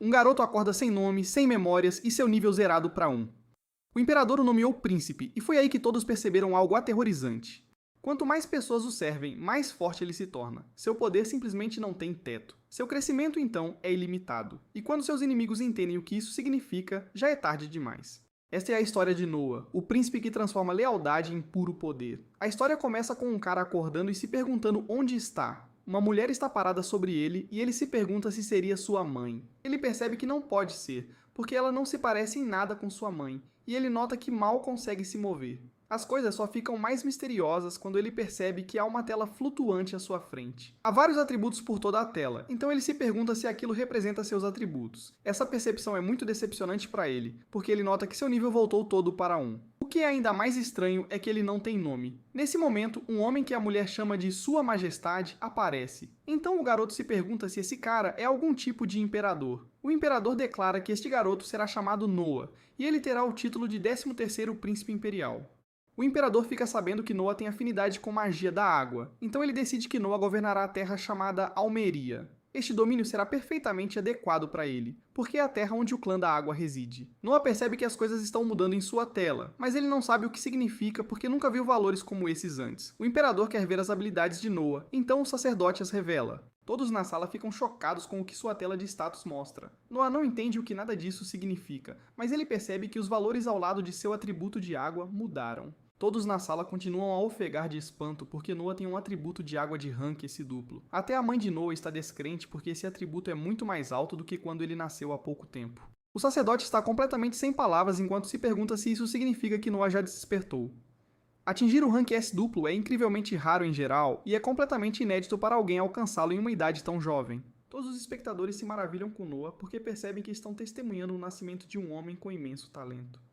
Um garoto acorda sem nome, sem memórias e seu nível zerado para 1. O imperador o nomeou príncipe, e foi aí que todos perceberam algo aterrorizante. Quanto mais pessoas o servem, mais forte ele se torna. Seu poder simplesmente não tem teto. Seu crescimento, então, é ilimitado. E quando seus inimigos entendem o que isso significa, já é tarde demais. Esta é a história de Noah, o príncipe que transforma lealdade em puro poder. A história começa com um cara acordando e se perguntando onde está. Uma mulher está parada sobre ele e ele se pergunta se seria sua mãe. Ele percebe que não pode ser, porque ela não se parece em nada com sua mãe, e ele nota que mal consegue se mover. As coisas só ficam mais misteriosas quando ele percebe que há uma tela flutuante à sua frente. Há vários atributos por toda a tela, então ele se pergunta se aquilo representa seus atributos. Essa percepção é muito decepcionante para ele, porque ele nota que seu nível voltou todo para 1. O que é ainda mais estranho é que ele não tem nome. Nesse momento, um homem que a mulher chama de Sua Majestade aparece. Então o garoto se pergunta se esse cara é algum tipo de imperador. O imperador declara que este garoto será chamado Noah, e ele terá o título de 13º príncipe imperial. O imperador fica sabendo que Noah tem afinidade com magia da água, então ele decide que Noah governará a terra chamada Almeria. Este domínio será perfeitamente adequado para ele, porque é a terra onde o clã da água reside. Noah percebe que as coisas estão mudando em sua tela, mas ele não sabe o que significa porque nunca viu valores como esses antes. O imperador quer ver as habilidades de Noah, então o sacerdote as revela. Todos na sala ficam chocados com o que sua tela de status mostra. Noah não entende o que nada disso significa, mas ele percebe que os valores ao lado de seu atributo de água mudaram. Todos na sala continuam a ofegar de espanto porque Noah tem um atributo de água de rank esse duplo. Até a mãe de Noah está descrente porque esse atributo é muito mais alto do que quando ele nasceu há pouco tempo. O sacerdote está completamente sem palavras enquanto se pergunta se isso significa que Noah já despertou. Atingir o rank S duplo é incrivelmente raro em geral e é completamente inédito para alguém alcançá-lo em uma idade tão jovem. Todos os espectadores se maravilham com Noah porque percebem que estão testemunhando o nascimento de um homem com imenso talento.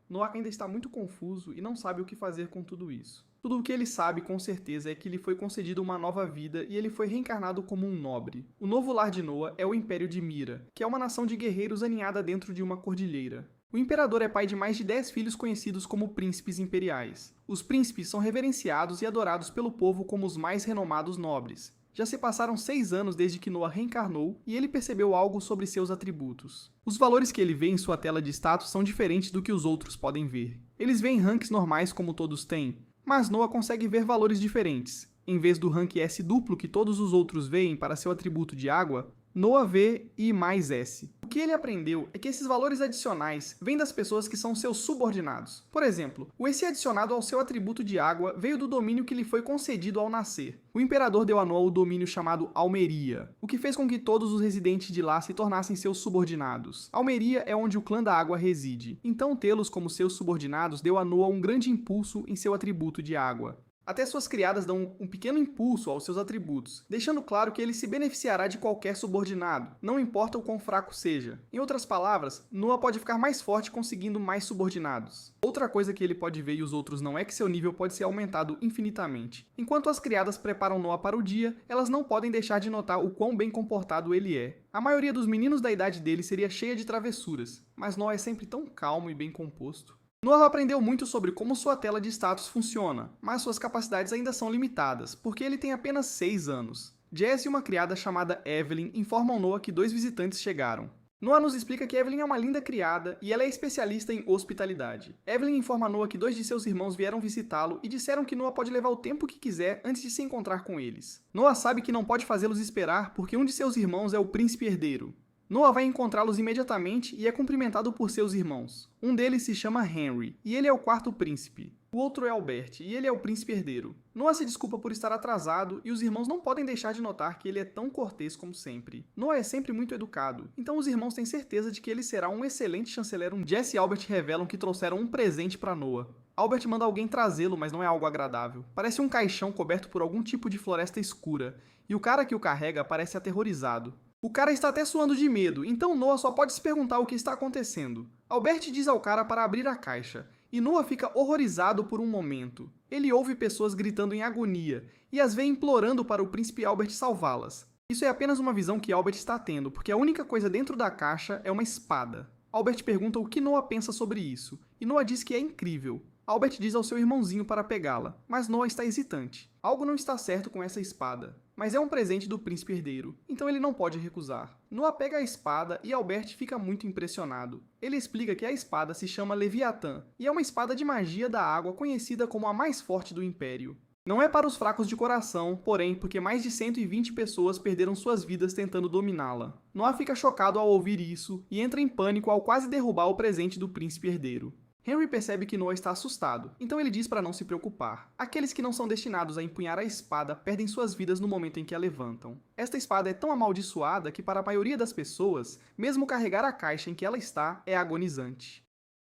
Noah ainda está muito confuso e não sabe o que fazer com tudo isso. Tudo o que ele sabe com certeza é que lhe foi concedido uma nova vida e ele foi reencarnado como um nobre. O novo lar de Noah é o Império de Mira, que é uma nação de guerreiros aninhada dentro de uma cordilheira. O imperador é pai de mais de 10 filhos conhecidos como príncipes imperiais. Os príncipes são reverenciados e adorados pelo povo como os mais renomados nobres. Já se passaram 6 anos desde que Noah reencarnou e ele percebeu algo sobre seus atributos. Os valores que ele vê em sua tela de status são diferentes do que os outros podem ver. Eles veem ranks normais como todos têm, mas Noah consegue ver valores diferentes. Em vez do rank S duplo que todos os outros veem para seu atributo de água, Noah vê I mais S. O que ele aprendeu é que esses valores adicionais vêm das pessoas que são seus subordinados. Por exemplo, o esse adicionado ao seu atributo de água veio do domínio que lhe foi concedido ao nascer. O imperador deu a Noah o domínio chamado Almeria, o que fez com que todos os residentes de lá se tornassem seus subordinados. Almeria é onde o clã da água reside, então tê-los como seus subordinados deu a Noah um grande impulso em seu atributo de água. Até suas criadas dão um pequeno impulso aos seus atributos, deixando claro que ele se beneficiará de qualquer subordinado, não importa o quão fraco seja. Em outras palavras, Noah pode ficar mais forte conseguindo mais subordinados. Outra coisa que ele pode ver e os outros não é que seu nível pode ser aumentado infinitamente. Enquanto as criadas preparam Noah para o dia, elas não podem deixar de notar o quão bem comportado ele é. A maioria dos meninos da idade dele seria cheia de travessuras, mas Noah é sempre tão calmo e bem composto. Noah aprendeu muito sobre como sua tela de status funciona, mas suas capacidades ainda são limitadas, porque ele tem apenas 6 anos. Jess e uma criada chamada Evelyn informam Noah que 2 visitantes chegaram. Noah nos explica que Evelyn é uma linda criada e ela é especialista em hospitalidade. Evelyn informa Noah que 2 de seus irmãos vieram visitá-lo e disseram que Noah pode levar o tempo que quiser antes de se encontrar com eles. Noah sabe que não pode fazê-los esperar porque um de seus irmãos é o príncipe herdeiro. Noah vai encontrá-los imediatamente e é cumprimentado por seus irmãos. Um deles se chama Henry, e ele é o 4º príncipe. O outro é Albert, e ele é o príncipe herdeiro. Noah se desculpa por estar atrasado, e os irmãos não podem deixar de notar que ele é tão cortês como sempre. Noah é sempre muito educado, então os irmãos têm certeza de que ele será um excelente chanceler. Jess e Albert revelam que trouxeram um presente para Noah. Albert manda alguém trazê-lo, mas não é algo agradável. Parece um caixão coberto por algum tipo de floresta escura, e o cara que o carrega parece aterrorizado. O cara está até suando de medo, então Noah só pode se perguntar o que está acontecendo. Albert diz ao cara para abrir a caixa, e Noah fica horrorizado por um momento. Ele ouve pessoas gritando em agonia, e as vê implorando para o príncipe Albert salvá-las. Isso é apenas uma visão que Albert está tendo, porque a única coisa dentro da caixa é uma espada. Albert pergunta o que Noah pensa sobre isso, e Noah diz que é incrível. Albert diz ao seu irmãozinho para pegá-la, mas Noah está hesitante. Algo não está certo com essa espada. mas é um presente do príncipe herdeiro, então ele não pode recusar. Noah pega a espada e Albert fica muito impressionado. Ele explica que a espada se chama Leviatã, e é uma espada de magia da água conhecida como a mais forte do Império. Não é para os fracos de coração, porém, porque mais de 120 pessoas perderam suas vidas tentando dominá-la. Noah fica chocado ao ouvir isso e entra em pânico ao quase derrubar o presente do príncipe herdeiro. Henry percebe que Noah está assustado, então ele diz para não se preocupar. Aqueles que não são destinados a empunhar a espada perdem suas vidas no momento em que a levantam. Esta espada é tão amaldiçoada que para a maioria das pessoas, mesmo carregar a caixa em que ela está é agonizante.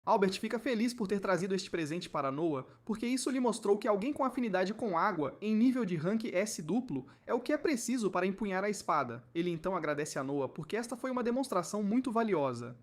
Albert fica feliz por ter trazido este presente para Noah, porque isso lhe mostrou que alguém com afinidade com água, em nível de rank S duplo, é o que é preciso para empunhar a espada. Ele então agradece a Noah porque esta foi uma demonstração muito valiosa.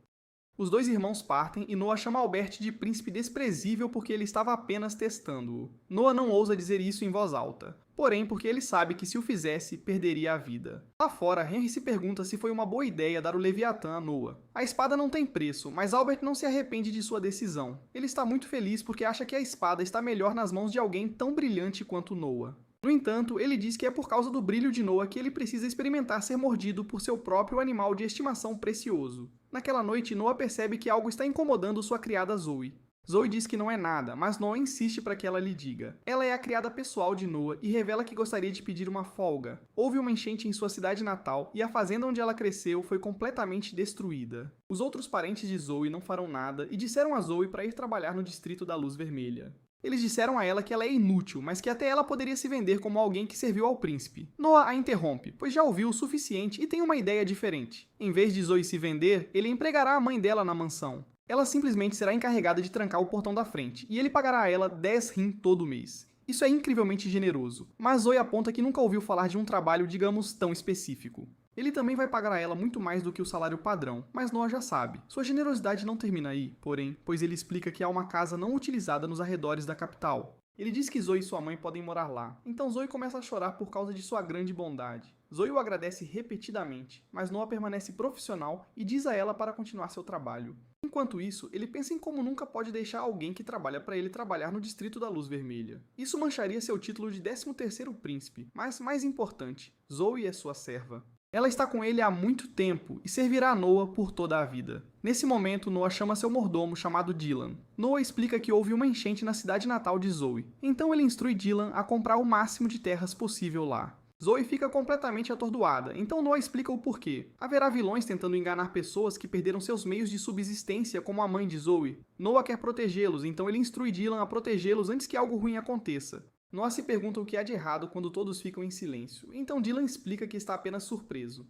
Os dois irmãos partem e Noah chama Albert de príncipe desprezível porque ele estava apenas testando-o. Noah não ousa dizer isso em voz alta, porém porque ele sabe que se o fizesse, perderia a vida. Lá fora, Henry se pergunta se foi uma boa ideia dar o Leviatã a Noah. A espada não tem preço, mas Albert não se arrepende de sua decisão. Ele está muito feliz porque acha que a espada está melhor nas mãos de alguém tão brilhante quanto Noah. No entanto, ele diz que é por causa do brilho de Noah que ele precisa experimentar ser mordido por seu próprio animal de estimação precioso. Naquela noite, Noah percebe que algo está incomodando sua criada Zoe. Zoe diz que não é nada, mas Noah insiste para que ela lhe diga. Ela é a criada pessoal de Noah e revela que gostaria de pedir uma folga. Houve uma enchente em sua cidade natal e a fazenda onde ela cresceu foi completamente destruída. Os outros parentes de Zoe não farão nada e disseram a Zoe para ir trabalhar no distrito da Luz Vermelha. Eles disseram a ela que ela é inútil, mas que até ela poderia se vender como alguém que serviu ao príncipe. Noah a interrompe, pois já ouviu o suficiente e tem uma ideia diferente. Em vez de Zoe se vender, ele empregará a mãe dela na mansão. Ela simplesmente será encarregada de trancar o portão da frente, e ele pagará a ela 10 rim todo mês. Isso é incrivelmente generoso, mas Zoe aponta que nunca ouviu falar de um trabalho, digamos, tão específico. Ele também vai pagar a ela muito mais do que o salário padrão, mas Noah já sabe. Sua generosidade não termina aí, porém, pois ele explica que há uma casa não utilizada nos arredores da capital. Ele diz que Zoe e sua mãe podem morar lá, então Zoe começa a chorar por causa de sua grande bondade. Zoe o agradece repetidamente, mas Noah permanece profissional e diz a ela para continuar seu trabalho. Enquanto isso, ele pensa em como nunca pode deixar alguém que trabalha para ele trabalhar no Distrito da Luz Vermelha. Isso mancharia seu título de 13º príncipe, mas mais importante, Zoe é sua serva. Ela está com ele há muito tempo e servirá a Noah por toda a vida. Nesse momento, Noah chama seu mordomo chamado Dylan. Noah explica que houve uma enchente na cidade natal de Zoe, então ele instrui Dylan a comprar o máximo de terras possível lá. Zoe fica completamente atordoada, então Noah explica o porquê. Haverá vilões tentando enganar pessoas que perderam seus meios de subsistência, como a mãe de Zoe. Noah quer protegê-los, então ele instrui Dylan a protegê-los antes que algo ruim aconteça. Noah se pergunta o que há de errado quando todos ficam em silêncio, então Dylan explica que está apenas surpreso.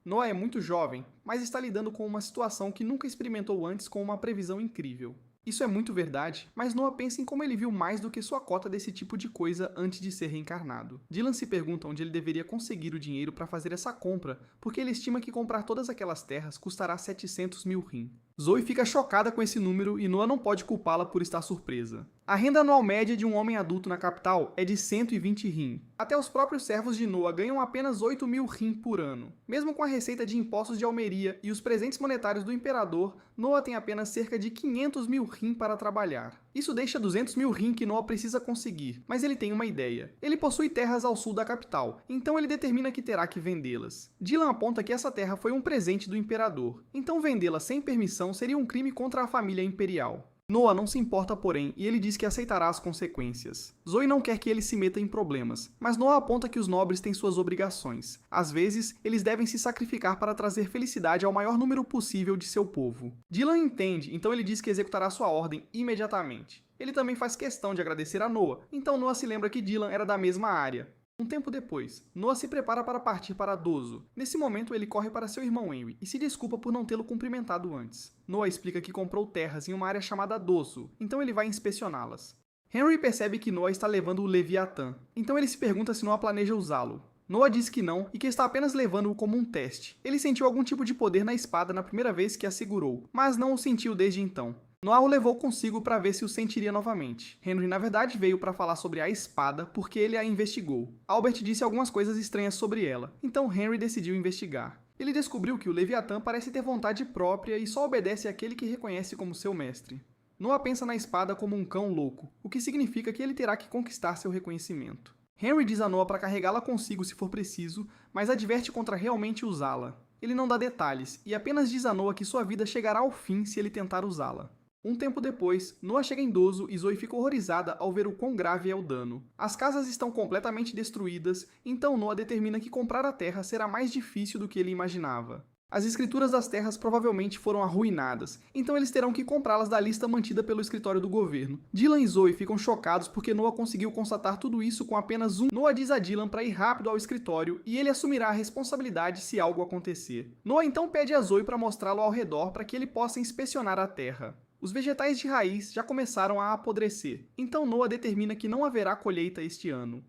Noah é muito jovem, mas está lidando com uma situação que nunca experimentou antes com uma previsão incrível. Isso é muito verdade, mas Noah pensa em como ele viu mais do que sua cota desse tipo de coisa antes de ser reencarnado. Dylan se pergunta onde ele deveria conseguir o dinheiro para fazer essa compra, porque ele estima que comprar todas aquelas terras custará 700 mil rim. Zoe fica chocada com esse número e Noah não pode culpá-la por estar surpresa. A renda anual média de um homem adulto na capital é de 120 rim. Até os próprios servos de Noah ganham apenas 8 mil rim por ano. Mesmo com a receita de impostos de Almeria e os presentes monetários do imperador, Noah tem apenas cerca de 500 mil rim para trabalhar. Isso deixa 200 mil rim que Noah precisa conseguir, mas ele tem uma ideia. Ele possui terras ao sul da capital, então ele determina que terá que vendê-las. Dylan aponta que essa terra foi um presente do imperador, então vendê-la sem permissão seria um crime contra a família imperial. Noah não se importa, porém, e ele diz que aceitará as consequências. Zoe não quer que ele se meta em problemas, mas Noah aponta que os nobres têm suas obrigações. Às vezes, eles devem se sacrificar para trazer felicidade ao maior número possível de seu povo. Dylan entende, então ele diz que executará sua ordem imediatamente. Ele também faz questão de agradecer a Noah, então Noah se lembra que Dylan era da mesma área. Um tempo depois, Noah se prepara para partir para Dozo. Nesse momento, ele corre para seu irmão Henry e se desculpa por não tê-lo cumprimentado antes. Noah explica que comprou terras em uma área chamada Dozo, então ele vai inspecioná-las. Henry percebe que Noah está levando o Leviatã, então ele se pergunta se Noah planeja usá-lo. Noah diz que não e que está apenas levando-o como um teste. Ele sentiu algum tipo de poder na espada na primeira vez que a segurou, mas não o sentiu desde então. Noah o levou consigo para ver se o sentiria novamente. Henry, na verdade, veio para falar sobre a espada porque ele a investigou. Albert disse algumas coisas estranhas sobre ela, então Henry decidiu investigar. Ele descobriu que o Leviatã parece ter vontade própria e só obedece àquele que reconhece como seu mestre. Noah pensa na espada como um cão louco, o que significa que ele terá que conquistar seu reconhecimento. Henry diz a Noah para carregá-la consigo se for preciso, mas adverte contra realmente usá-la. Ele não dá detalhes, e apenas diz a Noah que sua vida chegará ao fim se ele tentar usá-la. Um tempo depois, Noah chega idoso e Zoe fica horrorizada ao ver o quão grave é o dano. As casas estão completamente destruídas, então Noah determina que comprar a terra será mais difícil do que ele imaginava. As escrituras das terras provavelmente foram arruinadas, então eles terão que comprá-las da lista mantida pelo escritório do governo. Dylan e Zoe ficam chocados porque Noah conseguiu constatar tudo isso com apenas um. Noah diz a Dylan para ir rápido ao escritório e ele assumirá a responsabilidade se algo acontecer. Noah então pede a Zoe para mostrá-lo ao redor para que ele possa inspecionar a terra. Os vegetais de raiz já começaram a apodrecer, então Noah determina que não haverá colheita este ano.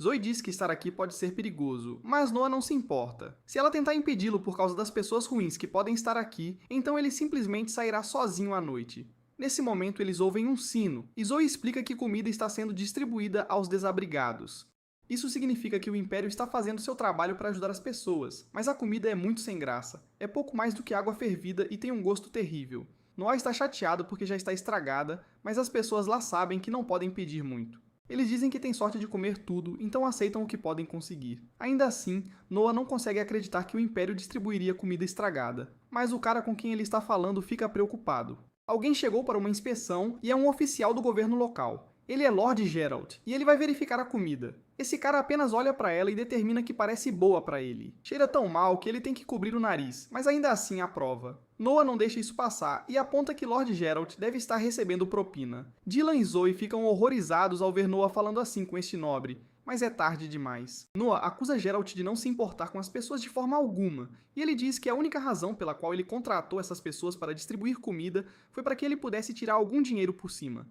Zoe diz que estar aqui pode ser perigoso, mas Noah não se importa. Se ela tentar impedi-lo por causa das pessoas ruins que podem estar aqui, então ele simplesmente sairá sozinho à noite. Nesse momento, eles ouvem um sino, e Zoe explica que comida está sendo distribuída aos desabrigados. Isso significa que o Império está fazendo seu trabalho para ajudar as pessoas, mas a comida é muito sem graça. É pouco mais do que água fervida e tem um gosto terrível. Noah está chateado porque já está estragada, mas as pessoas lá sabem que não podem pedir muito. Eles dizem que têm sorte de comer tudo, então aceitam o que podem conseguir. Ainda assim, Noah não consegue acreditar que o Império distribuiria comida estragada, mas o cara com quem ele está falando fica preocupado. Alguém chegou para uma inspeção e é um oficial do governo local. Ele é Lord Geralt, e ele vai verificar a comida. Esse cara apenas olha para ela e determina que parece boa para ele. Cheira tão mal que ele tem que cobrir o nariz, mas ainda assim aprova. Noah não deixa isso passar e aponta que Lord Geralt deve estar recebendo propina. Dylan e Zoe ficam horrorizados ao ver Noah falando assim com este nobre, mas é tarde demais. Noah acusa Geralt de não se importar com as pessoas de forma alguma, e ele diz que a única razão pela qual ele contratou essas pessoas para distribuir comida foi para que ele pudesse tirar algum dinheiro por cima.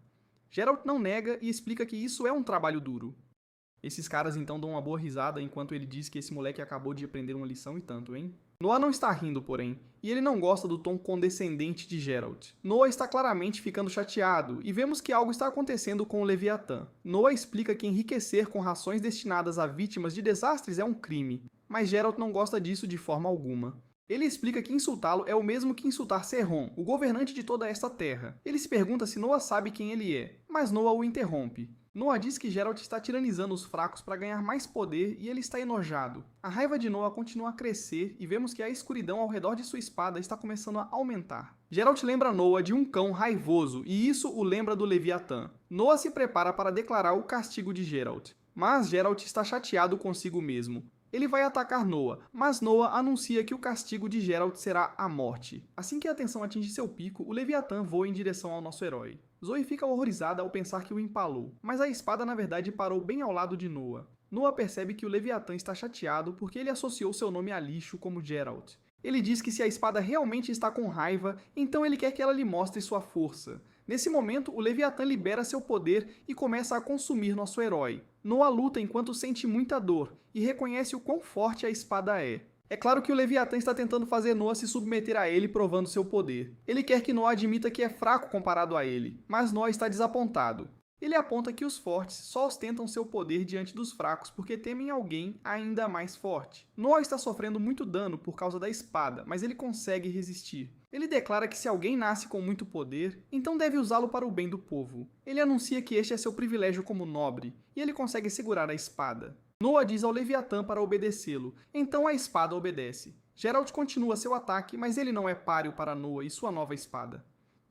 Geralt não nega e explica que isso é um trabalho duro. Esses caras então dão uma boa risada enquanto ele diz que esse moleque acabou de aprender uma lição e tanto, hein? Noah não está rindo, porém, e ele não gosta do tom condescendente de Geralt. Noah está claramente ficando chateado, e vemos que algo está acontecendo com o Leviatã. Noah explica que enriquecer com rações destinadas a vítimas de desastres é um crime, mas Geralt não gosta disso de forma alguma. Ele explica que insultá-lo é o mesmo que insultar Serron, o governante de toda esta terra. Ele se pergunta se Noah sabe quem ele é, mas Noah o interrompe. Noah diz que Geralt está tiranizando os fracos para ganhar mais poder e ele está enojado. A raiva de Noah continua a crescer e vemos que a escuridão ao redor de sua espada está começando a aumentar. Geralt lembra Noah de um cão raivoso e isso o lembra do Leviatã. Noah se prepara para declarar o castigo de Geralt, mas Geralt está chateado consigo mesmo. Ele vai atacar Noah, mas Noah anuncia que o castigo de Geralt será a morte. Assim que a tensão atinge seu pico, o Leviatã voa em direção ao nosso herói. Zoe fica horrorizada ao pensar que o empalou, mas a espada na verdade parou bem ao lado de Noah. Noah percebe que o Leviatã está chateado porque ele associou seu nome a lixo como Geralt. Ele diz que se a espada realmente está com raiva, então ele quer que ela lhe mostre sua força. Nesse momento, o Leviatã libera seu poder e começa a consumir nosso herói. Noah luta enquanto sente muita dor e reconhece o quão forte a espada é. É claro que o Leviatã está tentando fazer Noah se submeter a ele, provando seu poder. Ele quer que Noah admita que é fraco comparado a ele, mas Noah está desapontado. Ele aponta que os fortes só ostentam seu poder diante dos fracos porque temem alguém ainda mais forte. Noah está sofrendo muito dano por causa da espada, mas ele consegue resistir. Ele declara que se alguém nasce com muito poder, então deve usá-lo para o bem do povo. Ele anuncia que este é seu privilégio como nobre, e ele consegue segurar a espada. Noah diz ao Leviatã para obedecê-lo, então a espada obedece. Geralt continua seu ataque, mas ele não é páreo para Noah e sua nova espada.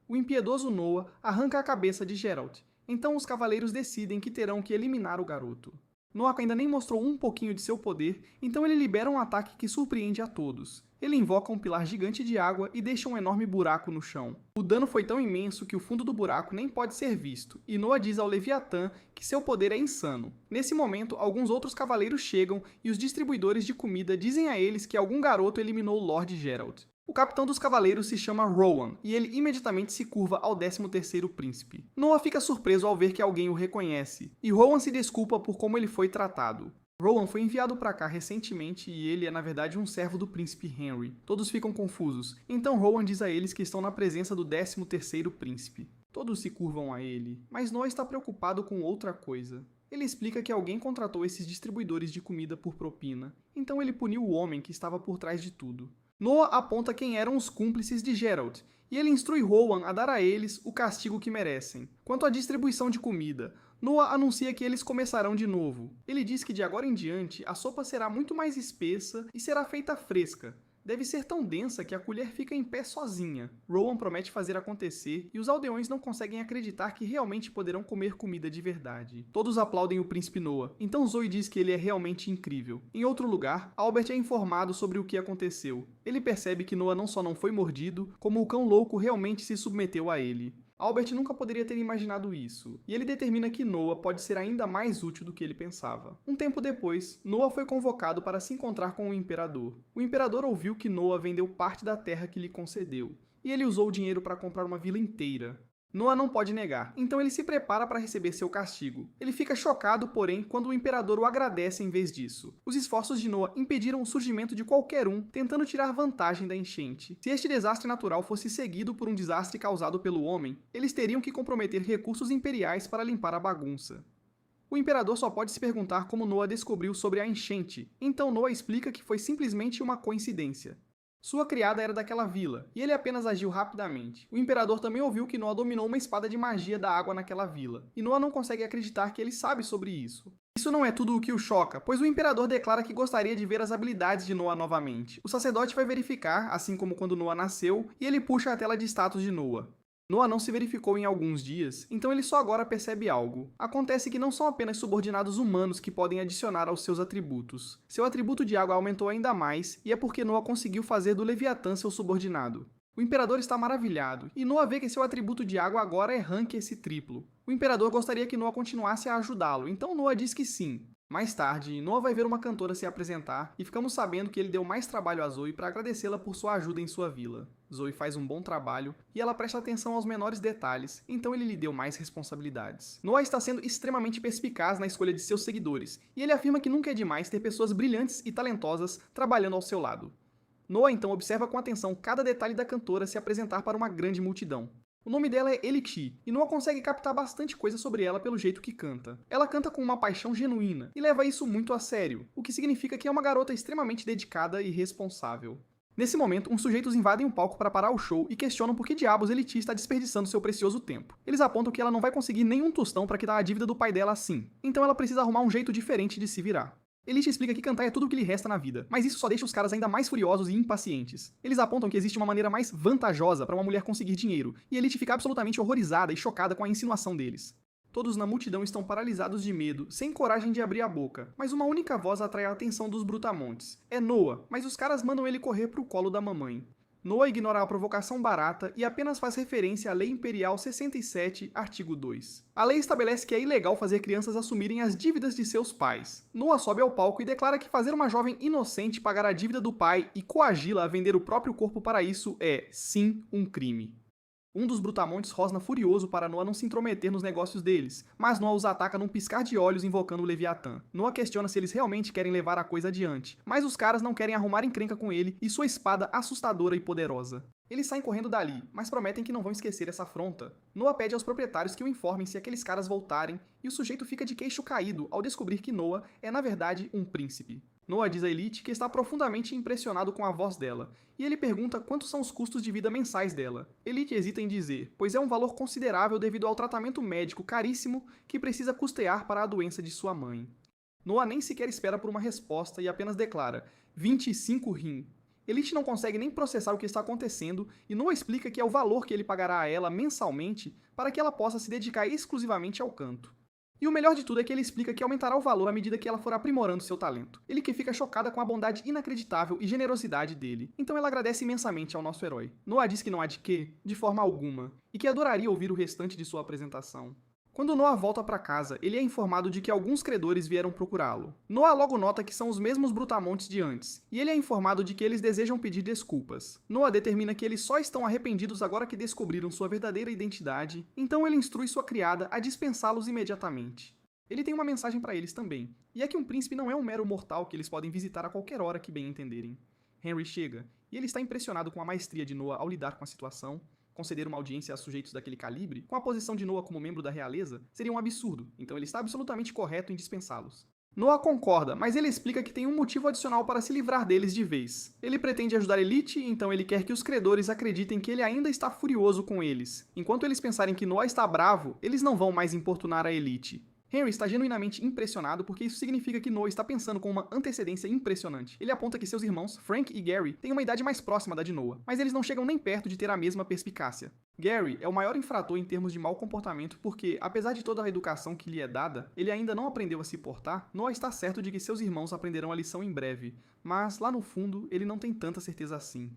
O impiedoso Noah arranca a cabeça de Geralt, então os cavaleiros decidem que terão que eliminar o garoto. Noah ainda nem mostrou um pouquinho de seu poder, então ele libera um ataque que surpreende a todos. Ele invoca um pilar gigante de água e deixa um enorme buraco no chão. O dano foi tão imenso que o fundo do buraco nem pode ser visto, e Noah diz ao Leviatã que seu poder é insano. Nesse momento, alguns outros cavaleiros chegam e os distribuidores de comida dizem a eles que algum garoto eliminou Lord Geralt. O capitão dos cavaleiros se chama Rowan, e ele imediatamente se curva ao 13º príncipe. Noah fica surpreso ao ver que alguém o reconhece, e Rowan se desculpa por como ele foi tratado. Rowan foi enviado para cá recentemente e ele é na verdade um servo do príncipe Henry. Todos ficam confusos, então Rowan diz a eles que estão na presença do 13º príncipe. Todos se curvam a ele, mas Noah está preocupado com outra coisa. Ele explica que alguém contratou esses distribuidores de comida por propina, então ele puniu o homem que estava por trás de tudo. Noah aponta quem eram os cúmplices de Geralt, e ele instrui Rowan a dar a eles o castigo que merecem. Quanto à distribuição de comida, Noah anuncia que eles começarão de novo. Ele diz que de agora em diante a sopa será muito mais espessa e será feita fresca. Deve ser tão densa que a colher fica em pé sozinha. Rowan promete fazer acontecer e os aldeões não conseguem acreditar que realmente poderão comer comida de verdade. Todos aplaudem o príncipe Noah, então Zoe diz que ele é realmente incrível. Em outro lugar, Albert é informado sobre o que aconteceu. Ele percebe que Noah não só não foi mordido, como o cão louco realmente se submeteu a ele. Albert nunca poderia ter imaginado isso, e ele determina que Noah pode ser ainda mais útil do que ele pensava. Um tempo depois, Noah foi convocado para se encontrar com o imperador. O imperador ouviu que Noah vendeu parte da terra que lhe concedeu, e ele usou o dinheiro para comprar uma vila inteira. Noah não pode negar, então ele se prepara para receber seu castigo. Ele fica chocado, porém, quando o imperador o agradece em vez disso. Os esforços de Noah impediram o surgimento de qualquer um, tentando tirar vantagem da enchente. Se este desastre natural fosse seguido por um desastre causado pelo homem, eles teriam que comprometer recursos imperiais para limpar a bagunça. O imperador só pode se perguntar como Noah descobriu sobre a enchente, então Noah explica que foi simplesmente uma coincidência. Sua criada era daquela vila, e ele apenas agiu rapidamente. O imperador também ouviu que Noah dominou uma espada de magia da água naquela vila, e Noah não consegue acreditar que ele sabe sobre isso. Isso não é tudo o que o choca, pois o imperador declara que gostaria de ver as habilidades de Noah novamente. O sacerdote vai verificar, assim como quando Noah nasceu, e ele puxa a tela de status de Noah. Noah não se verificou em alguns dias, então ele só agora percebe algo. Acontece que não são apenas subordinados humanos que podem adicionar aos seus atributos. Seu atributo de água aumentou ainda mais, e é porque Noah conseguiu fazer do Leviatã seu subordinado. O imperador está maravilhado, e Noah vê que seu atributo de água agora é rank esse triplo. O imperador gostaria que Noah continuasse a ajudá-lo, então Noah diz que sim. Mais tarde, Noah vai ver uma cantora se apresentar e ficamos sabendo que ele deu mais trabalho a Zoe para agradecê-la por sua ajuda em sua vila. Zoe faz um bom trabalho e ela presta atenção aos menores detalhes, então ele lhe deu mais responsabilidades. Noah está sendo extremamente perspicaz na escolha de seus seguidores e ele afirma que nunca é demais ter pessoas brilhantes e talentosas trabalhando ao seu lado. Noah então observa com atenção cada detalhe da cantora se apresentar para uma grande multidão. O nome dela é Elixir, e Noah consegue captar bastante coisa sobre ela pelo jeito que canta. Ela canta com uma paixão genuína, e leva isso muito a sério, o que significa que é uma garota extremamente dedicada e responsável. Nesse momento, uns sujeitos invadem o palco para parar o show e questionam por que diabos Elixir está desperdiçando seu precioso tempo. Eles apontam que ela não vai conseguir nenhum tostão para quitar a dívida do pai dela assim, então ela precisa arrumar um jeito diferente de se virar. Elite explica que cantar é tudo o que lhe resta na vida, mas isso só deixa os caras ainda mais furiosos e impacientes. Eles apontam que existe uma maneira mais vantajosa para uma mulher conseguir dinheiro, e Elite fica absolutamente horrorizada e chocada com a insinuação deles. Todos na multidão estão paralisados de medo, sem coragem de abrir a boca, mas uma única voz atrai a atenção dos brutamontes. É Noah, mas os caras mandam ele correr pro colo da mamãe. Noah ignora a provocação barata e apenas faz referência à Lei Imperial 67, artigo 2. A lei estabelece que é ilegal fazer crianças assumirem as dívidas de seus pais. Noah sobe ao palco e declara que fazer uma jovem inocente pagar a dívida do pai e coagi-la a vender o próprio corpo para isso é, sim, um crime. Um dos brutamontes rosna furioso para Noah não se intrometer nos negócios deles, mas Noah os ataca num piscar de olhos invocando o Leviatã. Noah questiona se eles realmente querem levar a coisa adiante, mas os caras não querem arrumar encrenca com ele e sua espada assustadora e poderosa. Eles saem correndo dali, mas prometem que não vão esquecer essa afronta. Noah pede aos proprietários que o informem se aqueles caras voltarem, e o sujeito fica de queixo caído ao descobrir que Noah é na verdade um príncipe. Noah diz a Elite que está profundamente impressionado com a voz dela, e ele pergunta quantos são os custos de vida mensais dela. Elite hesita em dizer, pois é um valor considerável devido ao tratamento médico caríssimo que precisa custear para a doença de sua mãe. Noah nem sequer espera por uma resposta e apenas declara 25 rim. Elite não consegue nem processar o que está acontecendo e Noah explica que é o valor que ele pagará a ela mensalmente para que ela possa se dedicar exclusivamente ao canto. E o melhor de tudo é que ele explica que aumentará o valor à medida que ela for aprimorando seu talento. Ele que fica chocada com a bondade inacreditável e generosidade dele. Então ela agradece imensamente ao nosso herói. Noah diz que não há de quê, de forma alguma, e que adoraria ouvir o restante de sua apresentação. Quando Noah volta para casa, ele é informado de que alguns credores vieram procurá-lo. Noah logo nota que são os mesmos brutamontes de antes, e ele é informado de que eles desejam pedir desculpas. Noah determina que eles só estão arrependidos agora que descobriram sua verdadeira identidade, então ele instrui sua criada a dispensá-los imediatamente. Ele tem uma mensagem para eles também, e é que um príncipe não é um mero mortal que eles podem visitar a qualquer hora que bem entenderem. Henry chega, e ele está impressionado com a maestria de Noah ao lidar com a situação. Conceder uma audiência a sujeitos daquele calibre, com a posição de Noah como membro da realeza, seria um absurdo, então ele está absolutamente correto em dispensá-los. Noah concorda, mas ele explica que tem um motivo adicional para se livrar deles de vez. Ele pretende ajudar Elite, então ele quer que os credores acreditem que ele ainda está furioso com eles. Enquanto eles pensarem que Noah está bravo, eles não vão mais importunar a Elite. Henry está genuinamente impressionado porque isso significa que Noah está pensando com uma antecedência impressionante. Ele aponta que seus irmãos, Frank e Gary, têm uma idade mais próxima da de Noah, mas eles não chegam nem perto de ter a mesma perspicácia. Gary é o maior infrator em termos de mau comportamento porque, apesar de toda a educação que lhe é dada, ele ainda não aprendeu a se portar. Noah está certo de que seus irmãos aprenderão a lição em breve, mas lá no fundo ele não tem tanta certeza assim.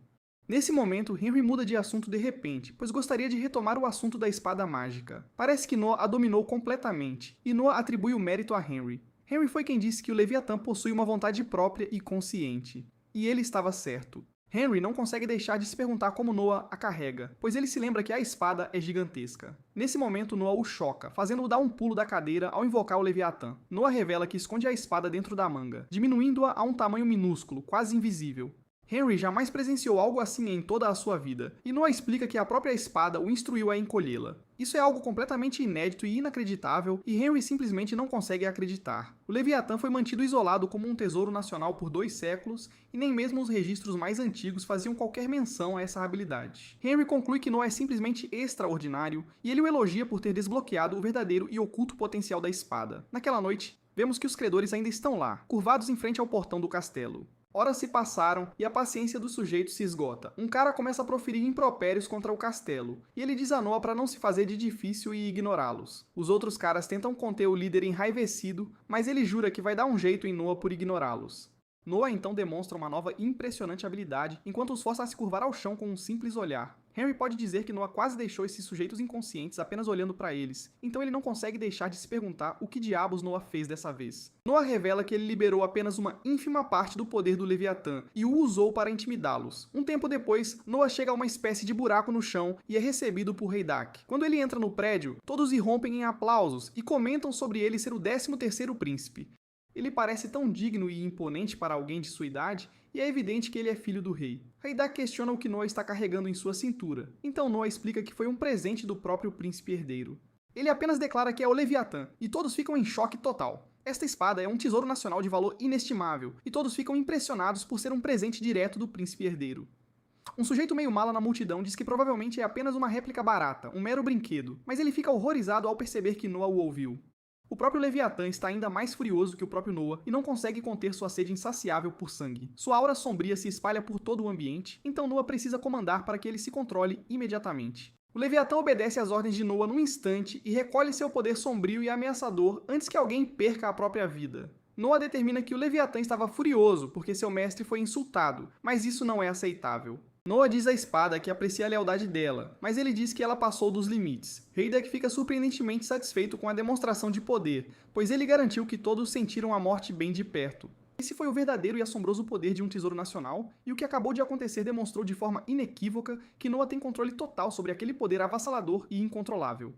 Nesse momento, Henry muda de assunto de repente, pois gostaria de retomar o assunto da espada mágica. Parece que Noah a dominou completamente, e Noah atribui o mérito a Henry. Henry foi quem disse que o Leviatã possui uma vontade própria e consciente. E ele estava certo. Henry não consegue deixar de se perguntar como Noah a carrega, pois ele se lembra que a espada é gigantesca. Nesse momento, Noah o choca, fazendo-o dar um pulo da cadeira ao invocar o Leviatã. Noah revela que esconde a espada dentro da manga, diminuindo-a a um tamanho minúsculo, quase invisível. Henry jamais presenciou algo assim em toda a sua vida, e Noah explica que a própria espada o instruiu a encolhê-la. Isso é algo completamente inédito e inacreditável, e Henry simplesmente não consegue acreditar. O Leviatã foi mantido isolado como um tesouro nacional por 2 séculos, e nem mesmo os registros mais antigos faziam qualquer menção a essa habilidade. Henry conclui que Noah é simplesmente extraordinário, e ele o elogia por ter desbloqueado o verdadeiro e oculto potencial da espada. Naquela noite, vemos que os credores ainda estão lá, curvados em frente ao portão do castelo. Horas se passaram e a paciência do sujeito se esgota. Um cara começa a proferir impropérios contra o castelo, e ele diz a Noah para não se fazer de difícil e ignorá-los. Os outros caras tentam conter o líder enraivecido, mas ele jura que vai dar um jeito em Noah por ignorá-los. Noah então demonstra uma nova e impressionante habilidade, enquanto os força a se curvar ao chão com um simples olhar. Henry pode dizer que Noah quase deixou esses sujeitos inconscientes apenas olhando para eles, então ele não consegue deixar de se perguntar o que diabos Noah fez dessa vez. Noah revela que ele liberou apenas uma ínfima parte do poder do Leviatã e o usou para intimidá-los. Um tempo depois, Noah chega a uma espécie de buraco no chão e é recebido por Haydak. Quando ele entra no prédio, todos irrompem em aplausos e comentam sobre ele ser o 13º príncipe. Ele parece tão digno e imponente para alguém de sua idade, e é evidente que ele é filho do rei. Haydak questiona o que Noah está carregando em sua cintura, então Noah explica que foi um presente do próprio príncipe herdeiro. Ele apenas declara que é o Leviatã, e todos ficam em choque total. Esta espada é um tesouro nacional de valor inestimável, e todos ficam impressionados por ser um presente direto do príncipe herdeiro. Um sujeito meio mala na multidão diz que provavelmente é apenas uma réplica barata, um mero brinquedo, mas ele fica horrorizado ao perceber que Noah o ouviu. O próprio Leviatã está ainda mais furioso que o próprio Noah e não consegue conter sua sede insaciável por sangue. Sua aura sombria se espalha por todo o ambiente, então Noah precisa comandar para que ele se controle imediatamente. O Leviatã obedece às ordens de Noah num instante e recolhe seu poder sombrio e ameaçador antes que alguém perca a própria vida. Noah determina que o Leviatã estava furioso porque seu mestre foi insultado, mas isso não é aceitável. Noah diz à espada que aprecia a lealdade dela, mas ele diz que ela passou dos limites. Haydak fica surpreendentemente satisfeito com a demonstração de poder, pois ele garantiu que todos sentiram a morte bem de perto. Esse foi o verdadeiro e assombroso poder de um tesouro nacional, e o que acabou de acontecer demonstrou de forma inequívoca que Noah tem controle total sobre aquele poder avassalador e incontrolável.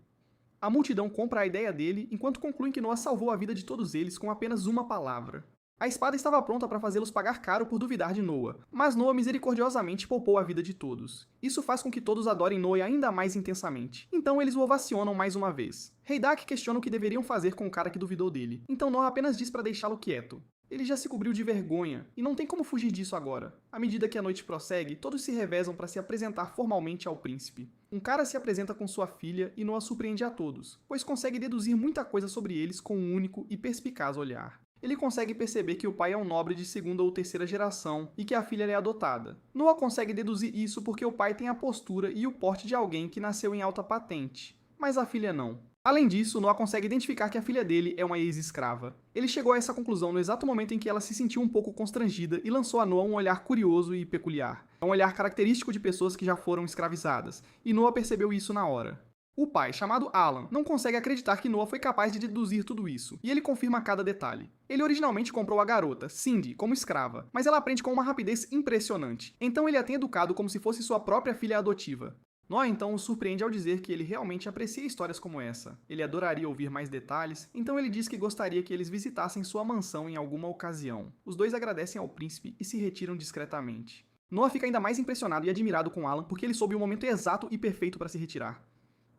A multidão compra a ideia dele, enquanto concluem que Noah salvou a vida de todos eles com apenas uma palavra. A espada estava pronta para fazê-los pagar caro por duvidar de Noah, mas Noah misericordiosamente poupou a vida de todos. Isso faz com que todos adorem Noah ainda mais intensamente. Então eles o ovacionam mais uma vez. Haydak questiona o que deveriam fazer com o cara que duvidou dele. Então Noah apenas diz para deixá-lo quieto. Ele já se cobriu de vergonha, e não tem como fugir disso agora. À medida que a noite prossegue, todos se revezam para se apresentar formalmente ao príncipe. Um cara se apresenta com sua filha e Noah surpreende a todos, pois consegue deduzir muita coisa sobre eles com um único e perspicaz olhar. Ele consegue perceber que o pai é um nobre de 2ª ou 3ª geração e que a filha é adotada. Noah consegue deduzir isso porque o pai tem a postura e o porte de alguém que nasceu em alta patente, mas a filha não. Além disso, Noah consegue identificar que a filha dele é uma ex-escrava. Ele chegou a essa conclusão no exato momento em que ela se sentiu um pouco constrangida e lançou a Noah um olhar curioso e peculiar. É um olhar característico de pessoas que já foram escravizadas, e Noah percebeu isso na hora. O pai, chamado Alan, não consegue acreditar que Noah foi capaz de deduzir tudo isso, e ele confirma cada detalhe. Ele originalmente comprou a garota, Cindy, como escrava, mas ela aprende com uma rapidez impressionante, então ele a tem educado como se fosse sua própria filha adotiva. Noah então o surpreende ao dizer que ele realmente aprecia histórias como essa. Ele adoraria ouvir mais detalhes, então ele diz que gostaria que eles visitassem sua mansão em alguma ocasião. Os dois agradecem ao príncipe e se retiram discretamente. Noah fica ainda mais impressionado e admirado com Alan porque ele soube o momento exato e perfeito para se retirar.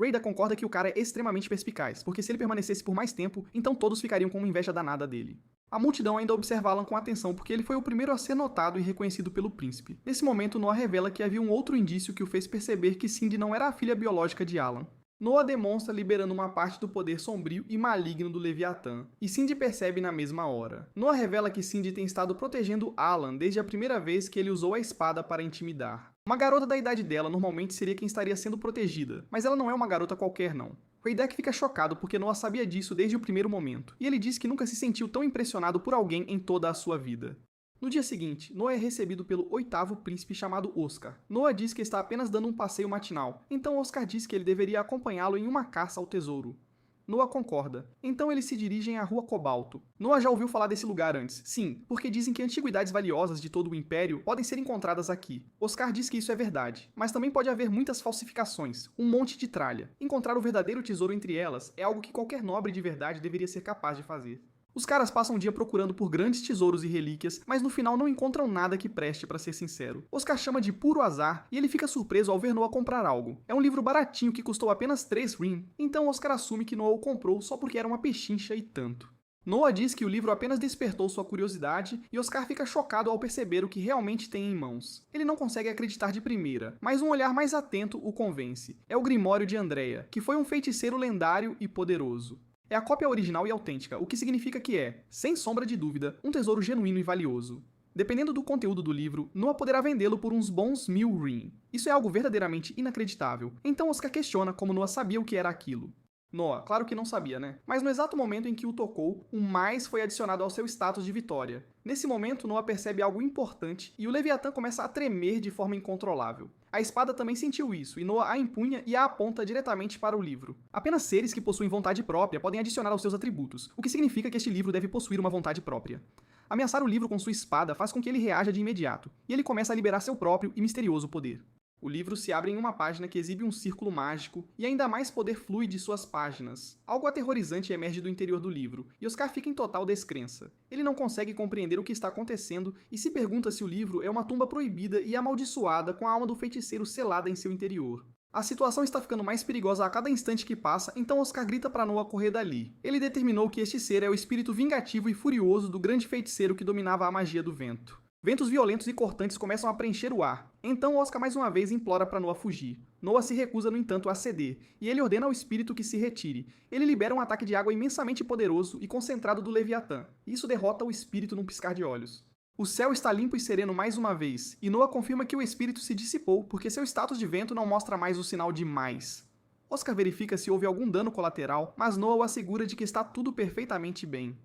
Rhaegar concorda que o cara é extremamente perspicaz, porque se ele permanecesse por mais tempo, então todos ficariam com uma inveja danada dele. A multidão ainda observa Alan com atenção porque ele foi o primeiro a ser notado e reconhecido pelo príncipe. Nesse momento, Noah revela que havia um outro indício que o fez perceber que Cindy não era a filha biológica de Alan. Noah demonstra liberando uma parte do poder sombrio e maligno do Leviatã, e Cindy percebe na mesma hora. Noah revela que Cindy tem estado protegendo Alan desde a primeira vez que ele usou a espada para intimidar. Uma garota da idade dela normalmente seria quem estaria sendo protegida, mas ela não é uma garota qualquer não. Quaidek fica chocado porque Noah sabia disso desde o primeiro momento, e ele diz que nunca se sentiu tão impressionado por alguém em toda a sua vida. No dia seguinte, Noah é recebido pelo oitavo príncipe chamado Oscar. Noah diz que está apenas dando um passeio matinal, então Oscar diz que ele deveria acompanhá-lo em uma caça ao tesouro. Noah concorda. Então eles se dirigem à Rua Cobalto. Noah já ouviu falar desse lugar antes, sim, porque dizem que antiguidades valiosas de todo o Império podem ser encontradas aqui. Oscar diz que isso é verdade, mas também pode haver muitas falsificações, um monte de tralha. Encontrar o verdadeiro tesouro entre elas é algo que qualquer nobre de verdade deveria ser capaz de fazer. Os caras passam o dia procurando por grandes tesouros e relíquias, mas no final não encontram nada que preste, pra ser sincero. Oscar chama de puro azar e ele fica surpreso ao ver Noah comprar algo. É um livro baratinho que custou apenas 3 rim, então Oscar assume que Noah o comprou só porque era uma pechincha e tanto. Noah diz que o livro apenas despertou sua curiosidade e Oscar fica chocado ao perceber o que realmente tem em mãos. Ele não consegue acreditar de primeira, mas um olhar mais atento o convence. É o Grimório de Andrea, que foi um feiticeiro lendário e poderoso. É a cópia original e autêntica, o que significa que é, sem sombra de dúvida, um tesouro genuíno e valioso. Dependendo do conteúdo do livro, Noah poderá vendê-lo por uns bons 1000 rim. Isso é algo verdadeiramente inacreditável, então Oscar questiona como Noah sabia o que era aquilo. Noah, claro que não sabia, né? Mas no exato momento em que o tocou, um mais foi adicionado ao seu status de vitória. Nesse momento, Noah percebe algo importante e o Leviatã começa a tremer de forma incontrolável. A espada também sentiu isso, e Noah a empunha e a aponta diretamente para o livro. Apenas seres que possuem vontade própria podem adicionar aos seus atributos, o que significa que este livro deve possuir uma vontade própria. Ameaçar o livro com sua espada faz com que ele reaja de imediato, e ele começa a liberar seu próprio e misterioso poder. O livro se abre em uma página que exibe um círculo mágico, e ainda mais poder flui de suas páginas. Algo aterrorizante emerge do interior do livro, e Oscar fica em total descrença. Ele não consegue compreender o que está acontecendo e se pergunta se o livro é uma tumba proibida e amaldiçoada com a alma do feiticeiro selada em seu interior. A situação está ficando mais perigosa a cada instante que passa, então Oscar grita para Noah correr dali. Ele determinou que este ser é o espírito vingativo e furioso do grande feiticeiro que dominava a magia do vento. Ventos violentos e cortantes começam a preencher o ar. Então Oscar mais uma vez implora para Noah fugir. Noah se recusa, no entanto, a ceder, e ele ordena ao espírito que se retire. Ele libera um ataque de água imensamente poderoso e concentrado do Leviatã. Isso derrota o espírito num piscar de olhos. O céu está limpo e sereno mais uma vez, e Noah confirma que o espírito se dissipou porque seu status de vento não mostra mais o sinal de mais. Oscar verifica se houve algum dano colateral, mas Noah o assegura de que está tudo perfeitamente bem.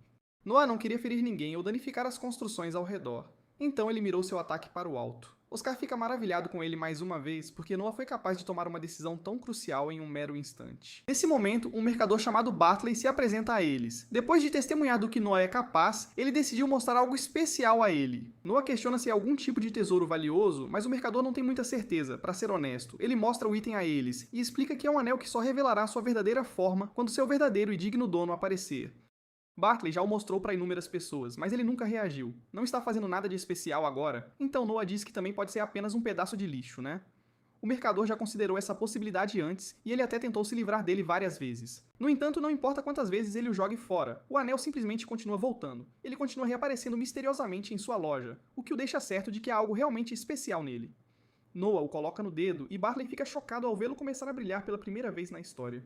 Noah não queria ferir ninguém ou danificar as construções ao redor. Então ele mirou seu ataque para o alto. Oscar fica maravilhado com ele mais uma vez, porque Noah foi capaz de tomar uma decisão tão crucial em um mero instante. Nesse momento, um mercador chamado Bartley se apresenta a eles. Depois de testemunhar do que Noah é capaz, ele decidiu mostrar algo especial a ele. Noah questiona se é algum tipo de tesouro valioso, mas o mercador não tem muita certeza, para ser honesto. Ele mostra o item a eles, e explica que é um anel que só revelará sua verdadeira forma quando seu verdadeiro e digno dono aparecer. Bartley já o mostrou para inúmeras pessoas, mas ele nunca reagiu. Não está fazendo nada de especial agora, então Noah diz que também pode ser apenas um pedaço de lixo, né? O mercador já considerou essa possibilidade antes, e ele até tentou se livrar dele várias vezes. No entanto, não importa quantas vezes ele o jogue fora, o anel simplesmente continua voltando. Ele continua reaparecendo misteriosamente em sua loja, o que o deixa certo de que há algo realmente especial nele. Noah o coloca no dedo, e Bartley fica chocado ao vê-lo começar a brilhar pela primeira vez na história.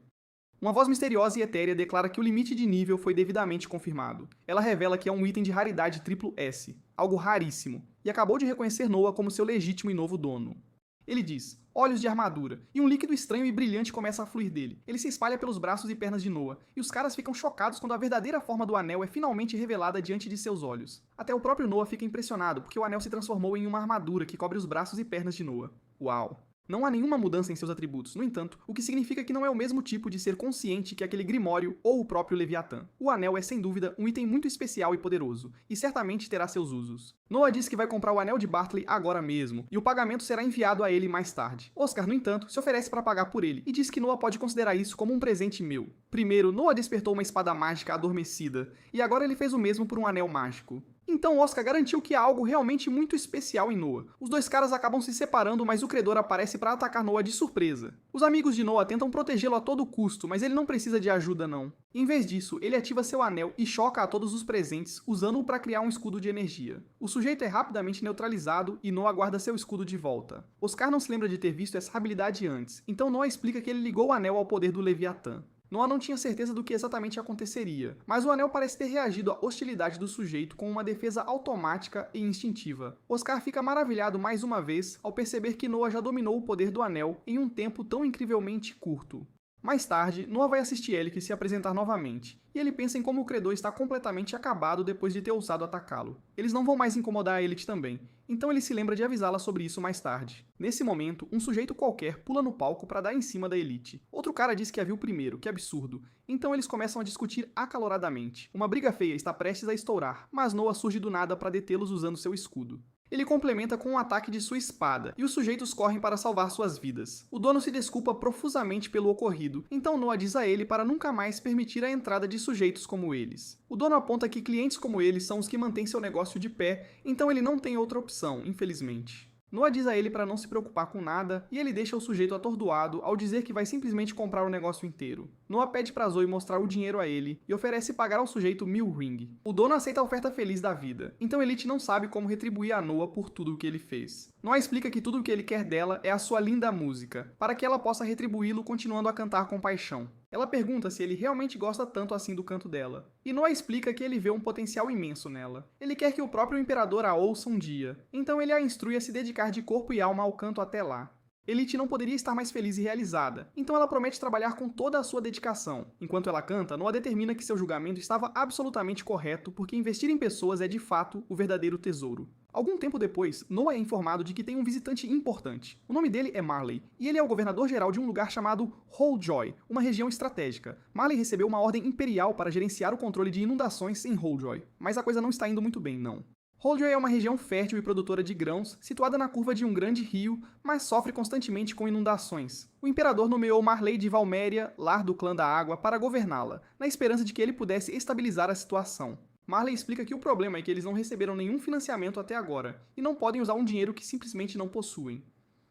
Uma voz misteriosa e etérea declara que o limite de nível foi devidamente confirmado. Ela revela que é um item de raridade S, algo raríssimo, e acabou de reconhecer Noah como seu legítimo e novo dono. Ele diz, olhos de armadura, e um líquido estranho e brilhante começa a fluir dele. Ele se espalha pelos braços e pernas de Noah, e os caras ficam chocados quando a verdadeira forma do anel é finalmente revelada diante de seus olhos. Até o próprio Noah fica impressionado, porque o anel se transformou em uma armadura que cobre os braços e pernas de Noah. Uau! Não há nenhuma mudança em seus atributos, no entanto, o que significa que não é o mesmo tipo de ser consciente que aquele Grimório ou o próprio Leviatã. O anel é, sem dúvida, um item muito especial e poderoso, e certamente terá seus usos. Noah diz que vai comprar o anel de Bartley agora mesmo, e o pagamento será enviado a ele mais tarde. Oscar, no entanto, se oferece para pagar por ele, e diz que Noah pode considerar isso como um presente meu. Primeiro, Noah despertou uma espada mágica adormecida, e agora ele fez o mesmo por um anel mágico. Então Oscar garantiu que há algo realmente muito especial em Noah. Os dois caras acabam se separando, mas o credor aparece para atacar Noah de surpresa. Os amigos de Noah tentam protegê-lo a todo custo, mas ele não precisa de ajuda não. Em vez disso, ele ativa seu anel e choca a todos os presentes, usando-o para criar um escudo de energia. O sujeito é rapidamente neutralizado e Noah guarda seu escudo de volta. Oscar não se lembra de ter visto essa habilidade antes, então Noah explica que ele ligou o anel ao poder do Leviatã. Noah não tinha certeza do que exatamente aconteceria, mas o anel parece ter reagido à hostilidade do sujeito com uma defesa automática e instintiva. Oscar fica maravilhado mais uma vez ao perceber que Noah já dominou o poder do anel em um tempo tão incrivelmente curto. Mais tarde, Noah vai assistir Ellic se apresentar novamente, e ele pensa em como o credor está completamente acabado depois de ter ousado atacá-lo. Eles não vão mais incomodar a Elite também, então ele se lembra de avisá-la sobre isso mais tarde. Nesse momento, um sujeito qualquer pula no palco para dar em cima da Elite. Outro cara diz que a viu primeiro, que absurdo, então eles começam a discutir acaloradamente. Uma briga feia está prestes a estourar, mas Noah surge do nada para detê-los usando seu escudo. Ele complementa com um ataque de sua espada, e os sujeitos correm para salvar suas vidas. O dono se desculpa profusamente pelo ocorrido, então Noah diz a ele para nunca mais permitir a entrada de sujeitos como eles. O dono aponta que clientes como eles são os que mantêm seu negócio de pé, então ele não tem outra opção, infelizmente. Noah diz a ele para não se preocupar com nada, e ele deixa o sujeito atordoado ao dizer que vai simplesmente comprar o negócio inteiro. Noah pede para Zoe mostrar o dinheiro a ele, e oferece pagar ao sujeito 1000 ring. O dono aceita a oferta feliz da vida, então Elite não sabe como retribuir a Noah por tudo o que ele fez. Noah explica que tudo o que ele quer dela é a sua linda música, para que ela possa retribuí-lo continuando a cantar com paixão. Ela pergunta se ele realmente gosta tanto assim do canto dela, e Noah explica que ele vê um potencial imenso nela. Ele quer que o próprio imperador a ouça um dia, então ele a instrui a se dedicar de corpo e alma ao canto até lá. Elite não poderia estar mais feliz e realizada, então ela promete trabalhar com toda a sua dedicação. Enquanto ela canta, Noah determina que seu julgamento estava absolutamente correto, porque investir em pessoas é de fato o verdadeiro tesouro. Algum tempo depois, Noah é informado de que tem um visitante importante. O nome dele é Marley, e ele é o governador-geral de um lugar chamado Holdjoy, uma região estratégica. Marley recebeu uma ordem imperial para gerenciar o controle de inundações em Holdjoy, mas a coisa não está indo muito bem, não. Holdjoy é uma região fértil e produtora de grãos, situada na curva de um grande rio, mas sofre constantemente com inundações. O imperador nomeou Marley de Valméria, lar do clã da água, para governá-la, na esperança de que ele pudesse estabilizar a situação. Marley explica que o problema é que eles não receberam nenhum financiamento até agora, e não podem usar um dinheiro que simplesmente não possuem.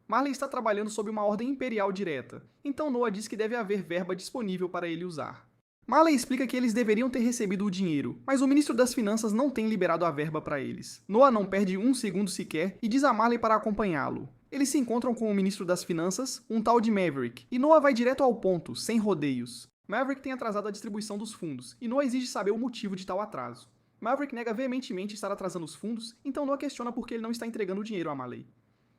Marley está trabalhando sob uma ordem imperial direta, então Noah diz que deve haver verba disponível para ele usar. Marley explica que eles deveriam ter recebido o dinheiro, mas o ministro das Finanças não tem liberado a verba para eles. Noah não perde um segundo sequer e diz a Marley para acompanhá-lo. Eles se encontram com o ministro das Finanças, um tal de Maverick, e Noah vai direto ao ponto, sem rodeios. Maverick tem atrasado a distribuição dos fundos, e Noah exige saber o motivo de tal atraso. Maverick nega veementemente estar atrasando os fundos, então Noah questiona por que ele não está entregando o dinheiro a Marley.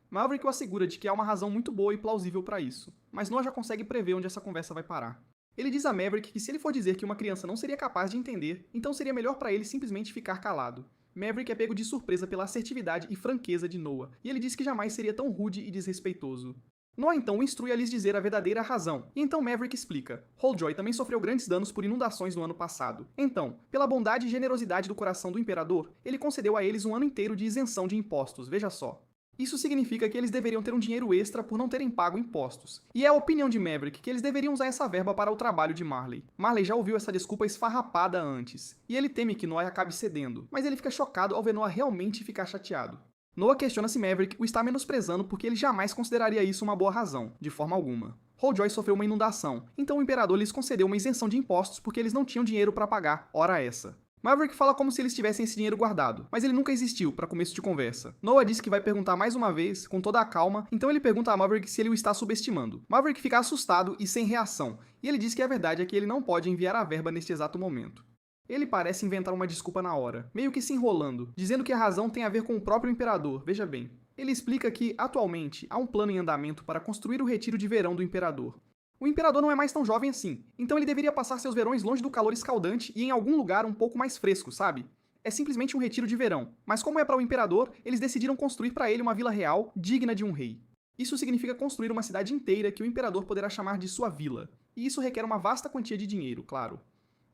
Maverick o assegura de que há uma razão muito boa e plausível para isso, mas Noah já consegue prever onde essa conversa vai parar. Ele diz a Maverick que se ele for dizer que uma criança não seria capaz de entender, então seria melhor para ele simplesmente ficar calado. Maverick é pego de surpresa pela assertividade e franqueza de Noah, e ele diz que jamais seria tão rude e desrespeitoso. Noah então o instrui a lhes dizer a verdadeira razão, e então Maverick explica. Holdjoy também sofreu grandes danos por inundações no ano passado. Então, pela bondade e generosidade do coração do imperador, ele concedeu a eles um ano inteiro de isenção de impostos, veja só. Isso significa que eles deveriam ter um dinheiro extra por não terem pago impostos. E é a opinião de Maverick que eles deveriam usar essa verba para o trabalho de Marley. Marley já ouviu essa desculpa esfarrapada antes, e ele teme que Noah acabe cedendo, mas ele fica chocado ao ver Noah realmente ficar chateado. Noah questiona se Maverick o está menosprezando porque ele jamais consideraria isso uma boa razão, de forma alguma. Holdjoy sofreu uma inundação, então o imperador lhes concedeu uma isenção de impostos porque eles não tinham dinheiro para pagar, ora essa. Maverick fala como se eles tivessem esse dinheiro guardado, mas ele nunca existiu, para começo de conversa. Noah diz que vai perguntar mais uma vez, com toda a calma, então ele pergunta a Maverick se ele o está subestimando. Maverick fica assustado e sem reação, e ele diz que a verdade é que ele não pode enviar a verba neste exato momento. Ele parece inventar uma desculpa na hora, meio que se enrolando, dizendo que a razão tem a ver com o próprio imperador, veja bem. Ele explica que, atualmente, há um plano em andamento para construir o retiro de verão do imperador. O imperador não é mais tão jovem assim, então ele deveria passar seus verões longe do calor escaldante e em algum lugar um pouco mais fresco, sabe? É simplesmente um retiro de verão, mas como é para o imperador, eles decidiram construir para ele uma vila real digna de um rei. Isso significa construir uma cidade inteira que o imperador poderá chamar de sua vila, e isso requer uma vasta quantia de dinheiro, claro.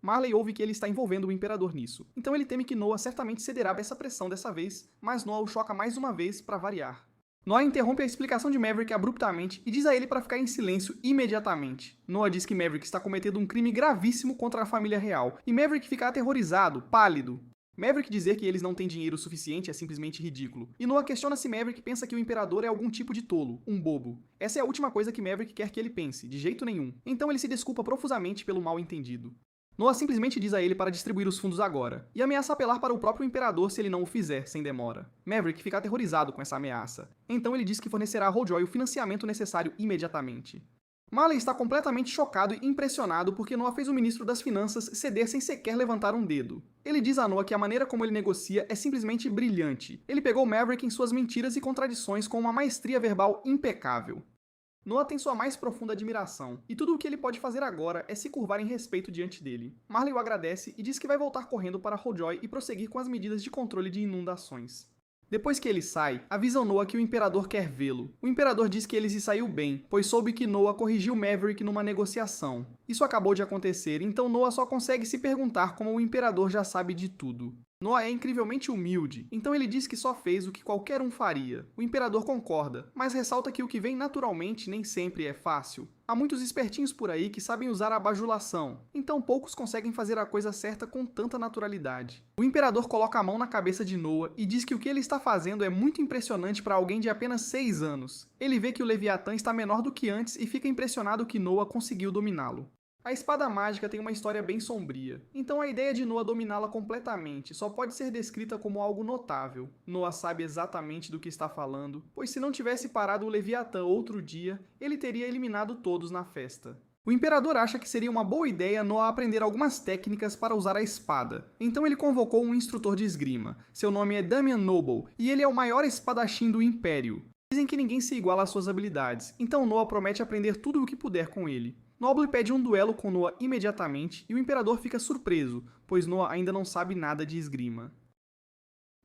Marley ouve que ele está envolvendo o imperador nisso, então ele teme que Noah certamente cederá a essa pressão dessa vez, mas Noah o choca mais uma vez para variar. Noah interrompe a explicação de Maverick abruptamente e diz a ele para ficar em silêncio imediatamente. Noah diz que Maverick está cometendo um crime gravíssimo contra a família real, e Maverick fica aterrorizado, pálido. Maverick dizer que eles não têm dinheiro suficiente é simplesmente ridículo, e Noah questiona se Maverick pensa que o Imperador é algum tipo de tolo, um bobo. Essa é a última coisa que Maverick quer que ele pense, de jeito nenhum, então ele se desculpa profusamente pelo mal entendido. Noah simplesmente diz a ele para distribuir os fundos agora, e ameaça apelar para o próprio Imperador se ele não o fizer, sem demora. Maverick fica aterrorizado com essa ameaça, então ele diz que fornecerá a Hojoy o financiamento necessário imediatamente. Marley está completamente chocado e impressionado porque Noah fez o ministro das Finanças ceder sem sequer levantar um dedo. Ele diz a Noah que a maneira como ele negocia é simplesmente brilhante. Ele pegou Maverick em suas mentiras e contradições com uma maestria verbal impecável. Noah tem sua mais profunda admiração, e tudo o que ele pode fazer agora é se curvar em respeito diante dele. Marley o agradece e diz que vai voltar correndo para Hojoy e prosseguir com as medidas de controle de inundações. Depois que ele sai, avisam Noah que o Imperador quer vê-lo. O Imperador diz que ele se saiu bem, pois soube que Noah corrigiu Maverick numa negociação. Isso acabou de acontecer, então Noah só consegue se perguntar como o Imperador já sabe de tudo. Noah é incrivelmente humilde, então ele diz que só fez o que qualquer um faria. O Imperador concorda, mas ressalta que o que vem naturalmente nem sempre é fácil. Há muitos espertinhos por aí que sabem usar a bajulação, então poucos conseguem fazer a coisa certa com tanta naturalidade. O Imperador coloca a mão na cabeça de Noah e diz que o que ele está fazendo é muito impressionante para alguém de apenas 6 anos. Ele vê que o Leviatã está menor do que antes e fica impressionado que Noah conseguiu dominá-lo. A espada mágica tem uma história bem sombria, então a ideia de Noah dominá-la completamente só pode ser descrita como algo notável. Noah sabe exatamente do que está falando, pois se não tivesse parado o Leviatã outro dia, ele teria eliminado todos na festa. O Imperador acha que seria uma boa ideia Noah aprender algumas técnicas para usar a espada, então ele convocou um instrutor de esgrima. Seu nome é Damian Noble, e ele é o maior espadachim do Império. Dizem que ninguém se iguala às suas habilidades, então Noah promete aprender tudo o que puder com ele. Noble pede um duelo com Noah imediatamente e o Imperador fica surpreso, pois Noah ainda não sabe nada de esgrima.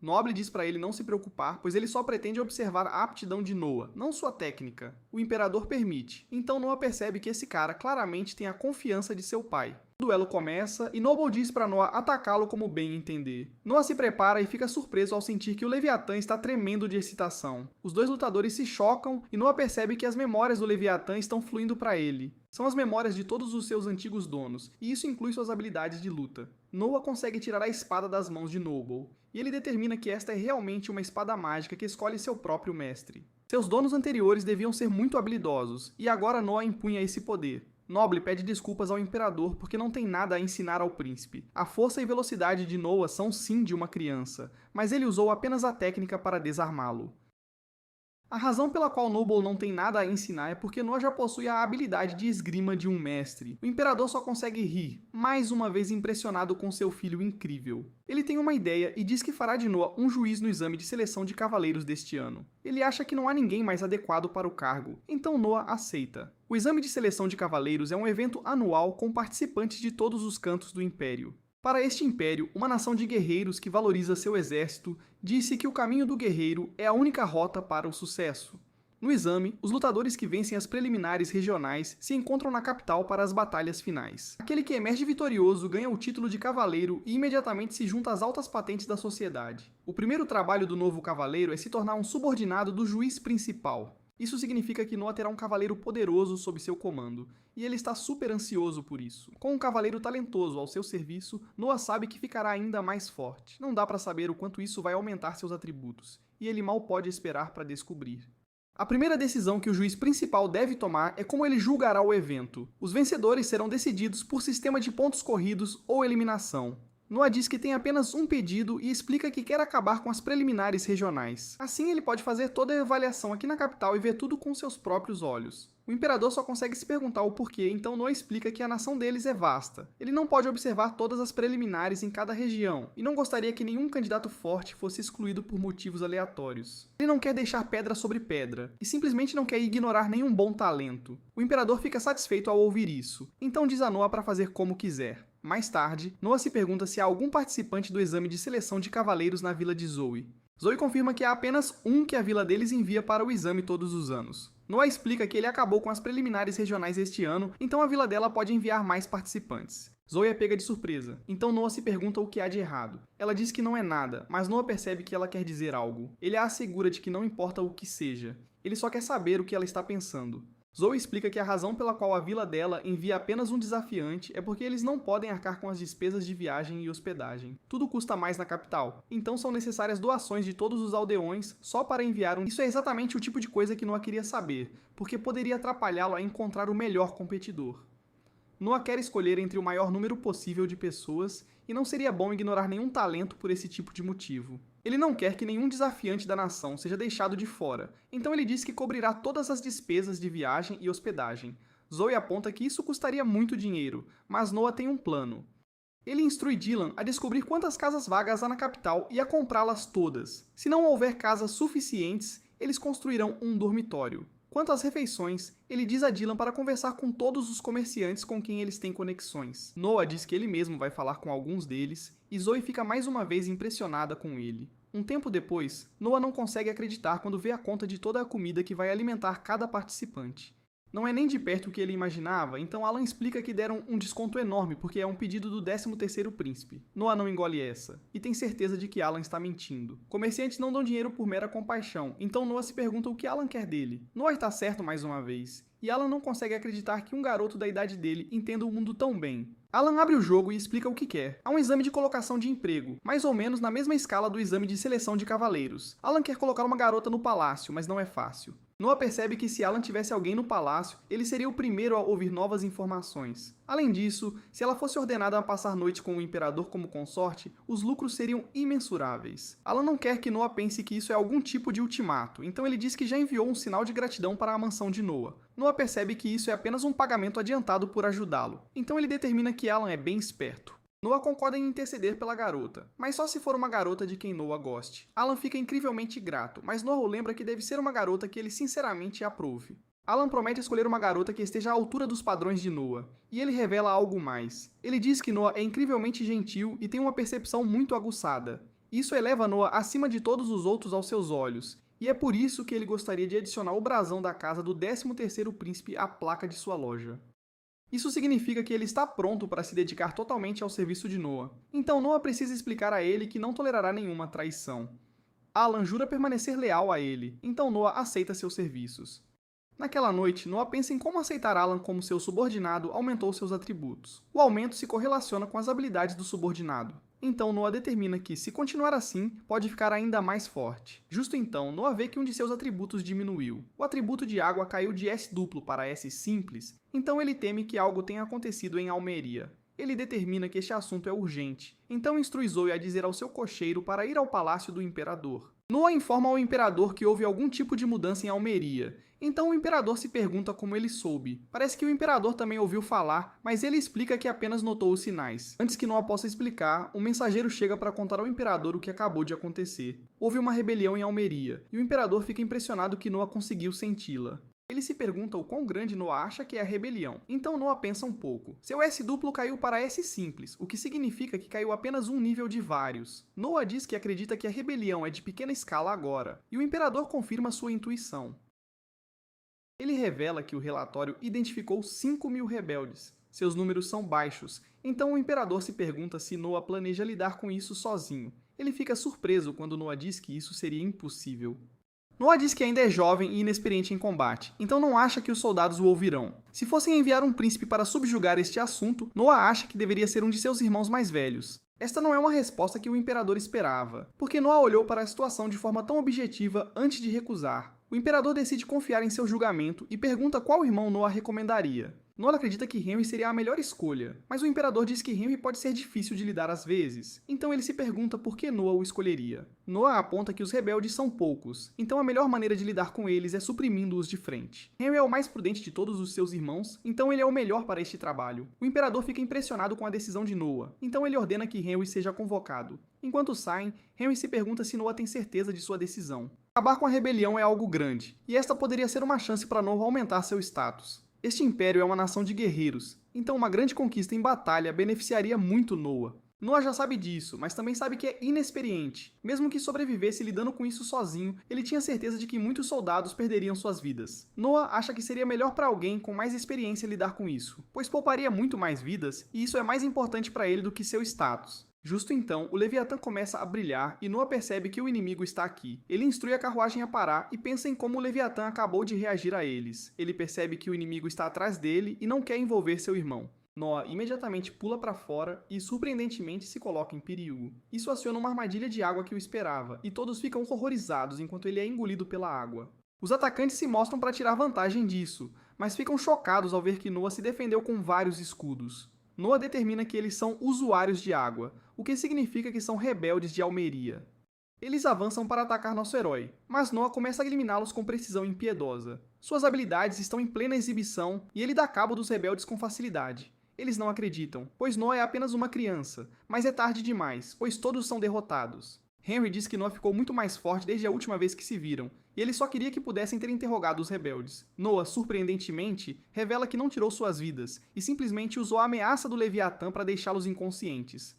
Noble diz para ele não se preocupar, pois ele só pretende observar a aptidão de Noah, não sua técnica. O Imperador permite, então Noah percebe que esse cara claramente tem a confiança de seu pai. O duelo começa e Noble diz para Noah atacá-lo como bem entender. Noah se prepara e fica surpreso ao sentir que o Leviatã está tremendo de excitação. Os dois lutadores se chocam e Noah percebe que as memórias do Leviatã estão fluindo para ele. São as memórias de todos os seus antigos donos, e isso inclui suas habilidades de luta. Noah consegue tirar a espada das mãos de Noble, e ele determina que esta é realmente uma espada mágica que escolhe seu próprio mestre. Seus donos anteriores deviam ser muito habilidosos, e agora Noah empunha esse poder. Noble pede desculpas ao Imperador porque não tem nada a ensinar ao príncipe. A força e velocidade de Noah são sim de uma criança, mas ele usou apenas a técnica para desarmá-lo. A razão pela qual Noble não tem nada a ensinar é porque Noah já possui a habilidade de esgrima de um mestre. O Imperador só consegue rir, mais uma vez impressionado com seu filho incrível. Ele tem uma ideia e diz que fará de Noah um juiz no exame de seleção de cavaleiros deste ano. Ele acha que não há ninguém mais adequado para o cargo, então Noah aceita. O exame de seleção de cavaleiros é um evento anual com participantes de todos os cantos do Império. Para este império, uma nação de guerreiros que valoriza seu exército disse que o caminho do guerreiro é a única rota para o sucesso. No exame, os lutadores que vencem as preliminares regionais se encontram na capital para as batalhas finais. Aquele que emerge vitorioso ganha o título de cavaleiro e imediatamente se junta às altas patentes da sociedade. O primeiro trabalho do novo cavaleiro é se tornar um subordinado do juiz principal. Isso significa que Noah terá um cavaleiro poderoso sob seu comando, e ele está super ansioso por isso. Com um cavaleiro talentoso ao seu serviço, Noah sabe que ficará ainda mais forte. Não dá para saber o quanto isso vai aumentar seus atributos, e ele mal pode esperar para descobrir. A primeira decisão que o juiz principal deve tomar é como ele julgará o evento. Os vencedores serão decididos por sistema de pontos corridos ou eliminação. Noah diz que tem apenas um pedido e explica que quer acabar com as preliminares regionais. Assim ele pode fazer toda a avaliação aqui na capital e ver tudo com seus próprios olhos. O Imperador só consegue se perguntar o porquê, então Noah explica que a nação deles é vasta. Ele não pode observar todas as preliminares em cada região, e não gostaria que nenhum candidato forte fosse excluído por motivos aleatórios. Ele não quer deixar pedra sobre pedra, e simplesmente não quer ignorar nenhum bom talento. O Imperador fica satisfeito ao ouvir isso, então diz a Noah para fazer como quiser. Mais tarde, Noah se pergunta se há algum participante do exame de seleção de cavaleiros na vila de Zoe. Zoe confirma que há apenas um que a vila deles envia para o exame todos os anos. Noah explica que ele acabou com as preliminares regionais este ano, então a vila dela pode enviar mais participantes. Zoe é pega de surpresa, então Noah se pergunta o que há de errado. Ela diz que não é nada, mas Noah percebe que ela quer dizer algo. Ele a assegura de que não importa o que seja, ele só quer saber o que ela está pensando. Zoe explica que a razão pela qual a vila dela envia apenas um desafiante é porque eles não podem arcar com as despesas de viagem e hospedagem. Tudo custa mais na capital, então são necessárias doações de todos os aldeões só para enviar um. Isso é exatamente o tipo de coisa que Noah queria saber, porque poderia atrapalhá-lo a encontrar o melhor competidor. Noah quer escolher entre o maior número possível de pessoas e não seria bom ignorar nenhum talento por esse tipo de motivo. Ele não quer que nenhum desafiante da nação seja deixado de fora, então ele diz que cobrirá todas as despesas de viagem e hospedagem. Zoe aponta que isso custaria muito dinheiro, mas Noah tem um plano. Ele instrui Dylan a descobrir quantas casas vagas há na capital e a comprá-las todas. Se não houver casas suficientes, eles construirão um dormitório. Quanto às refeições, ele diz a Dylan para conversar com todos os comerciantes com quem eles têm conexões. Noah diz que ele mesmo vai falar com alguns deles, e Zoe fica mais uma vez impressionada com ele. Um tempo depois, Noah não consegue acreditar quando vê a conta de toda a comida que vai alimentar cada participante. Não é nem de perto o que ele imaginava, então Alan explica que deram um desconto enorme porque é um pedido do 13º príncipe. Noah não engole essa, e tem certeza de que Alan está mentindo. Comerciantes não dão dinheiro por mera compaixão, então Noah se pergunta o que Alan quer dele. Noah está certo mais uma vez, e Alan não consegue acreditar que um garoto da idade dele entenda o mundo tão bem. Alan abre o jogo e explica o que quer. Há um exame de colocação de emprego, mais ou menos na mesma escala do exame de seleção de cavaleiros. Alan quer colocar uma garota no palácio, mas não é fácil. Noah percebe que se Alan tivesse alguém no palácio, ele seria o primeiro a ouvir novas informações. Além disso, se ela fosse ordenada a passar noite com o imperador como consorte, os lucros seriam imensuráveis. Alan não quer que Noah pense que isso é algum tipo de ultimato, então ele diz que já enviou um sinal de gratidão para a mansão de Noah. Noah percebe que isso é apenas um pagamento adiantado por ajudá-lo, então ele determina que Alan é bem esperto. Noah concorda em interceder pela garota, mas só se for uma garota de quem Noah goste. Alan fica incrivelmente grato, mas Noah o lembra que deve ser uma garota que ele sinceramente aprove. Alan promete escolher uma garota que esteja à altura dos padrões de Noah, e ele revela algo mais. Ele diz que Noah é incrivelmente gentil e tem uma percepção muito aguçada. Isso eleva Noah acima de todos os outros aos seus olhos, e é por isso que ele gostaria de adicionar o brasão da casa do 13º príncipe à placa de sua loja. Isso significa que ele está pronto para se dedicar totalmente ao serviço de Noah. Então Noah precisa explicar a ele que não tolerará nenhuma traição. Alan jura permanecer leal a ele, então Noah aceita seus serviços. Naquela noite, Noah pensa em como aceitar Alan como seu subordinado aumentou seus atributos. O aumento se correlaciona com as habilidades do subordinado. Então Noah determina que, se continuar assim, pode ficar ainda mais forte. Justo então, Noah vê que um de seus atributos diminuiu. O atributo de água caiu de S duplo para S simples, então ele teme que algo tenha acontecido em Almeria. Ele determina que este assunto é urgente, então instrui Zoe a dizer ao seu cocheiro para ir ao palácio do imperador. Noah informa ao imperador que houve algum tipo de mudança em Almeria, então o imperador se pergunta como ele soube. Parece que o imperador também ouviu falar, mas ele explica que apenas notou os sinais. Antes que Noah possa explicar, um mensageiro chega para contar ao imperador o que acabou de acontecer. Houve uma rebelião em Almeria, e o imperador fica impressionado que Noah conseguiu senti-la. Ele se pergunta o quão grande Noah acha que é a rebelião. Então Noah pensa um pouco. Seu S duplo caiu para S simples, o que significa que caiu apenas um nível de vários. Noah diz que acredita que a rebelião é de pequena escala agora, e o imperador confirma sua intuição. Ele revela que o relatório identificou 5.000 rebeldes. Seus números são baixos, então o imperador se pergunta se Noah planeja lidar com isso sozinho. Ele fica surpreso quando Noah diz que isso seria impossível. Noah diz que ainda é jovem e inexperiente em combate, então não acha que os soldados o ouvirão. Se fossem enviar um príncipe para subjugar este assunto, Noah acha que deveria ser um de seus irmãos mais velhos. Esta não é uma resposta que o imperador esperava, porque Noah olhou para a situação de forma tão objetiva antes de recusar. O imperador decide confiar em seu julgamento e pergunta qual irmão Noah recomendaria. Noah acredita que Henry seria a melhor escolha, mas o imperador diz que Henry pode ser difícil de lidar às vezes, então ele se pergunta por que Noah o escolheria. Noah aponta que os rebeldes são poucos, então a melhor maneira de lidar com eles é suprimindo-os de frente. Henry é o mais prudente de todos os seus irmãos, então ele é o melhor para este trabalho. O imperador fica impressionado com a decisão de Noah, então ele ordena que Henry seja convocado. Enquanto saem, Henry se pergunta se Noah tem certeza de sua decisão. Acabar com a rebelião é algo grande, e esta poderia ser uma chance para Noah aumentar seu status. Este império é uma nação de guerreiros, então uma grande conquista em batalha beneficiaria muito Noah. Noah já sabe disso, mas também sabe que é inexperiente. Mesmo que sobrevivesse lidando com isso sozinho, ele tinha certeza de que muitos soldados perderiam suas vidas. Noah acha que seria melhor para alguém com mais experiência lidar com isso, pois pouparia muito mais vidas, e isso é mais importante para ele do que seu status. Justo então, o Leviatã começa a brilhar e Noah percebe que o inimigo está aqui. Ele instrui a carruagem a parar e pensa em como o Leviatã acabou de reagir a eles. Ele percebe que o inimigo está atrás dele e não quer envolver seu irmão. Noah imediatamente pula para fora e, surpreendentemente, se coloca em perigo. Isso aciona uma armadilha de água que o esperava, e todos ficam horrorizados enquanto ele é engolido pela água. Os atacantes se mostram para tirar vantagem disso, mas ficam chocados ao ver que Noah se defendeu com vários escudos. Noah determina que eles são usuários de água, o que significa que são rebeldes de Almeria. Eles avançam para atacar nosso herói, mas Noah começa a eliminá-los com precisão impiedosa. Suas habilidades estão em plena exibição e ele dá cabo dos rebeldes com facilidade. Eles não acreditam, pois Noah é apenas uma criança, mas é tarde demais, pois todos são derrotados. Henry diz que Noah ficou muito mais forte desde a última vez que se viram, e ele só queria que pudessem ter interrogado os rebeldes. Noah, surpreendentemente, revela que não tirou suas vidas, e simplesmente usou a ameaça do Leviatã para deixá-los inconscientes.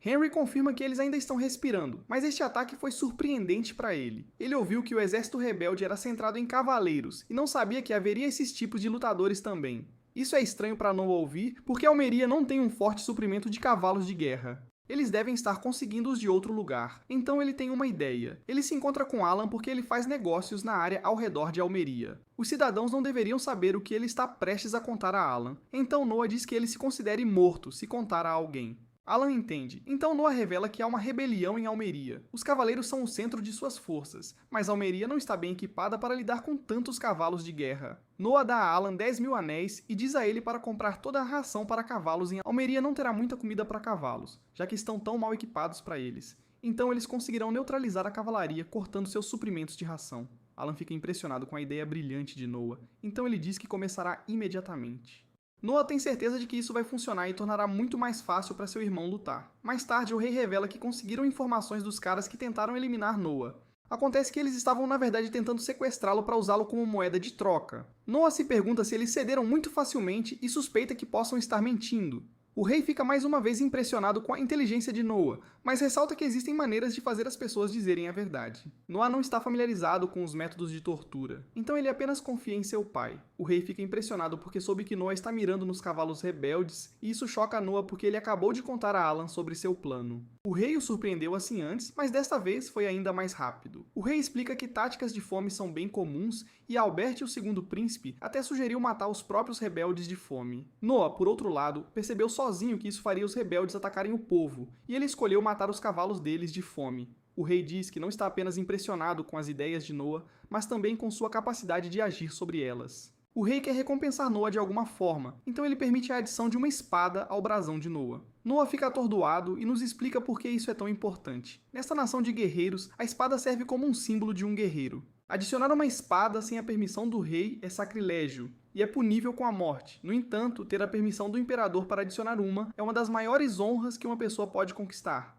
Henry confirma que eles ainda estão respirando, mas este ataque foi surpreendente para ele. Ele ouviu que o exército rebelde era centrado em cavaleiros, e não sabia que haveria esses tipos de lutadores também. Isso é estranho para Noah ouvir, porque Almeria não tem um forte suprimento de cavalos de guerra. Eles devem estar conseguindo-os de outro lugar. Então ele tem uma ideia. Ele se encontra com Alan porque ele faz negócios na área ao redor de Almeria. Os cidadãos não deveriam saber o que ele está prestes a contar a Alan. Então Noah diz que ele se considere morto se contar a alguém. Alan entende, então Noah revela que há uma rebelião em Almeria. Os cavaleiros são o centro de suas forças, mas Almeria não está bem equipada para lidar com tantos cavalos de guerra. Noah dá a Alan 10.000 anéis e diz a ele para comprar toda a ração para cavalos em Almeria não terá muita comida para cavalos, já que estão tão mal equipados para eles. Então eles conseguirão neutralizar a cavalaria cortando seus suprimentos de ração. Alan fica impressionado com a ideia brilhante de Noah, então ele diz que começará imediatamente. Noah tem certeza de que isso vai funcionar e tornará muito mais fácil para seu irmão lutar. Mais tarde, o rei revela que conseguiram informações dos caras que tentaram eliminar Noah. Acontece que eles estavam na verdade tentando sequestrá-lo para usá-lo como moeda de troca. Noah se pergunta se eles cederam muito facilmente e suspeita que possam estar mentindo. O rei fica mais uma vez impressionado com a inteligência de Noah, mas ressalta que existem maneiras de fazer as pessoas dizerem a verdade. Noah não está familiarizado com os métodos de tortura, então ele apenas confia em seu pai. O rei fica impressionado porque soube que Noah está mirando nos cavalos rebeldes, e isso choca Noah porque ele acabou de contar a Alan sobre seu plano. O rei o surpreendeu assim antes, mas desta vez foi ainda mais rápido. O rei explica que táticas de fome são bem comuns, e Albert, o segundo príncipe, até sugeriu matar os próprios rebeldes de fome. Noah, por outro lado, percebeu sozinho que isso faria os rebeldes atacarem o povo, e ele escolheu matar os cavalos deles de fome. O rei diz que não está apenas impressionado com as ideias de Noah, mas também com sua capacidade de agir sobre elas. O rei quer recompensar Noah de alguma forma, então ele permite a adição de uma espada ao brasão de Noah. Noah fica atordoado e nos explica por que isso é tão importante. Nesta nação de guerreiros, a espada serve como um símbolo de um guerreiro. Adicionar uma espada sem a permissão do rei é sacrilégio, e é punível com a morte. No entanto, ter a permissão do imperador para adicionar uma é uma das maiores honras que uma pessoa pode conquistar.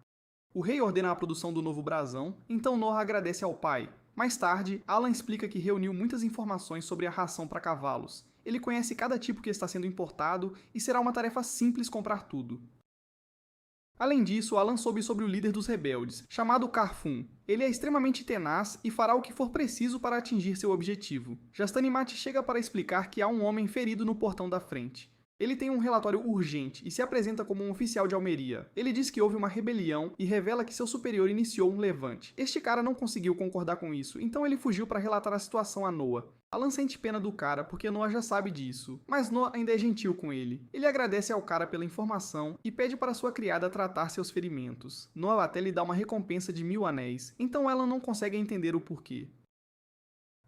O rei ordena a produção do novo brasão, então Noah agradece ao pai. Mais tarde, Alan explica que reuniu muitas informações sobre a ração para cavalos. Ele conhece cada tipo que está sendo importado e será uma tarefa simples comprar tudo. Além disso, Alan soube sobre o líder dos rebeldes, chamado Carfun. Ele é extremamente tenaz e fará o que for preciso para atingir seu objetivo. Jastanimati chega para explicar que há um homem ferido no portão da frente. Ele tem um relatório urgente e se apresenta como um oficial de Almeria. Ele diz que houve uma rebelião e revela que seu superior iniciou um levante. Este cara não conseguiu concordar com isso, então ele fugiu para relatar a situação a Noah. Alan sente pena do cara porque Noah já sabe disso, mas Noah ainda é gentil com ele. Ele agradece ao cara pela informação e pede para sua criada tratar seus ferimentos. Noah até lhe dá uma recompensa de 1.000 anéis, então ela não consegue entender o porquê.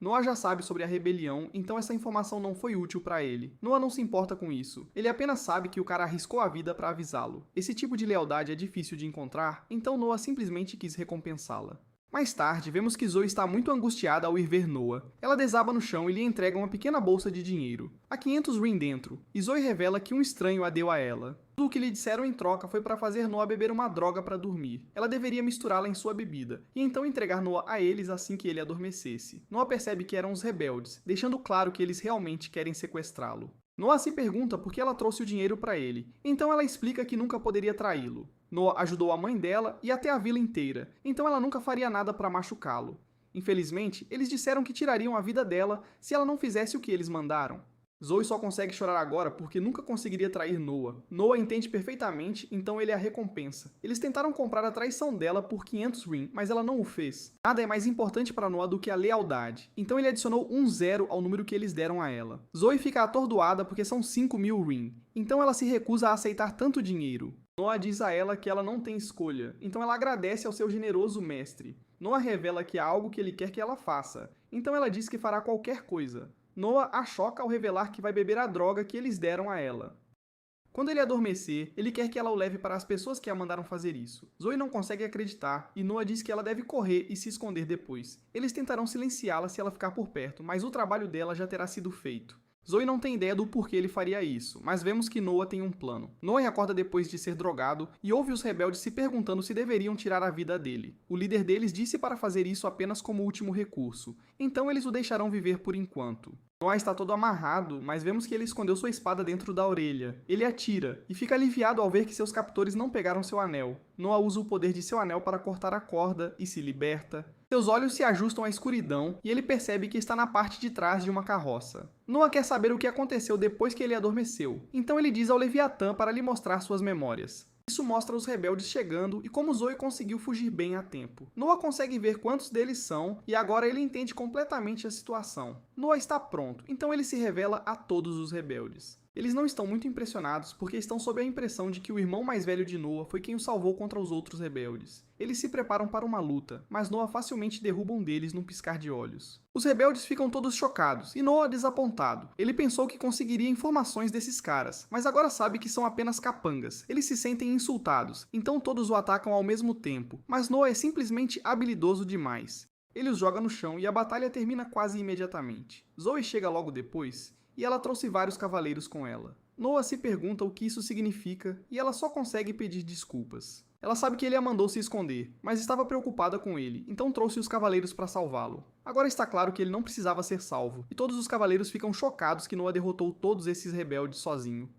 Noah já sabe sobre a rebelião, então essa informação não foi útil para ele. Noah não se importa com isso. Ele apenas sabe que o cara arriscou a vida para avisá-lo. Esse tipo de lealdade é difícil de encontrar, então Noah simplesmente quis recompensá-la. Mais tarde, vemos que Zoe está muito angustiada ao ir ver Noah. Ela desaba no chão e lhe entrega uma pequena bolsa de dinheiro. Há 500 Rin dentro, e Zoe revela que um estranho a deu a ela. Tudo o que lhe disseram em troca foi para fazer Noah beber uma droga para dormir. Ela deveria misturá-la em sua bebida, e então entregar Noah a eles assim que ele adormecesse. Noah percebe que eram os rebeldes, deixando claro que eles realmente querem sequestrá-lo. Noah se pergunta por que ela trouxe o dinheiro para ele, então ela explica que nunca poderia traí-lo. Noah ajudou a mãe dela e até a vila inteira, então ela nunca faria nada para machucá-lo. Infelizmente, eles disseram que tirariam a vida dela se ela não fizesse o que eles mandaram. Zoe só consegue chorar agora porque nunca conseguiria trair Noah. Noah entende perfeitamente, então ele a recompensa. Eles tentaram comprar a traição dela por 500 Rin, mas ela não o fez. Nada é mais importante para Noah do que a lealdade, então ele adicionou um 0 ao número que eles deram a ela. Zoe fica atordoada porque são 5.000 Rin, então ela se recusa a aceitar tanto dinheiro. Noah diz a ela que ela não tem escolha, então ela agradece ao seu generoso mestre. Noah revela que há algo que ele quer que ela faça, então ela diz que fará qualquer coisa. Noah a choca ao revelar que vai beber a droga que eles deram a ela. Quando ele adormecer, ele quer que ela o leve para as pessoas que a mandaram fazer isso. Zoe não consegue acreditar e Noah diz que ela deve correr e se esconder depois. Eles tentarão silenciá-la se ela ficar por perto, mas o trabalho dela já terá sido feito. Zoe não tem ideia do porquê ele faria isso, mas vemos que Noah tem um plano. Noah acorda depois de ser drogado e ouve os rebeldes se perguntando se deveriam tirar a vida dele. O líder deles disse para fazer isso apenas como último recurso, então eles o deixarão viver por enquanto. Noah está todo amarrado, mas vemos que ele escondeu sua espada dentro da orelha. Ele atira, e fica aliviado ao ver que seus captores não pegaram seu anel. Noah usa o poder de seu anel para cortar a corda e se liberta. Seus olhos se ajustam à escuridão e ele percebe que está na parte de trás de uma carroça. Noah quer saber o que aconteceu depois que ele adormeceu, então ele diz ao Leviatã para lhe mostrar suas memórias. Isso mostra os rebeldes chegando e como Zoe conseguiu fugir bem a tempo. Noah consegue ver quantos deles são e agora ele entende completamente a situação. Noah está pronto, então ele se revela a todos os rebeldes. Eles não estão muito impressionados porque estão sob a impressão de que o irmão mais velho de Noah foi quem o salvou contra os outros rebeldes. Eles se preparam para uma luta, mas Noah facilmente derruba um deles num piscar de olhos. Os rebeldes ficam todos chocados e Noah desapontado. Ele pensou que conseguiria informações desses caras, mas agora sabe que são apenas capangas. Eles se sentem insultados, então todos o atacam ao mesmo tempo, mas Noah é simplesmente habilidoso demais. Ele os joga no chão e a batalha termina quase imediatamente. Zoe chega logo depois e ela trouxe vários cavaleiros com ela. Noah se pergunta o que isso significa e ela só consegue pedir desculpas. Ela sabe que ele a mandou se esconder, mas estava preocupada com ele, então trouxe os cavaleiros para salvá-lo. Agora está claro que ele não precisava ser salvo, e todos os cavaleiros ficam chocados que Noah derrotou todos esses rebeldes sozinho.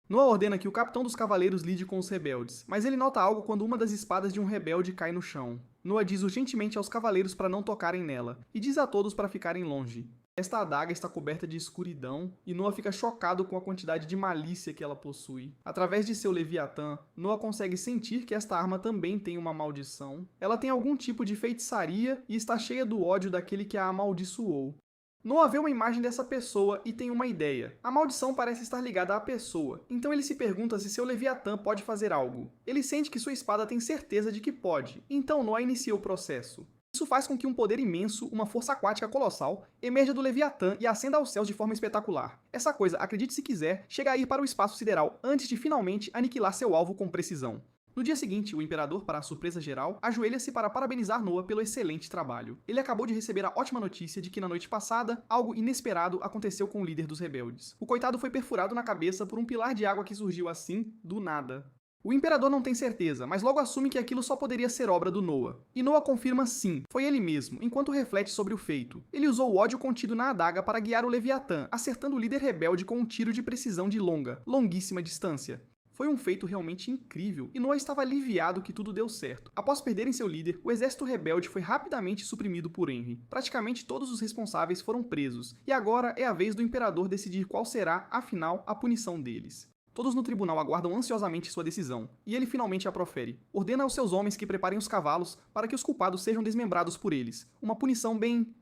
Noah ordena que o capitão dos cavaleiros lide com os rebeldes, mas ele nota algo quando uma das espadas de um rebelde cai no chão. Noah diz urgentemente aos cavaleiros para não tocarem nela, e diz a todos para ficarem longe. Esta adaga está coberta de escuridão, e Noah fica chocado com a quantidade de malícia que ela possui. Através de seu Leviatã, Noah consegue sentir que esta arma também tem uma maldição. Ela tem algum tipo de feitiçaria e está cheia do ódio daquele que a amaldiçoou. Noah vê uma imagem dessa pessoa e tem uma ideia. A maldição parece estar ligada à pessoa, então ele se pergunta se seu Leviatã pode fazer algo. Ele sente que sua espada tem certeza de que pode, então Noah inicia o processo. Isso faz com que um poder imenso, uma força aquática colossal, emerja do Leviatã e ascenda aos céus de forma espetacular. Essa coisa, acredite se quiser, chega a ir para o espaço sideral antes de finalmente aniquilar seu alvo com precisão. No dia seguinte, o Imperador, para a surpresa geral, ajoelha-se para parabenizar Noah pelo excelente trabalho. Ele acabou de receber a ótima notícia de que na noite passada, algo inesperado aconteceu com o líder dos rebeldes. O coitado foi perfurado na cabeça por um pilar de água que surgiu assim, do nada. O Imperador não tem certeza, mas logo assume que aquilo só poderia ser obra do Noah. E Noah confirma sim, foi ele mesmo, enquanto reflete sobre o feito. Ele usou o ódio contido na adaga para guiar o Leviatã, acertando o líder rebelde com um tiro de precisão de longuíssima distância. Foi um feito realmente incrível, e Noah estava aliviado que tudo deu certo. Após perderem seu líder, o exército rebelde foi rapidamente suprimido por Henry. Praticamente todos os responsáveis foram presos, e agora é a vez do Imperador decidir qual será, afinal, a punição deles. Todos no tribunal aguardam ansiosamente sua decisão, e ele finalmente a profere. Ordena aos seus homens que preparem os cavalos para que os culpados sejam desmembrados por eles. Uma punição bem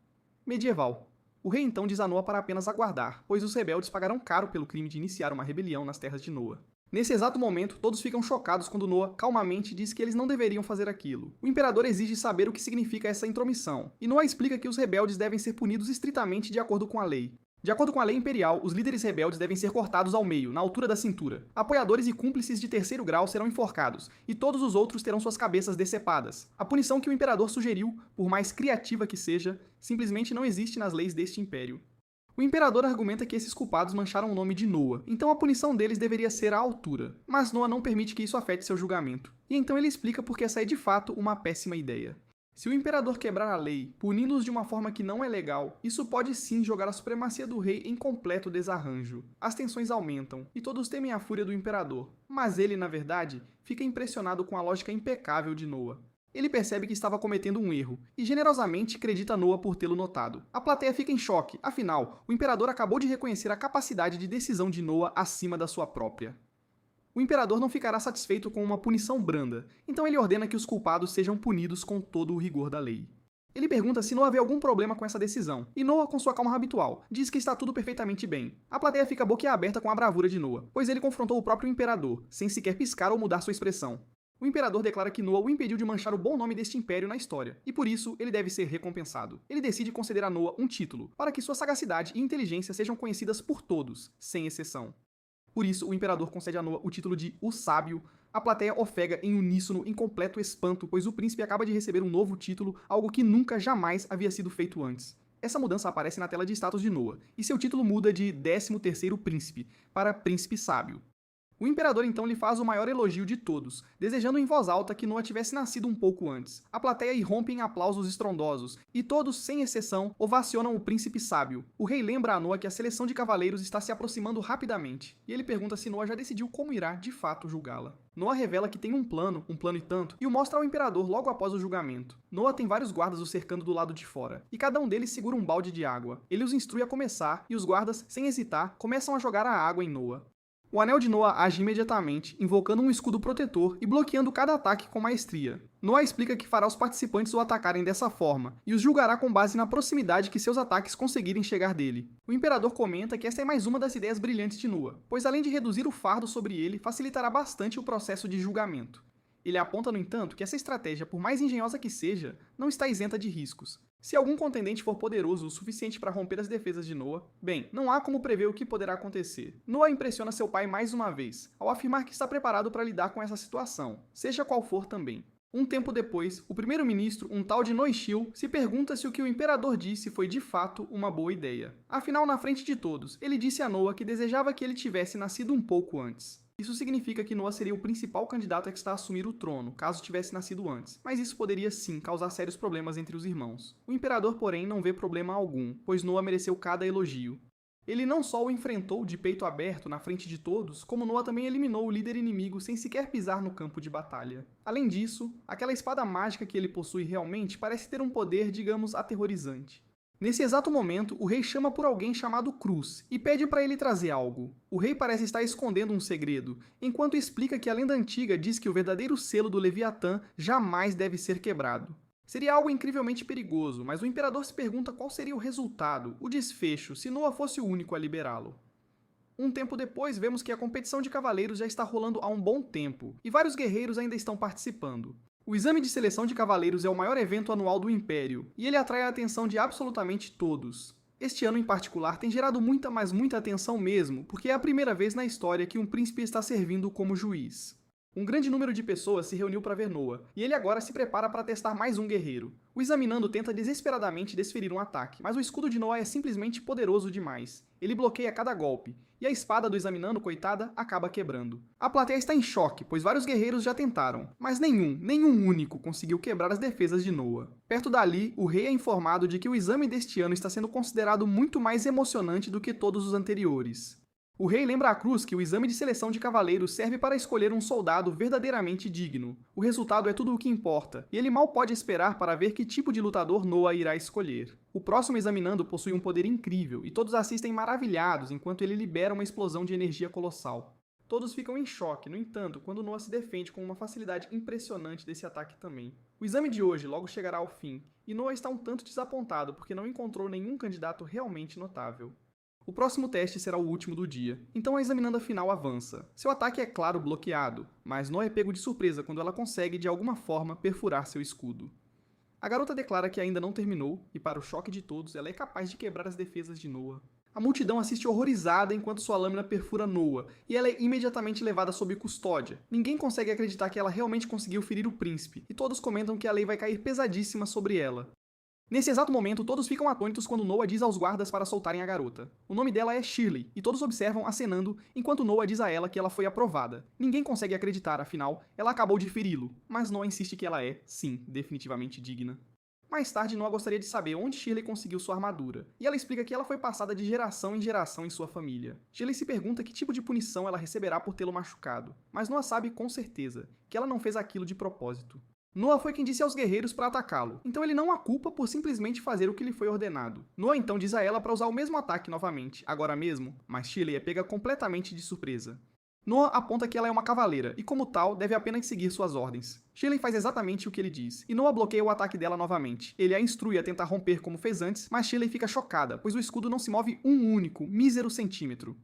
medieval. O rei então diz a Noah para apenas aguardar, pois os rebeldes pagarão caro pelo crime de iniciar uma rebelião nas terras de Noah. Nesse exato momento, todos ficam chocados quando Noah calmamente diz que eles não deveriam fazer aquilo. O imperador exige saber o que significa essa intromissão, e Noah explica que os rebeldes devem ser punidos estritamente de acordo com a lei. De acordo com a lei imperial, os líderes rebeldes devem ser cortados ao meio, na altura da cintura. Apoiadores e cúmplices de terceiro grau serão enforcados, e todos os outros terão suas cabeças decepadas. A punição que o imperador sugeriu, por mais criativa que seja, simplesmente não existe nas leis deste império. O imperador argumenta que esses culpados mancharam o nome de Noah, então a punição deles deveria ser à altura. Mas Noah não permite que isso afete seu julgamento. E então ele explica por que essa é de fato uma péssima ideia. Se o imperador quebrar a lei, punindo-os de uma forma que não é legal, isso pode sim jogar a supremacia do rei em completo desarranjo. As tensões aumentam, e todos temem a fúria do imperador. Mas ele, na verdade, fica impressionado com a lógica impecável de Noah. Ele percebe que estava cometendo um erro, e generosamente acredita Noah por tê-lo notado. A plateia fica em choque, afinal, o imperador acabou de reconhecer a capacidade de decisão de Noah acima da sua própria. O imperador não ficará satisfeito com uma punição branda, então ele ordena que os culpados sejam punidos com todo o rigor da lei. Ele pergunta se Noah vê algum problema com essa decisão, e Noah, com sua calma habitual, diz que está tudo perfeitamente bem. A plateia fica boquiaberta com a bravura de Noah, pois ele confrontou o próprio imperador, sem sequer piscar ou mudar sua expressão. O imperador declara que Noah o impediu de manchar o bom nome deste império na história, e por isso ele deve ser recompensado. Ele decide conceder a Noah um título, para que sua sagacidade e inteligência sejam conhecidas por todos, sem exceção. Por isso, o imperador concede a Noah o título de O Sábio. A plateia ofega em uníssono em completo espanto, pois o príncipe acaba de receber um novo título, algo que nunca jamais havia sido feito antes. Essa mudança aparece na tela de status de Noah, e seu título muda de 13º Príncipe para Príncipe Sábio. O imperador então lhe faz o maior elogio de todos, desejando em voz alta que Noah tivesse nascido um pouco antes. A plateia irrompe em aplausos estrondosos, e todos, sem exceção, ovacionam o príncipe sábio. O rei lembra a Noah que a seleção de cavaleiros está se aproximando rapidamente, e ele pergunta se Noah já decidiu como irá, de fato, julgá-la. Noah revela que tem um plano e tanto, e o mostra ao imperador logo após o julgamento. Noah tem vários guardas o cercando do lado de fora, e cada um deles segura um balde de água. Ele os instrui a começar, e os guardas, sem hesitar, começam a jogar a água em Noah. O anel de Noah age imediatamente, invocando um escudo protetor e bloqueando cada ataque com maestria. Noah explica que fará os participantes o atacarem dessa forma, e os julgará com base na proximidade que seus ataques conseguirem chegar dele. O imperador comenta que esta é mais uma das ideias brilhantes de Noah, pois além de reduzir o fardo sobre ele, facilitará bastante o processo de julgamento. Ele aponta, no entanto, que essa estratégia, por mais engenhosa que seja, não está isenta de riscos. Se algum contendente for poderoso o suficiente para romper as defesas de Noah, bem, não há como prever o que poderá acontecer. Noah impressiona seu pai mais uma vez, ao afirmar que está preparado para lidar com essa situação, seja qual for também. Um tempo depois, o primeiro-ministro, um tal de Noishil, se pergunta se o que o imperador disse foi de fato uma boa ideia. Afinal, na frente de todos, ele disse a Noah que desejava que ele tivesse nascido um pouco antes. Isso significa que Noah seria o principal candidato a estar a assumir o trono, caso tivesse nascido antes, mas isso poderia sim causar sérios problemas entre os irmãos. O imperador, porém, não vê problema algum, pois Noah mereceu cada elogio. Ele não só o enfrentou de peito aberto na frente de todos, como Noah também eliminou o líder inimigo sem sequer pisar no campo de batalha. Além disso, aquela espada mágica que ele possui realmente parece ter um poder, digamos, aterrorizante. Nesse exato momento, o rei chama por alguém chamado Cruz e pede para ele trazer algo. O rei parece estar escondendo um segredo, enquanto explica que a lenda antiga diz que o verdadeiro selo do Leviatã jamais deve ser quebrado. Seria algo incrivelmente perigoso, mas o imperador se pergunta qual seria o resultado, o desfecho, se Noah fosse o único a liberá-lo. Um tempo depois, vemos que a competição de cavaleiros já está rolando há um bom tempo, e vários guerreiros ainda estão participando. O exame de seleção de cavaleiros é o maior evento anual do Império, e ele atrai a atenção de absolutamente todos. Este ano em particular tem gerado muita, mas muita atenção mesmo, porque é a primeira vez na história que um príncipe está servindo como juiz. Um grande número de pessoas se reuniu para ver Noah, e ele agora se prepara para testar mais um guerreiro. O examinando tenta desesperadamente desferir um ataque, mas o escudo de Noah é simplesmente poderoso demais. Ele bloqueia cada golpe, e a espada do examinando, coitada, acaba quebrando. A plateia está em choque, pois vários guerreiros já tentaram, mas nenhum único conseguiu quebrar as defesas de Noah. Perto dali, o rei é informado de que o exame deste ano está sendo considerado muito mais emocionante do que todos os anteriores. O rei lembra a Cruz que o exame de seleção de cavaleiros serve para escolher um soldado verdadeiramente digno. O resultado é tudo o que importa, e ele mal pode esperar para ver que tipo de lutador Noah irá escolher. O próximo examinando possui um poder incrível, e todos assistem maravilhados enquanto ele libera uma explosão de energia colossal. Todos ficam em choque, no entanto, quando Noah se defende com uma facilidade impressionante desse ataque também. O exame de hoje logo chegará ao fim, e Noah está um tanto desapontado porque não encontrou nenhum candidato realmente notável. O próximo teste será o último do dia, então a examinanda final avança. Seu ataque é claro bloqueado, mas Noah é pego de surpresa quando ela consegue de alguma forma perfurar seu escudo. A garota declara que ainda não terminou, e para o choque de todos, ela é capaz de quebrar as defesas de Noah. A multidão assiste horrorizada enquanto sua lâmina perfura Noah, e ela é imediatamente levada sob custódia. Ninguém consegue acreditar que ela realmente conseguiu ferir o príncipe, e todos comentam que a lei vai cair pesadíssima sobre ela. Nesse exato momento, todos ficam atônitos quando Noah diz aos guardas para soltarem a garota. O nome dela é Shirley, e todos observam acenando enquanto Noah diz a ela que ela foi aprovada. Ninguém consegue acreditar, afinal, ela acabou de feri-lo, mas Noah insiste que ela é, sim, definitivamente digna. Mais tarde, Noah gostaria de saber onde Shirley conseguiu sua armadura, e ela explica que ela foi passada de geração em geração em sua família. Shirley se pergunta que tipo de punição ela receberá por tê-lo machucado, mas Noah sabe com certeza que ela não fez aquilo de propósito. Noah foi quem disse aos guerreiros para atacá-lo, então ele não a culpa por simplesmente fazer o que lhe foi ordenado. Noah então diz a ela para usar o mesmo ataque novamente, agora mesmo, mas Shirley é pega completamente de surpresa. Noah aponta que ela é uma cavaleira e, como tal, deve apenas seguir suas ordens. Shirley faz exatamente o que ele diz, e Noah bloqueia o ataque dela novamente. Ele a instrui a tentar romper como fez antes, mas Shirley fica chocada, pois o escudo não se move um único, mísero centímetro.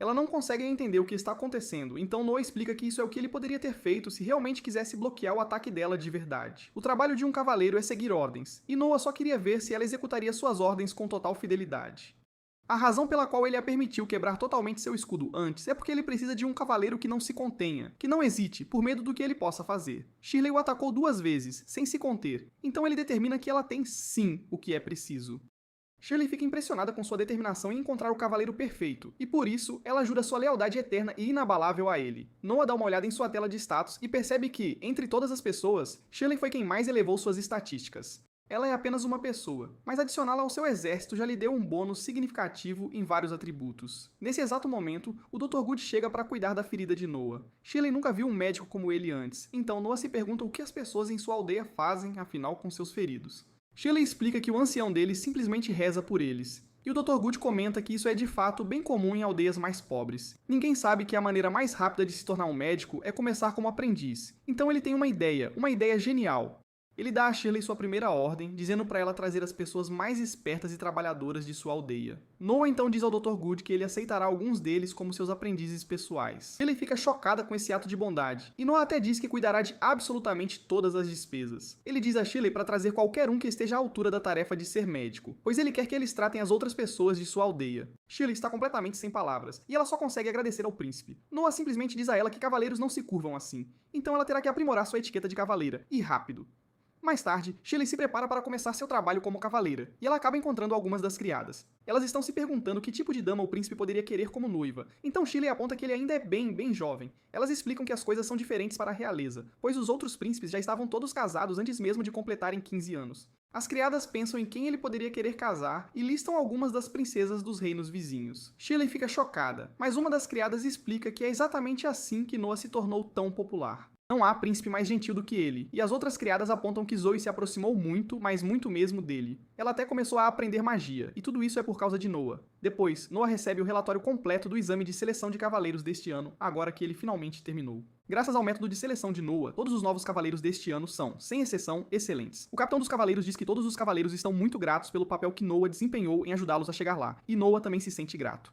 Ela não consegue entender o que está acontecendo, então Noah explica que isso é o que ele poderia ter feito se realmente quisesse bloquear o ataque dela de verdade. O trabalho de um cavaleiro é seguir ordens, e Noah só queria ver se ela executaria suas ordens com total fidelidade. A razão pela qual ele a permitiu quebrar totalmente seu escudo antes é porque ele precisa de um cavaleiro que não se contenha, que não hesite, por medo do que ele possa fazer. Shirley o atacou 2 vezes, sem se conter, então ele determina que ela tem sim o que é preciso. Shirley fica impressionada com sua determinação em encontrar o cavaleiro perfeito, e por isso, ela jura sua lealdade eterna e inabalável a ele. Noah dá uma olhada em sua tela de status e percebe que, entre todas as pessoas, Shirley foi quem mais elevou suas estatísticas. Ela é apenas uma pessoa, mas adicioná-la ao seu exército já lhe deu um bônus significativo em vários atributos. Nesse exato momento, o Dr. Good chega para cuidar da ferida de Noah. Shirley nunca viu um médico como ele antes, então Noah se pergunta o que as pessoas em sua aldeia fazem, afinal, com seus feridos. Shirley explica que o ancião deles simplesmente reza por eles. E o Dr. Good comenta que isso é de fato bem comum em aldeias mais pobres. Ninguém sabe que a maneira mais rápida de se tornar um médico é começar como aprendiz. Então ele tem uma ideia genial. Ele dá a Shirley sua primeira ordem, dizendo para ela trazer as pessoas mais espertas e trabalhadoras de sua aldeia. Noah então diz ao Dr. Good que ele aceitará alguns deles como seus aprendizes pessoais. Shirley fica chocada com esse ato de bondade, e Noah até diz que cuidará de absolutamente todas as despesas. Ele diz a Shirley para trazer qualquer um que esteja à altura da tarefa de ser médico, pois ele quer que eles tratem as outras pessoas de sua aldeia. Shirley está completamente sem palavras, e ela só consegue agradecer ao príncipe. Noah simplesmente diz a ela que cavaleiros não se curvam assim, então ela terá que aprimorar sua etiqueta de cavaleira, e rápido. Mais tarde, Shirley se prepara para começar seu trabalho como cavaleira, e ela acaba encontrando algumas das criadas. Elas estão se perguntando que tipo de dama o príncipe poderia querer como noiva, então Shirley aponta que ele ainda é bem jovem. Elas explicam que as coisas são diferentes para a realeza, pois os outros príncipes já estavam todos casados antes mesmo de completarem 15 anos. As criadas pensam em quem ele poderia querer casar e listam algumas das princesas dos reinos vizinhos. Shirley fica chocada, mas uma das criadas explica que é exatamente assim que Noah se tornou tão popular. Não há príncipe mais gentil do que ele, e as outras criadas apontam que Zoe se aproximou muito, mas muito mesmo dele. Ela até começou a aprender magia, e tudo isso é por causa de Noah. Depois, Noah recebe o relatório completo do exame de seleção de cavaleiros deste ano, agora que ele finalmente terminou. Graças ao método de seleção de Noah, todos os novos cavaleiros deste ano são, sem exceção, excelentes. O capitão dos cavaleiros diz que todos os cavaleiros estão muito gratos pelo papel que Noah desempenhou em ajudá-los a chegar lá, e Noah também se sente grato.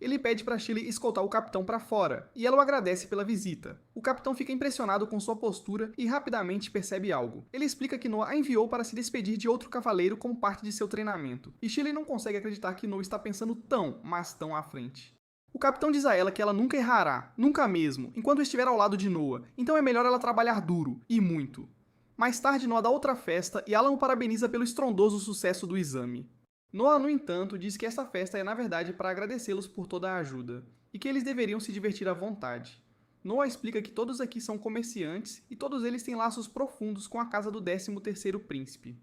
Ele pede para Shirley escoltar o capitão para fora, e ela o agradece pela visita. O capitão fica impressionado com sua postura e rapidamente percebe algo. Ele explica que Noah a enviou para se despedir de outro cavaleiro como parte de seu treinamento, e Shirley não consegue acreditar que Noah está pensando mas tão à frente. O capitão diz a ela que ela nunca errará, nunca mesmo, enquanto estiver ao lado de Noah, então é melhor ela trabalhar duro, e muito. Mais tarde, Noah dá outra festa e Alan o parabeniza pelo estrondoso sucesso do exame. Noah, no entanto, diz que essa festa é na verdade para agradecê-los por toda a ajuda, e que eles deveriam se divertir à vontade. Noah explica que todos aqui são comerciantes e todos eles têm laços profundos com a casa do 13º príncipe.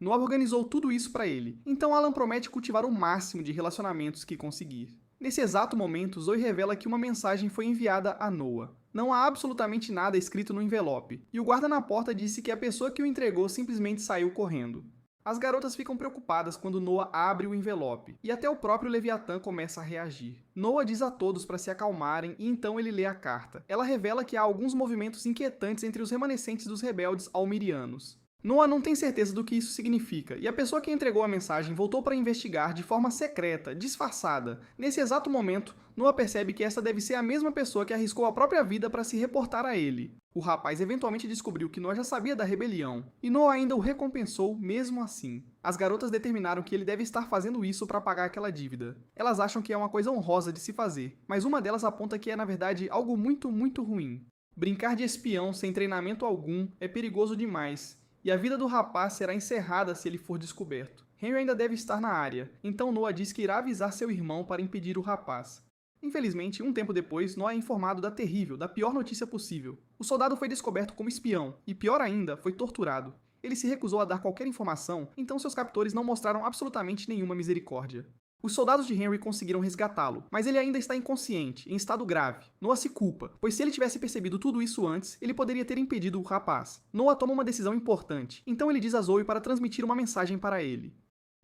Noah organizou tudo isso para ele, então Alan promete cultivar o máximo de relacionamentos que conseguir. Nesse exato momento, Zoe revela que uma mensagem foi enviada a Noah. Não há absolutamente nada escrito no envelope, e o guarda na porta disse que a pessoa que o entregou simplesmente saiu correndo. As garotas ficam preocupadas quando Noah abre o envelope, e até o próprio Leviatã começa a reagir. Noah diz a todos para se acalmarem e então ele lê a carta. Ela revela que há alguns movimentos inquietantes entre os remanescentes dos rebeldes almirianos. Noah não tem certeza do que isso significa, e a pessoa que entregou a mensagem voltou para investigar de forma secreta, disfarçada. Nesse exato momento, Noah percebe que essa deve ser a mesma pessoa que arriscou a própria vida para se reportar a ele. O rapaz eventualmente descobriu que Noah já sabia da rebelião, e Noah ainda o recompensou mesmo assim. As garotas determinaram que ele deve estar fazendo isso para pagar aquela dívida. Elas acham que é uma coisa honrosa de se fazer, mas uma delas aponta que é na verdade algo muito ruim. Brincar de espião sem treinamento algum é perigoso demais, e a vida do rapaz será encerrada se ele for descoberto. Henry ainda deve estar na área, então Noah diz que irá avisar seu irmão para impedir o rapaz. Infelizmente, um tempo depois, Noah é informado da pior notícia possível. O soldado foi descoberto como espião, e pior ainda, foi torturado. Ele se recusou a dar qualquer informação, então seus captores não mostraram absolutamente nenhuma misericórdia. Os soldados de Henry conseguiram resgatá-lo, mas ele ainda está inconsciente, em estado grave. Noah se culpa, pois se ele tivesse percebido tudo isso antes, ele poderia ter impedido o rapaz. Noah toma uma decisão importante, então ele diz a Zoe para transmitir uma mensagem para ele.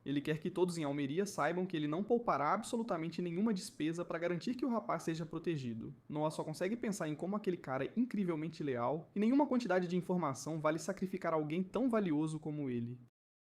Ele quer que todos em Almeria saibam que ele não poupará absolutamente nenhuma despesa para garantir que o rapaz seja protegido. Noah só consegue pensar em como aquele cara é incrivelmente leal, e nenhuma quantidade de informação vale sacrificar alguém tão valioso como ele.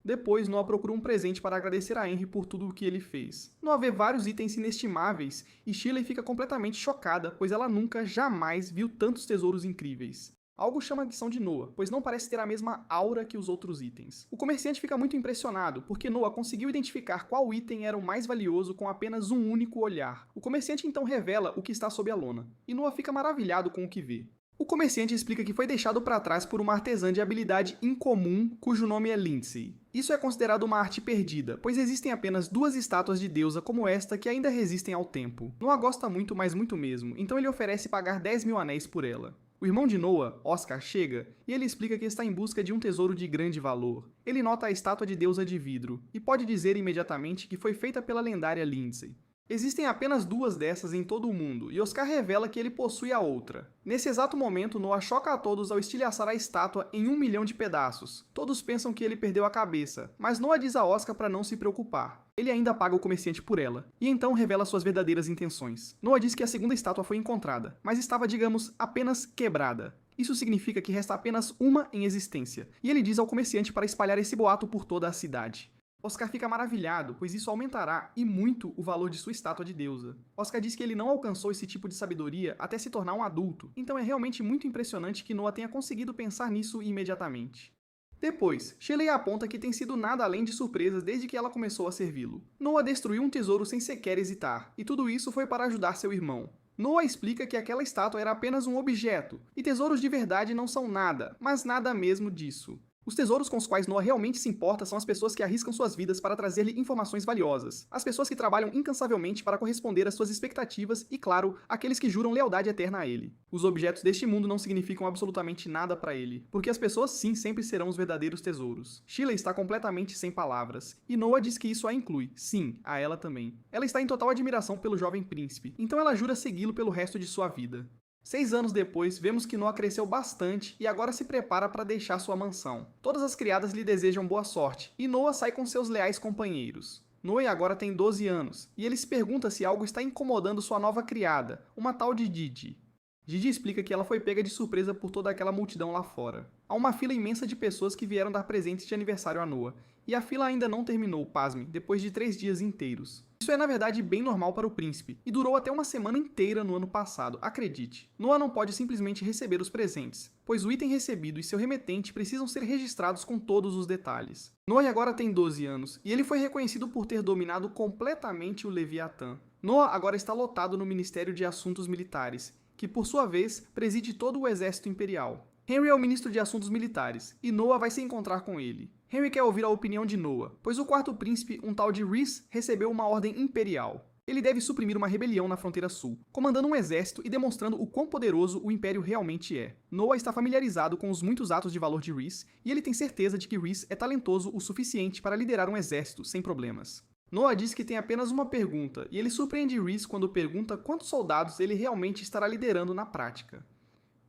Depois, Noah procura um presente para agradecer a Henry por tudo o que ele fez. Noah vê vários itens inestimáveis e Shirley fica completamente chocada, pois ela nunca, jamais viu tantos tesouros incríveis. Algo chama a atenção de Noah, pois não parece ter a mesma aura que os outros itens. O comerciante fica muito impressionado, porque Noah conseguiu identificar qual item era o mais valioso com apenas um único olhar. O comerciante então revela o que está sob a lona, e Noah fica maravilhado com o que vê. O comerciante explica que foi deixado para trás por uma artesã de habilidade incomum, cujo nome é Lindsay. Isso é considerado uma arte perdida, pois existem apenas 2 estátuas de deusa como esta que ainda resistem ao tempo. Noah gosta muito, mas muito mesmo, então ele oferece pagar 10 mil anéis por ela. O irmão de Noah, Oscar, chega e ele explica que está em busca de um tesouro de grande valor. Ele nota a estátua de deusa de vidro e pode dizer imediatamente que foi feita pela lendária Lindsay. Existem apenas 2 dessas em todo o mundo, e Oscar revela que ele possui a outra. Nesse exato momento, Noah choca a todos ao estilhaçar a estátua em 1 milhão de pedaços. Todos pensam que ele perdeu a cabeça, mas Noah diz a Oscar para não se preocupar. Ele ainda paga o comerciante por ela, e então revela suas verdadeiras intenções. Noah diz que a segunda estátua foi encontrada, mas estava, digamos, apenas quebrada. Isso significa que resta apenas uma em existência, e ele diz ao comerciante para espalhar esse boato por toda a cidade. Oscar fica maravilhado, pois isso aumentará, e muito, o valor de sua estátua de deusa. Oscar diz que ele não alcançou esse tipo de sabedoria até se tornar um adulto, então é realmente muito impressionante que Noah tenha conseguido pensar nisso imediatamente. Depois, Shirley aponta que tem sido nada além de surpresas desde que ela começou a servi-lo. Noah destruiu um tesouro sem sequer hesitar, e tudo isso foi para ajudar seu irmão. Noah explica que aquela estátua era apenas um objeto, e tesouros de verdade não são nada, mas nada mesmo disso. Os tesouros com os quais Noah realmente se importa são as pessoas que arriscam suas vidas para trazer-lhe informações valiosas, as pessoas que trabalham incansavelmente para corresponder às suas expectativas e, claro, aqueles que juram lealdade eterna a ele. Os objetos deste mundo não significam absolutamente nada para ele, porque as pessoas sim sempre serão os verdadeiros tesouros. Shirley está completamente sem palavras, e Noah diz que isso a inclui, sim, a ela também. Ela está em total admiração pelo jovem príncipe, então ela jura segui-lo pelo resto de sua vida. 6 anos depois, vemos que Noah cresceu bastante e agora se prepara para deixar sua mansão. Todas as criadas lhe desejam boa sorte, e Noah sai com seus leais companheiros. Noah agora tem 12 anos, e ele se pergunta se algo está incomodando sua nova criada, uma tal de Didi. Didi explica que ela foi pega de surpresa por toda aquela multidão lá fora. Há uma fila imensa de pessoas que vieram dar presentes de aniversário a Noah, e a fila ainda não terminou, pasme, depois de 3 dias inteiros. Isso é na verdade bem normal para o príncipe, e durou até uma semana inteira no ano passado, acredite. Noah não pode simplesmente receber os presentes, pois o item recebido e seu remetente precisam ser registrados com todos os detalhes. Noah agora tem 12 anos, e ele foi reconhecido por ter dominado completamente o Leviatã. Noah agora está lotado no Ministério de Assuntos Militares, que por sua vez preside todo o exército imperial. Henry é o ministro de Assuntos Militares, e Noah vai se encontrar com ele. Henry quer ouvir a opinião de Noah, pois o quarto príncipe, um tal de Rhys, recebeu uma ordem imperial. Ele deve suprimir uma rebelião na fronteira sul, comandando um exército e demonstrando o quão poderoso o Império realmente é. Noah está familiarizado com os muitos atos de valor de Rhys, e ele tem certeza de que Rhys é talentoso o suficiente para liderar um exército sem problemas. Noah diz que tem apenas uma pergunta, e ele surpreende Rhys quando pergunta quantos soldados ele realmente estará liderando na prática.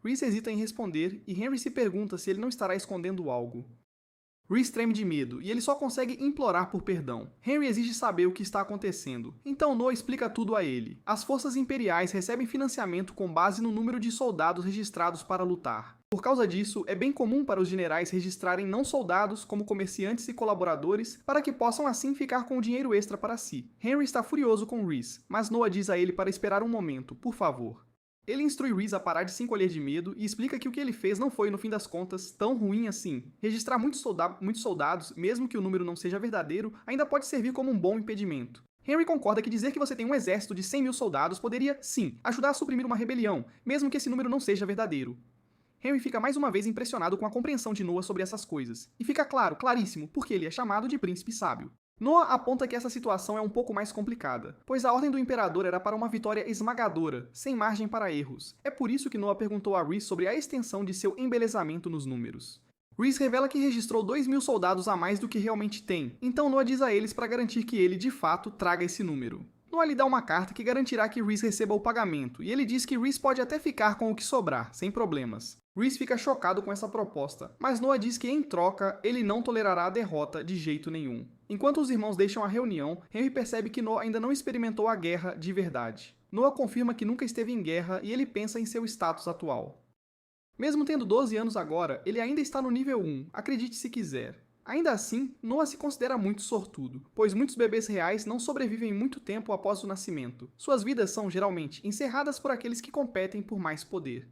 Rhys hesita em responder, e Henry se pergunta se ele não estará escondendo algo. Rhys treme de medo, e ele só consegue implorar por perdão. Henry exige saber o que está acontecendo, então Noah explica tudo a ele. As forças imperiais recebem financiamento com base no número de soldados registrados para lutar. Por causa disso, é bem comum para os generais registrarem não soldados como comerciantes e colaboradores para que possam assim ficar com o dinheiro extra para si. Henry está furioso com Rhys, mas Noah diz a ele para esperar um momento, por favor. Ele instrui Rhys a parar de se encolher de medo e explica que o que ele fez não foi, no fim das contas, tão ruim assim. Registrar muitos soldados, mesmo que o número não seja verdadeiro, ainda pode servir como um bom impedimento. Henry concorda que dizer que você tem um exército de 100 mil soldados poderia, sim, ajudar a suprimir uma rebelião, mesmo que esse número não seja verdadeiro. Henry fica mais uma vez impressionado com a compreensão de Noah sobre essas coisas, e fica claríssimo, porque ele é chamado de príncipe sábio. Noah aponta que essa situação é um pouco mais complicada, pois a ordem do imperador era para uma vitória esmagadora, sem margem para erros. É por isso que Noah perguntou a Rhys sobre a extensão de seu embelezamento nos números. Rhys revela que registrou 2.000 soldados a mais do que realmente tem, então Noah diz a eles para garantir que ele, de fato, traga esse número. Noah lhe dá uma carta que garantirá que Rhys receba o pagamento, e ele diz que Rhys pode até ficar com o que sobrar, sem problemas. Rhys fica chocado com essa proposta, mas Noah diz que, em troca, ele não tolerará a derrota de jeito nenhum. Enquanto os irmãos deixam a reunião, Henry percebe que Noah ainda não experimentou a guerra de verdade. Noah confirma que nunca esteve em guerra e ele pensa em seu status atual. Mesmo tendo 12 anos agora, ele ainda está no nível 1, acredite se quiser. Ainda assim, Noah se considera muito sortudo, pois muitos bebês reais não sobrevivem muito tempo após o nascimento. Suas vidas são, geralmente, encerradas por aqueles que competem por mais poder.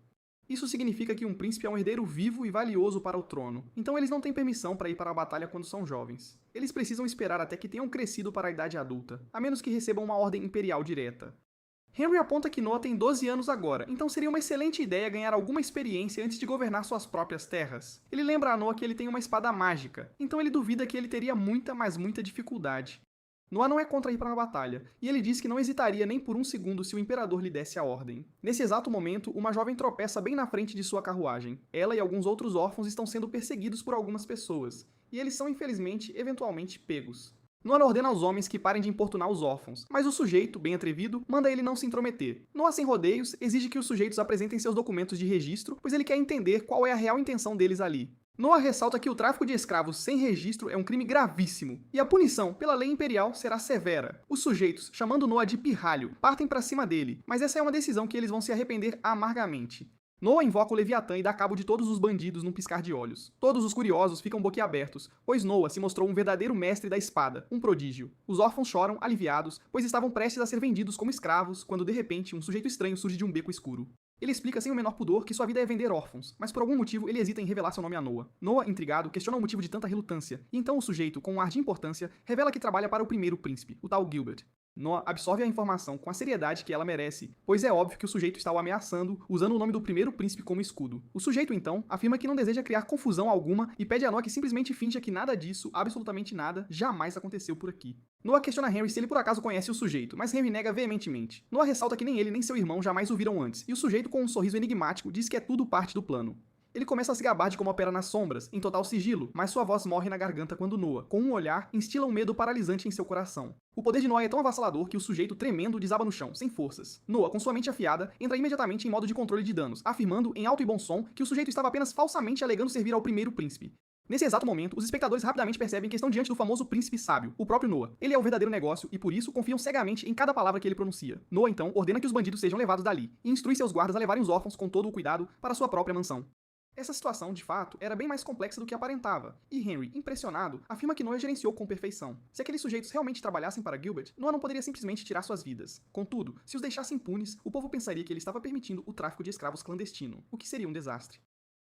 Isso significa que um príncipe é um herdeiro vivo e valioso para o trono, então eles não têm permissão para ir para a batalha quando são jovens. Eles precisam esperar até que tenham crescido para a idade adulta, a menos que recebam uma ordem imperial direta. Henry aponta que Noah tem 12 anos agora, então seria uma excelente ideia ganhar alguma experiência antes de governar suas próprias terras. Ele lembra a Noah que ele tem uma espada mágica, então ele duvida que ele teria muita, mas muita dificuldade. Noah não é contra ir para a batalha, e ele diz que não hesitaria nem por um segundo se o imperador lhe desse a ordem. Nesse exato momento, uma jovem tropeça bem na frente de sua carruagem. Ela e alguns outros órfãos estão sendo perseguidos por algumas pessoas, e eles são infelizmente, eventualmente, pegos. Noah ordena aos homens que parem de importunar os órfãos, mas o sujeito, bem atrevido, manda ele não se intrometer. Noah, sem rodeios, exige que os sujeitos apresentem seus documentos de registro, pois ele quer entender qual é a real intenção deles ali. Noah ressalta que o tráfico de escravos sem registro é um crime gravíssimo, e a punição, pela lei imperial, será severa. Os sujeitos, chamando Noah de pirralho, partem para cima dele, mas essa é uma decisão que eles vão se arrepender amargamente. Noah invoca o Leviatã e dá cabo de todos os bandidos num piscar de olhos. Todos os curiosos ficam boquiabertos, pois Noah se mostrou um verdadeiro mestre da espada, um prodígio. Os órfãos choram, aliviados, pois estavam prestes a ser vendidos como escravos, quando de repente um sujeito estranho surge de um beco escuro. Ele explica sem o menor pudor que sua vida é vender órfãos, mas por algum motivo ele hesita em revelar seu nome a Noah. Noah, intrigado, questiona o motivo de tanta relutância, e então o sujeito, com um ar de importância, revela que trabalha para o primeiro príncipe, o tal Gilbert. Noah absorve a informação com a seriedade que ela merece, pois é óbvio que o sujeito está o ameaçando, usando o nome do primeiro príncipe como escudo. O sujeito, então, afirma que não deseja criar confusão alguma e pede a Noah que simplesmente finja que nada disso, absolutamente nada, jamais aconteceu por aqui. Noah questiona Henry se ele por acaso conhece o sujeito, mas Henry nega veementemente. Noah ressalta que nem ele nem seu irmão jamais o viram antes, e o sujeito, com um sorriso enigmático, diz que é tudo parte do plano. Ele começa a se gabar de como opera nas sombras, em total sigilo, mas sua voz morre na garganta quando Noah, com um olhar, instila um medo paralisante em seu coração. O poder de Noah é tão avassalador que o sujeito, tremendo, desaba no chão, sem forças. Noah, com sua mente afiada, entra imediatamente em modo de controle de danos, afirmando, em alto e bom som, que o sujeito estava apenas falsamente alegando servir ao primeiro príncipe. Nesse exato momento, os espectadores rapidamente percebem que estão diante do famoso príncipe sábio, o próprio Noah. Ele é o verdadeiro negócio e por isso confiam cegamente em cada palavra que ele pronuncia. Noah, então, ordena que os bandidos sejam levados dali e instrui seus guardas a levarem os órfãos com todo o cuidado para sua própria mansão. Essa situação, de fato, era bem mais complexa do que aparentava, e Henry, impressionado, afirma que Noah gerenciou com perfeição. Se aqueles sujeitos realmente trabalhassem para Gilbert, Noah não poderia simplesmente tirar suas vidas. Contudo, se os deixasse impunes, o povo pensaria que ele estava permitindo o tráfico de escravos clandestino, o que seria um desastre.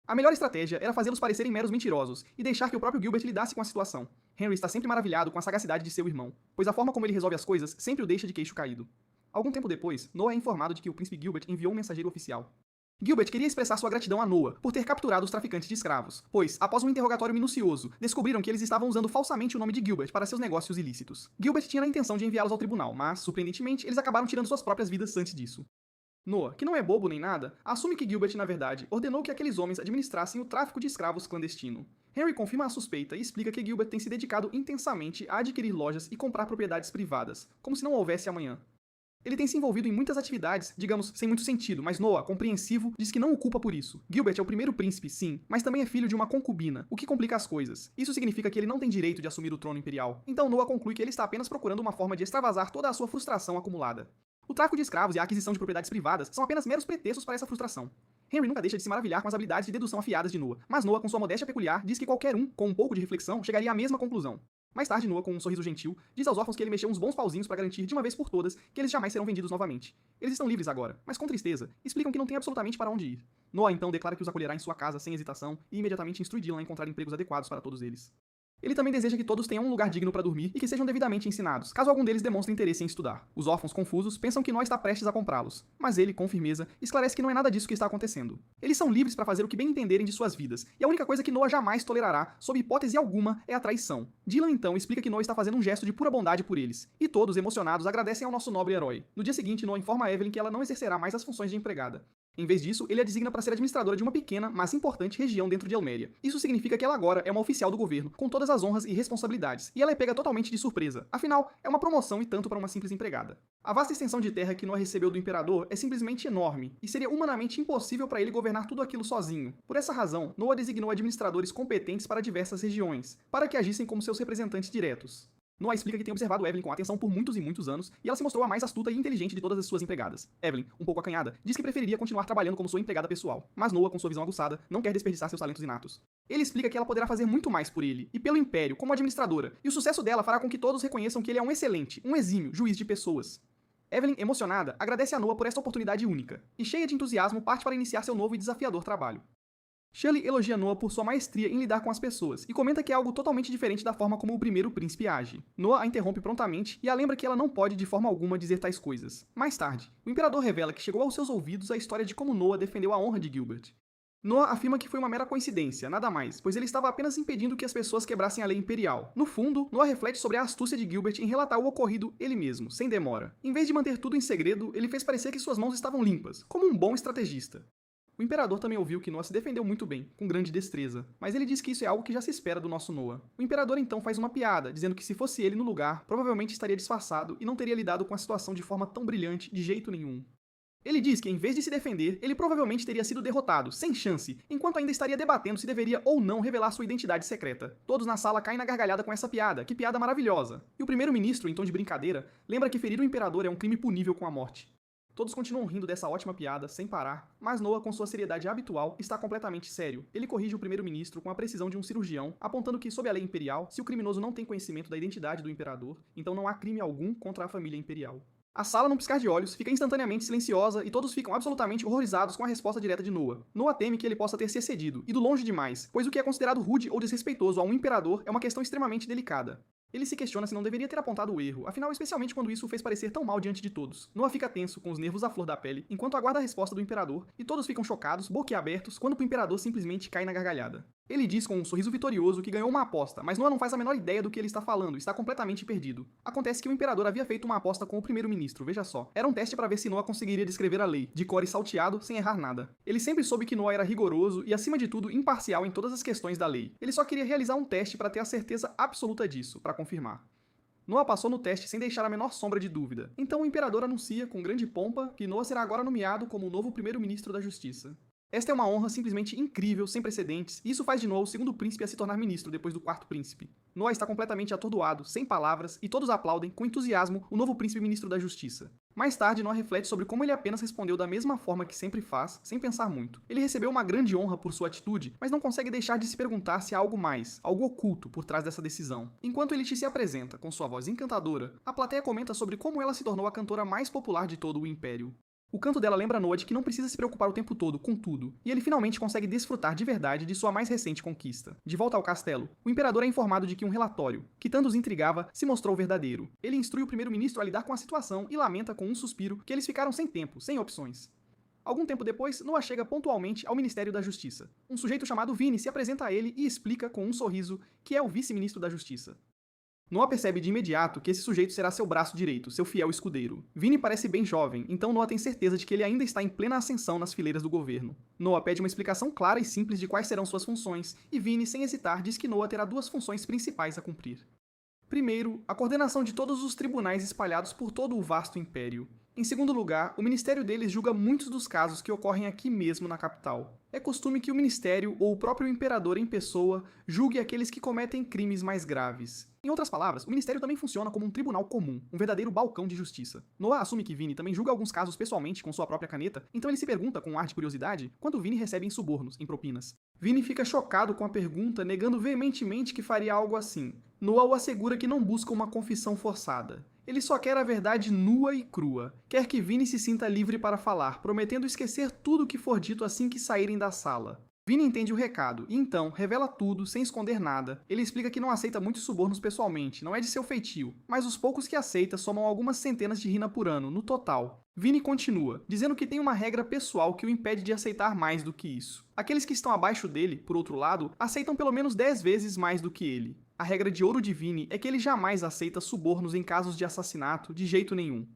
A melhor estratégia era fazê-los parecerem meros mentirosos e deixar que o próprio Gilbert lidasse com a situação. Henry está sempre maravilhado com a sagacidade de seu irmão, pois a forma como ele resolve as coisas sempre o deixa de queixo caído. Algum tempo depois, Noah é informado de que o príncipe Gilbert enviou um mensageiro oficial. Gilbert queria expressar sua gratidão a Noah por ter capturado os traficantes de escravos, pois, após um interrogatório minucioso, descobriram que eles estavam usando falsamente o nome de Gilbert para seus negócios ilícitos. Gilbert tinha a intenção de enviá-los ao tribunal, mas, surpreendentemente, eles acabaram tirando suas próprias vidas antes disso. Noah, que não é bobo nem nada, assume que Gilbert, na verdade, ordenou que aqueles homens administrassem o tráfico de escravos clandestino. Henry confirma a suspeita e explica que Gilbert tem se dedicado intensamente a adquirir lojas e comprar propriedades privadas, como se não houvesse amanhã. Ele tem se envolvido em muitas atividades, digamos, sem muito sentido, mas Noah, compreensivo, diz que não o culpa por isso. Gilbert é o primeiro príncipe, sim, mas também é filho de uma concubina, o que complica as coisas. Isso significa que ele não tem direito de assumir o trono imperial. Então Noah conclui que ele está apenas procurando uma forma de extravasar toda a sua frustração acumulada. O tráfico de escravos e a aquisição de propriedades privadas são apenas meros pretextos para essa frustração. Henry nunca deixa de se maravilhar com as habilidades de dedução afiadas de Noah, mas Noah, com sua modéstia peculiar, diz que qualquer um, com um pouco de reflexão, chegaria à mesma conclusão. Mais tarde, Noah, com um sorriso gentil, diz aos órfãos que ele mexeu uns bons pauzinhos para garantir de uma vez por todas que eles jamais serão vendidos novamente. Eles estão livres agora, mas com tristeza, explicam que não tem absolutamente para onde ir. Noah então declara que os acolherá em sua casa sem hesitação e imediatamente instrui Dylan a encontrar empregos adequados para todos eles. Ele também deseja que todos tenham um lugar digno para dormir e que sejam devidamente ensinados, caso algum deles demonstre interesse em estudar. Os órfãos confusos pensam que Noah está prestes a comprá-los, mas ele, com firmeza, esclarece que não é nada disso que está acontecendo. Eles são livres para fazer o que bem entenderem de suas vidas, e a única coisa que Noah jamais tolerará, sob hipótese alguma, é a traição. Dylan então explica que Noah está fazendo um gesto de pura bondade por eles, e todos, emocionados, agradecem ao nosso nobre herói. No dia seguinte, Noah informa a Evelyn que ela não exercerá mais as funções de empregada. Em vez disso, ele a designa para ser administradora de uma pequena, mas importante região dentro de Elméria. Isso significa que ela agora é uma oficial do governo, com todas as honras e responsabilidades, e ela é pega totalmente de surpresa. Afinal, é uma promoção e tanto para uma simples empregada. A vasta extensão de terra que Noa recebeu do imperador é simplesmente enorme, e seria humanamente impossível para ele governar tudo aquilo sozinho. Por essa razão, Noa designou administradores competentes para diversas regiões, para que agissem como seus representantes diretos. Noa explica que tem observado Evelyn com atenção por muitos e muitos anos, e ela se mostrou a mais astuta e inteligente de todas as suas empregadas. Evelyn, um pouco acanhada, diz que preferiria continuar trabalhando como sua empregada pessoal, mas Noa, com sua visão aguçada, não quer desperdiçar seus talentos inatos. Ele explica que ela poderá fazer muito mais por ele, e pelo Império, como administradora, e o sucesso dela fará com que todos reconheçam que ele é um excelente, um exímio juiz de pessoas. Evelyn, emocionada, agradece a Noa por esta oportunidade única, e cheia de entusiasmo parte para iniciar seu novo e desafiador trabalho. Shirley elogia Noa por sua maestria em lidar com as pessoas e comenta que é algo totalmente diferente da forma como o primeiro príncipe age. Noa a interrompe prontamente e a lembra que ela não pode de forma alguma dizer tais coisas. Mais tarde, o imperador revela que chegou aos seus ouvidos a história de como Noa defendeu a honra de Gilbert. Noa afirma que foi uma mera coincidência, nada mais, pois ele estava apenas impedindo que as pessoas quebrassem a lei imperial. No fundo, Noa reflete sobre a astúcia de Gilbert em relatar o ocorrido ele mesmo, sem demora. Em vez de manter tudo em segredo, ele fez parecer que suas mãos estavam limpas, como um bom estrategista. O imperador também ouviu que Noa se defendeu muito bem, com grande destreza, mas ele diz que isso é algo que já se espera do nosso Noa. O imperador então faz uma piada, dizendo que se fosse ele no lugar, provavelmente estaria disfarçado e não teria lidado com a situação de forma tão brilhante de jeito nenhum. Ele diz que, em vez de se defender, ele provavelmente teria sido derrotado, sem chance, enquanto ainda estaria debatendo se deveria ou não revelar sua identidade secreta. Todos na sala caem na gargalhada com essa piada, que piada maravilhosa. E o primeiro-ministro, em tom de brincadeira, lembra que ferir o imperador é um crime punível com a morte. Todos continuam rindo dessa ótima piada, sem parar, mas Noa, com sua seriedade habitual, está completamente sério. Ele corrige o primeiro-ministro com a precisão de um cirurgião, apontando que, sob a lei imperial, se o criminoso não tem conhecimento da identidade do imperador, então não há crime algum contra a família imperial. A sala, num piscar de olhos, fica instantaneamente silenciosa e todos ficam absolutamente horrorizados com a resposta direta de Noa. Noa teme que ele possa ter se excedido, ido longe demais, pois o que é considerado rude ou desrespeitoso a um imperador é uma questão extremamente delicada. Ele se questiona se não deveria ter apontado o erro, afinal, especialmente quando isso o fez parecer tão mal diante de todos. Noa fica tenso, com os nervos à flor da pele, enquanto aguarda a resposta do imperador, e todos ficam chocados, boquiabertos, quando o imperador simplesmente cai na gargalhada. Ele diz com um sorriso vitorioso que ganhou uma aposta, mas Noa não faz a menor ideia do que ele está falando, está completamente perdido. Acontece que o imperador havia feito uma aposta com o primeiro-ministro, veja só. Era um teste para ver se Noa conseguiria descrever a lei, de cor e salteado, sem errar nada. Ele sempre soube que Noa era rigoroso e, acima de tudo, imparcial em todas as questões da lei. Ele só queria realizar um teste para ter a certeza absoluta disso, para confirmar. Noa passou no teste sem deixar a menor sombra de dúvida. Então o imperador anuncia, com grande pompa, que Noa será agora nomeado como o novo primeiro-ministro da Justiça. Esta é uma honra simplesmente incrível, sem precedentes, e isso faz de Noa o segundo príncipe a se tornar ministro depois do quarto príncipe. Noa está completamente atordoado, sem palavras, e todos aplaudem, com entusiasmo, o novo príncipe ministro da Justiça. Mais tarde, Noa reflete sobre como ele apenas respondeu da mesma forma que sempre faz, sem pensar muito. Ele recebeu uma grande honra por sua atitude, mas não consegue deixar de se perguntar se há algo mais, algo oculto por trás dessa decisão. Enquanto Elite se apresenta, com sua voz encantadora, a plateia comenta sobre como ela se tornou a cantora mais popular de todo o Império. O canto dela lembra Noa de que não precisa se preocupar o tempo todo com tudo, e ele finalmente consegue desfrutar de verdade de sua mais recente conquista. De volta ao castelo, o imperador é informado de que um relatório, que tanto os intrigava, se mostrou verdadeiro. Ele instrui o primeiro-ministro a lidar com a situação e lamenta com um suspiro que eles ficaram sem tempo, sem opções. Algum tempo depois, Noa chega pontualmente ao Ministério da Justiça. Um sujeito chamado Vini se apresenta a ele e explica com um sorriso que é o vice-ministro da Justiça. Noa percebe de imediato que esse sujeito será seu braço direito, seu fiel escudeiro. Vini parece bem jovem, então Noa tem certeza de que ele ainda está em plena ascensão nas fileiras do governo. Noa pede uma explicação clara e simples de quais serão suas funções, e Vini, sem hesitar, diz que Noa terá duas funções principais a cumprir. Primeiro, a coordenação de todos os tribunais espalhados por todo o vasto império. Em segundo lugar, o ministério deles julga muitos dos casos que ocorrem aqui mesmo na capital. É costume que o ministério, ou o próprio imperador em pessoa, julgue aqueles que cometem crimes mais graves. Em outras palavras, o ministério também funciona como um tribunal comum, um verdadeiro balcão de justiça. Noa assume que Vini também julga alguns casos pessoalmente com sua própria caneta, então ele se pergunta com um ar de curiosidade quanto Vini recebe em subornos, em propinas. Vini fica chocado com a pergunta, negando veementemente que faria algo assim. Noa o assegura que não busca uma confissão forçada. Ele só quer a verdade nua e crua. Quer que Vini se sinta livre para falar, prometendo esquecer tudo o que for dito assim que saírem da sala. Vini entende o recado, e então revela tudo, sem esconder nada. Ele explica que não aceita muitos subornos pessoalmente, não é de seu feitio, mas os poucos que aceita somam algumas centenas de rina por ano, no total. Vini continua, dizendo que tem uma regra pessoal que o impede de aceitar mais do que isso. Aqueles que estão abaixo dele, por outro lado, aceitam pelo menos 10 vezes mais do que ele. A regra de ouro de Vini é que ele jamais aceita subornos em casos de assassinato de jeito nenhum.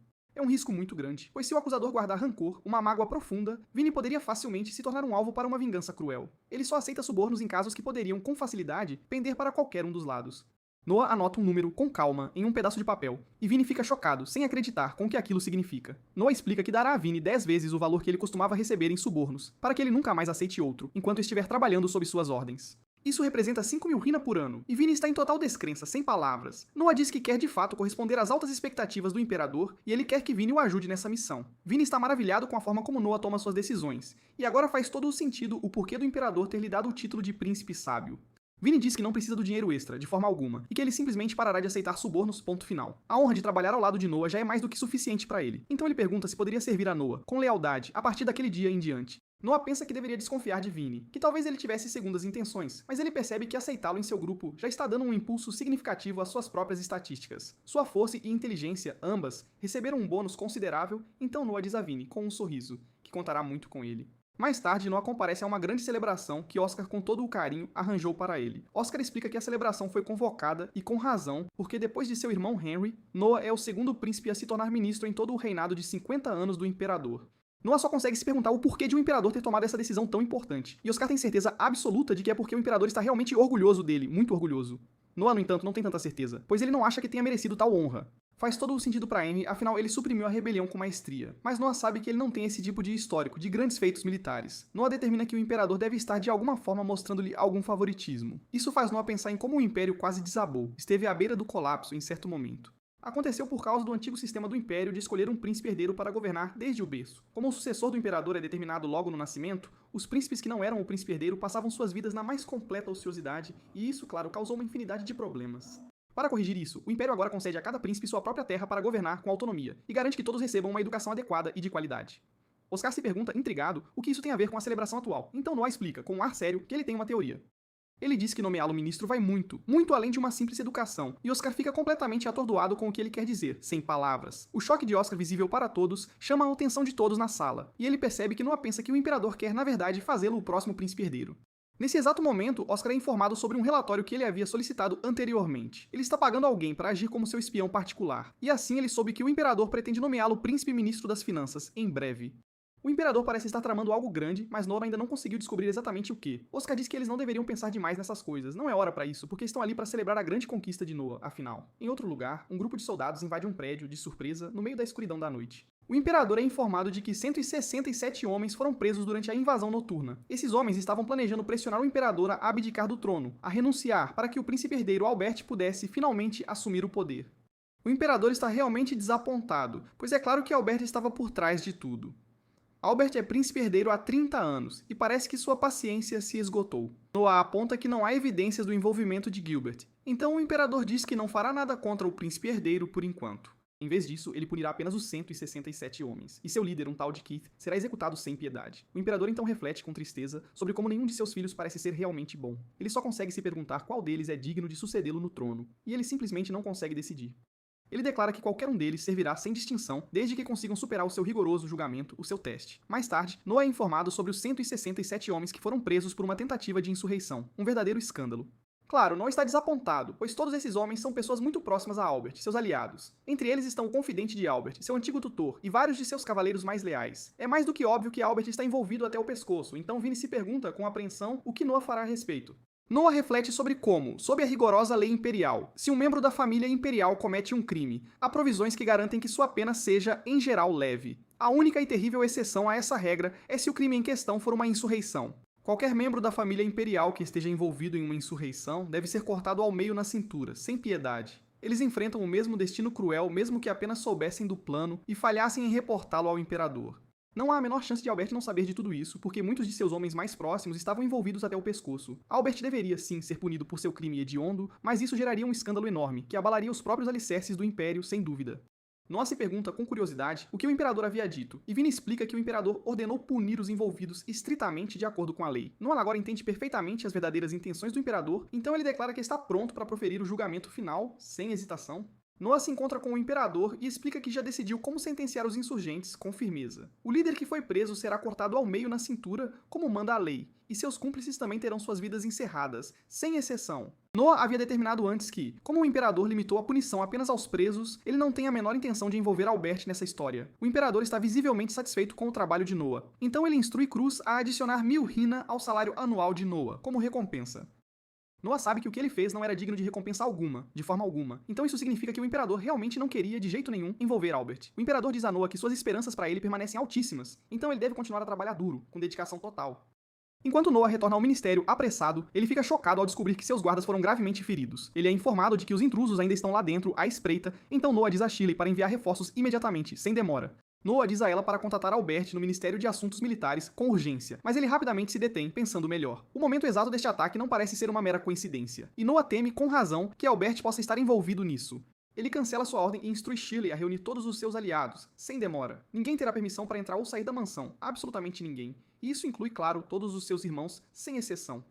É um risco muito grande, pois se o acusador guardar rancor, uma mágoa profunda, Vini poderia facilmente se tornar um alvo para uma vingança cruel. Ele só aceita subornos em casos que poderiam, com facilidade, pender para qualquer um dos lados. Noah anota um número com calma em um pedaço de papel, e Vini fica chocado, sem acreditar com o que aquilo significa. Noah explica que dará a Vini 10 vezes o valor que ele costumava receber em subornos, para que ele nunca mais aceite outro, enquanto estiver trabalhando sob suas ordens. Isso representa 5.000 rina por ano, e Vini está em total descrença, sem palavras. Noah diz que quer de fato corresponder às altas expectativas do Imperador, e ele quer que Vini o ajude nessa missão. Vini está maravilhado com a forma como Noah toma suas decisões, e agora faz todo o sentido o porquê do Imperador ter lhe dado o título de Príncipe Sábio. Vini diz que não precisa do dinheiro extra, de forma alguma, e que ele simplesmente parará de aceitar subornos, ponto final. A honra de trabalhar ao lado de Noah já é mais do que suficiente para ele, então ele pergunta se poderia servir a Noah, com lealdade, a partir daquele dia em diante. Noah pensa que deveria desconfiar de Vini, que talvez ele tivesse segundas intenções, mas ele percebe que aceitá-lo em seu grupo já está dando um impulso significativo às suas próprias estatísticas. Sua força e inteligência, ambas, receberam um bônus considerável, então Noah diz a Vini, com um sorriso, que contará muito com ele. Mais tarde, Noah comparece a uma grande celebração que Oscar, com todo o carinho, arranjou para ele. Oscar explica que a celebração foi convocada, e com razão, porque depois de seu irmão Henry, Noah é o segundo príncipe a se tornar ministro em todo o reinado de 50 anos do Imperador. Noah só consegue se perguntar o porquê de um imperador ter tomado essa decisão tão importante, e Oscar tem certeza absoluta de que é porque o imperador está realmente orgulhoso dele, muito orgulhoso. Noah, no entanto, não tem tanta certeza, pois ele não acha que tenha merecido tal honra. Faz todo o sentido para Henry, afinal ele suprimiu a rebelião com maestria. Mas Noah sabe que ele não tem esse tipo de histórico, de grandes feitos militares. Noah determina que o imperador deve estar de alguma forma mostrando-lhe algum favoritismo. Isso faz Noah pensar em como o império quase desabou, esteve à beira do colapso em certo momento. Aconteceu por causa do antigo sistema do império de escolher um príncipe herdeiro para governar desde o berço. Como o sucessor do imperador é determinado logo no nascimento, os príncipes que não eram o príncipe herdeiro passavam suas vidas na mais completa ociosidade, e isso, claro, causou uma infinidade de problemas. Para corrigir isso, o Império agora concede a cada príncipe sua própria terra para governar com autonomia, e garante que todos recebam uma educação adequada e de qualidade. Oscar se pergunta, intrigado, o que isso tem a ver com a celebração atual, então Noah explica, com um ar sério, que ele tem uma teoria. Ele diz que nomeá-lo ministro vai muito, muito além de uma simples educação, e Oscar fica completamente atordoado com o que ele quer dizer, sem palavras. O choque de Oscar visível para todos chama a atenção de todos na sala, e ele percebe que Noah pensa que o imperador quer, na verdade, fazê-lo o próximo príncipe herdeiro. Nesse exato momento, Oscar é informado sobre um relatório que ele havia solicitado anteriormente. Ele está pagando alguém para agir como seu espião particular, e assim ele soube que o imperador pretende nomeá-lo príncipe-ministro das finanças, em breve. O imperador parece estar tramando algo grande, mas Noah ainda não conseguiu descobrir exatamente o que. Oscar diz que eles não deveriam pensar demais nessas coisas, não é hora para isso, porque estão ali para celebrar a grande conquista de Noah, afinal. Em outro lugar, um grupo de soldados invade um prédio, de surpresa, no meio da escuridão da noite. O imperador é informado de que 167 homens foram presos durante a invasão noturna. Esses homens estavam planejando pressionar o imperador a abdicar do trono, a renunciar, para que o príncipe herdeiro Albert pudesse finalmente assumir o poder. O imperador está realmente desapontado, pois é claro que Albert estava por trás de tudo. Albert é príncipe herdeiro há 30 anos, e parece que sua paciência se esgotou. Noah aponta que não há evidências do envolvimento de Gilbert, então o imperador diz que não fará nada contra o príncipe herdeiro por enquanto. Em vez disso, ele punirá apenas os 167 homens, e seu líder, um tal de Keith, será executado sem piedade. O imperador então reflete com tristeza sobre como nenhum de seus filhos parece ser realmente bom. Ele só consegue se perguntar qual deles é digno de sucedê-lo no trono, e ele simplesmente não consegue decidir. Ele declara que qualquer um deles servirá sem distinção, desde que consigam superar o seu rigoroso julgamento, o seu teste. Mais tarde, Noah é informado sobre os 167 homens que foram presos por uma tentativa de insurreição, um verdadeiro escândalo. Claro, Noah está desapontado, pois todos esses homens são pessoas muito próximas a Albert, seus aliados. Entre eles estão o confidente de Albert, seu antigo tutor, e vários de seus cavaleiros mais leais. É mais do que óbvio que Albert está envolvido até o pescoço, então Vini se pergunta com apreensão o que Noah fará a respeito. Noah reflete sobre como, sob a rigorosa lei imperial, se um membro da família imperial comete um crime, há provisões que garantem que sua pena seja, em geral, leve. A única e terrível exceção a essa regra é se o crime em questão for uma insurreição. Qualquer membro da família imperial que esteja envolvido em uma insurreição deve ser cortado ao meio na cintura, sem piedade. Eles enfrentam o mesmo destino cruel mesmo que apenas soubessem do plano e falhassem em reportá-lo ao imperador. Não há a menor chance de Albert não saber de tudo isso, porque muitos de seus homens mais próximos estavam envolvidos até o pescoço. Albert deveria sim ser punido por seu crime hediondo, mas isso geraria um escândalo enorme, que abalaria os próprios alicerces do Império, sem dúvida. Noah se pergunta com curiosidade o que o imperador havia dito, e Vini explica que o imperador ordenou punir os envolvidos estritamente de acordo com a lei. Noah agora entende perfeitamente as verdadeiras intenções do imperador, então ele declara que está pronto para proferir o julgamento final, sem hesitação. Noah se encontra com o Imperador e explica que já decidiu como sentenciar os insurgentes com firmeza. O líder que foi preso será cortado ao meio na cintura, como manda a lei, e seus cúmplices também terão suas vidas encerradas, sem exceção. Noah havia determinado antes que, como o Imperador limitou a punição apenas aos presos, ele não tem a menor intenção de envolver Albert nessa história. O Imperador está visivelmente satisfeito com o trabalho de Noah, então ele instrui Cruz a adicionar 1000 hina ao salário anual de Noah, como recompensa. Noah sabe que o que ele fez não era digno de recompensa alguma, de forma alguma. Então isso significa que o Imperador realmente não queria, de jeito nenhum, envolver Albert. O Imperador diz a Noah que suas esperanças para ele permanecem altíssimas, então ele deve continuar a trabalhar duro, com dedicação total. Enquanto Noah retorna ao ministério apressado, ele fica chocado ao descobrir que seus guardas foram gravemente feridos. Ele é informado de que os intrusos ainda estão lá dentro, à espreita, então Noah diz a Shirley para enviar reforços imediatamente, sem demora. Noah diz a ela para contatar Albert no Ministério de Assuntos Militares com urgência, mas ele rapidamente se detém, pensando melhor. O momento exato deste ataque não parece ser uma mera coincidência, e Noah teme, com razão, que Albert possa estar envolvido nisso. Ele cancela sua ordem e instrui Shirley a reunir todos os seus aliados, sem demora. Ninguém terá permissão para entrar ou sair da mansão, absolutamente ninguém. E isso inclui, claro, todos os seus irmãos, sem exceção.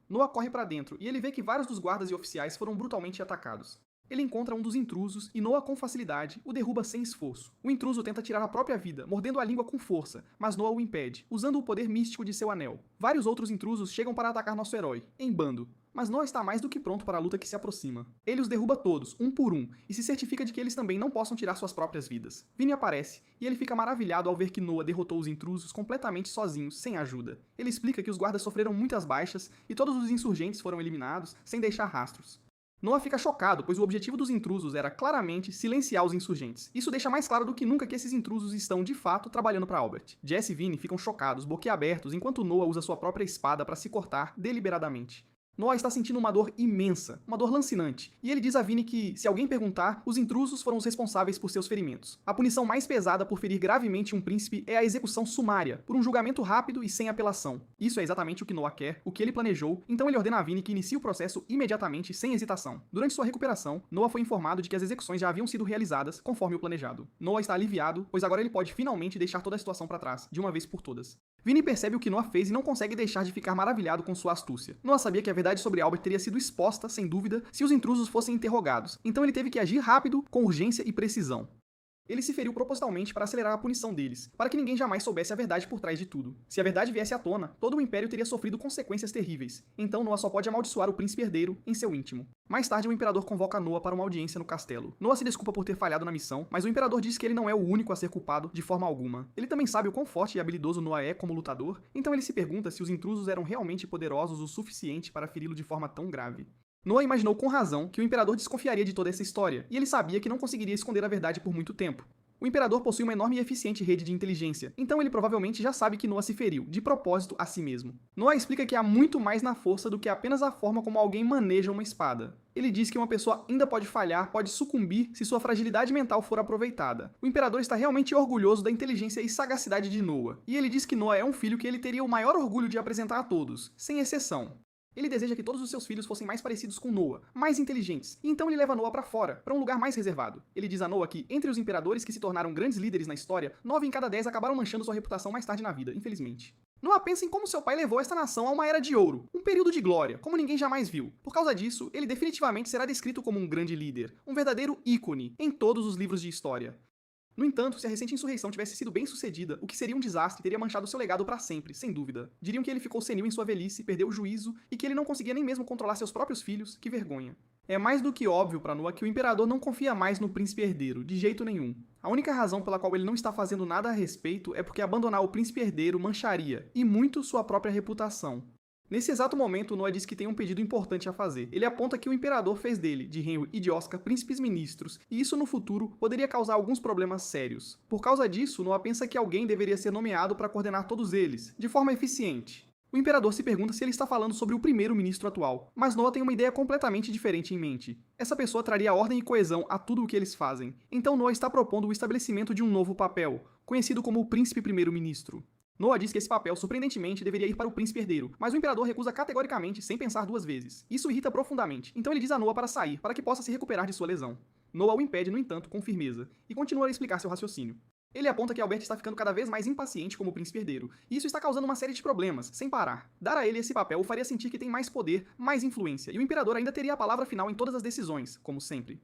Noah corre para dentro, e ele vê que vários dos guardas e oficiais foram brutalmente atacados. Ele encontra um dos intrusos e Noah, com facilidade, o derruba sem esforço. O intruso tenta tirar a própria vida, mordendo a língua com força, mas Noah o impede, usando o poder místico de seu anel. Vários outros intrusos chegam para atacar nosso herói, em bando, mas Noah está mais do que pronto para a luta que se aproxima. Ele os derruba todos, um por um, e se certifica de que eles também não possam tirar suas próprias vidas. Vinny aparece, e ele fica maravilhado ao ver que Noah derrotou os intrusos completamente sozinho, sem ajuda. Ele explica que os guardas sofreram muitas baixas, e todos os insurgentes foram eliminados, sem deixar rastros. Noah fica chocado, pois o objetivo dos intrusos era claramente silenciar os insurgentes. Isso deixa mais claro do que nunca que esses intrusos estão, de fato, trabalhando para Albert. Jesse e Vinny ficam chocados, boquiabertos, enquanto Noah usa sua própria espada para se cortar deliberadamente. Noah está sentindo uma dor imensa, uma dor lancinante, e ele diz a Vinny que, se alguém perguntar, os intrusos foram os responsáveis por seus ferimentos. A punição mais pesada por ferir gravemente um príncipe é a execução sumária, por um julgamento rápido e sem apelação. Isso é exatamente o que Noah quer, o que ele planejou, então ele ordena a Vinny que inicie o processo imediatamente, sem hesitação. Durante sua recuperação, Noah foi informado de que as execuções já haviam sido realizadas, conforme o planejado. Noah está aliviado, pois agora ele pode finalmente deixar toda a situação para trás, de uma vez por todas. Vinny percebe o que Noah fez e não consegue deixar de ficar maravilhado com sua astúcia. Noah sabia que a verdade sobre Albert teria sido exposta, sem dúvida, se os intrusos fossem interrogados, então ele teve que agir rápido, com urgência e precisão. Ele se feriu propositalmente para acelerar a punição deles, para que ninguém jamais soubesse a verdade por trás de tudo. Se a verdade viesse à tona, todo o Império teria sofrido consequências terríveis, então Noah só pode amaldiçoar o príncipe herdeiro em seu íntimo. Mais tarde, o Imperador convoca Noah para uma audiência no castelo. Noah se desculpa por ter falhado na missão, mas o Imperador diz que ele não é o único a ser culpado de forma alguma. Ele também sabe o quão forte e habilidoso Noah é como lutador, então ele se pergunta se os intrusos eram realmente poderosos o suficiente para feri-lo de forma tão grave. Noah imaginou com razão que o Imperador desconfiaria de toda essa história, e ele sabia que não conseguiria esconder a verdade por muito tempo. O Imperador possui uma enorme e eficiente rede de inteligência, então ele provavelmente já sabe que Noah se feriu, de propósito, a si mesmo. Noah explica que há muito mais na força do que apenas a forma como alguém maneja uma espada. Ele diz que uma pessoa ainda pode falhar, pode sucumbir se sua fragilidade mental for aproveitada. O Imperador está realmente orgulhoso da inteligência e sagacidade de Noah, e ele diz que Noah é um filho que ele teria o maior orgulho de apresentar a todos, sem exceção. Ele deseja que todos os seus filhos fossem mais parecidos com Noah, mais inteligentes, e então ele leva Noah para fora, para um lugar mais reservado. Ele diz a Noah que, entre os imperadores que se tornaram grandes líderes na história, 9 em cada 10 acabaram manchando sua reputação mais tarde na vida, infelizmente. Noah pensa em como seu pai levou esta nação a uma era de ouro, um período de glória, como ninguém jamais viu. Por causa disso, ele definitivamente será descrito como um grande líder, um verdadeiro ícone, em todos os livros de história. No entanto, se a recente insurreição tivesse sido bem sucedida, o que seria um desastre teria manchado seu legado para sempre, sem dúvida. Diriam que ele ficou senil em sua velhice, perdeu o juízo, e que ele não conseguia nem mesmo controlar seus próprios filhos, que vergonha. É mais do que óbvio para Noah que o Imperador não confia mais no príncipe herdeiro, de jeito nenhum. A única razão pela qual ele não está fazendo nada a respeito é porque abandonar o príncipe herdeiro mancharia, e muito, sua própria reputação. Nesse exato momento, Noah diz que tem um pedido importante a fazer. Ele aponta que o Imperador fez dele, de Henry e de Oscar, príncipes ministros, e isso no futuro poderia causar alguns problemas sérios. Por causa disso, Noah pensa que alguém deveria ser nomeado para coordenar todos eles, de forma eficiente. O Imperador se pergunta se ele está falando sobre o primeiro-ministro atual, mas Noah tem uma ideia completamente diferente em mente. Essa pessoa traria ordem e coesão a tudo o que eles fazem. Então Noah está propondo o estabelecimento de um novo papel, conhecido como o príncipe primeiro-ministro. Noah diz que esse papel, surpreendentemente, deveria ir para o príncipe herdeiro, mas o Imperador recusa categoricamente, sem pensar duas vezes. Isso irrita profundamente, então ele diz a Noah para sair, para que possa se recuperar de sua lesão. Noah o impede, no entanto, com firmeza, e continua a explicar seu raciocínio. Ele aponta que Albert está ficando cada vez mais impaciente como príncipe herdeiro, e isso está causando uma série de problemas, sem parar. Dar a ele esse papel o faria sentir que tem mais poder, mais influência, e o Imperador ainda teria a palavra final em todas as decisões, como sempre.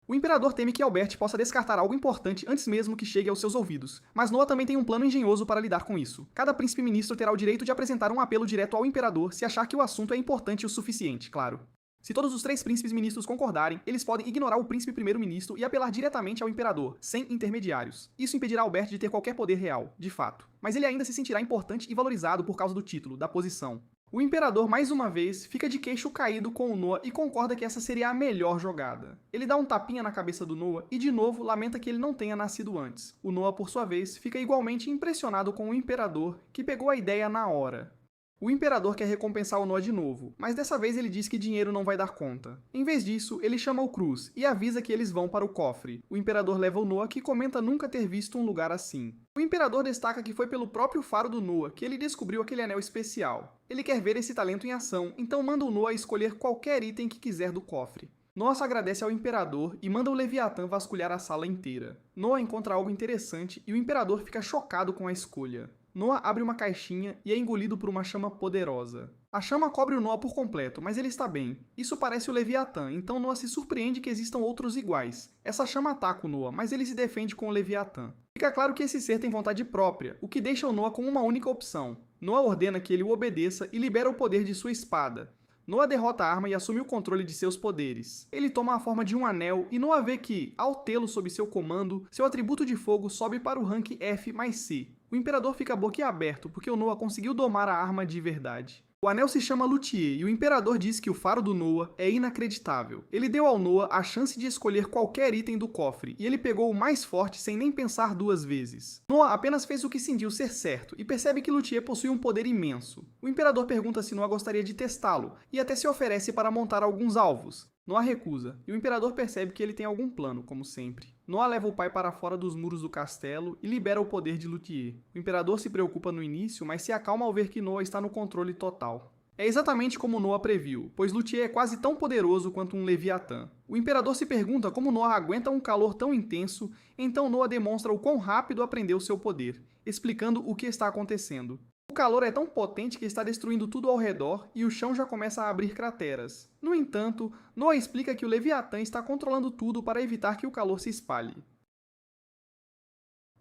O imperador teme que Albert possa descartar algo importante antes mesmo que chegue aos seus ouvidos, mas Noah também tem um plano engenhoso para lidar com isso. Cada príncipe-ministro terá o direito de apresentar um apelo direto ao imperador se achar que o assunto é importante o suficiente, claro. Se todos os 3 príncipes-ministros concordarem, eles podem ignorar o príncipe-primeiro-ministro e apelar diretamente ao imperador, sem intermediários. Isso impedirá Albert de ter qualquer poder real, de fato. Mas ele ainda se sentirá importante e valorizado por causa do título, da posição. O imperador, mais uma vez, fica de queixo caído com o Noah e concorda que essa seria a melhor jogada. Ele dá um tapinha na cabeça do Noah e, de novo, lamenta que ele não tenha nascido antes. O Noah, por sua vez, fica igualmente impressionado com o imperador, que pegou a ideia na hora. O imperador quer recompensar o Noah de novo, mas dessa vez ele diz que dinheiro não vai dar conta. Em vez disso, ele chama o Cruz e avisa que eles vão para o cofre. O imperador leva o Noah, que comenta nunca ter visto um lugar assim. O imperador destaca que foi pelo próprio faro do Noah que ele descobriu aquele anel especial. Ele quer ver esse talento em ação, então manda o Noah escolher qualquer item que quiser do cofre. Noah agradece ao imperador e manda o Leviatã vasculhar a sala inteira. Noah encontra algo interessante e o imperador fica chocado com a escolha. Noah abre uma caixinha e é engolido por uma chama poderosa. A chama cobre o Noah por completo, mas ele está bem. Isso parece o Leviatã, então Noah se surpreende que existam outros iguais. Essa chama ataca o Noah, mas ele se defende com o Leviatã. Fica claro que esse ser tem vontade própria, o que deixa o Noah com uma única opção. Noah ordena que ele o obedeça e libera o poder de sua espada. Noah derrota a arma e assume o controle de seus poderes. Ele toma a forma de um anel e Noah vê que, ao tê-lo sob seu comando, seu atributo de fogo sobe para o rank F mais C. O imperador fica boquiaberto porque o Noah conseguiu domar a arma de verdade. O anel se chama Luthier e o imperador diz que o faro do Noah é inacreditável. Ele deu ao Noah a chance de escolher qualquer item do cofre e ele pegou o mais forte sem nem pensar 2 vezes. Noah apenas fez o que sentiu ser certo e percebe que Luthier possui um poder imenso. O imperador pergunta se Noah gostaria de testá-lo e até se oferece para montar alguns alvos. Noah recusa, e o imperador percebe que ele tem algum plano, como sempre. Noah leva o pai para fora dos muros do castelo e libera o poder de Luthier. O imperador se preocupa no início, mas se acalma ao ver que Noah está no controle total. É exatamente como Noah previu, pois Luthier é quase tão poderoso quanto um Leviatã. O imperador se pergunta como Noah aguenta um calor tão intenso, então Noah demonstra o quão rápido aprendeu seu poder, explicando o que está acontecendo. O calor é tão potente que está destruindo tudo ao redor e o chão já começa a abrir crateras. No entanto, Noah explica que o Leviatã está controlando tudo para evitar que o calor se espalhe.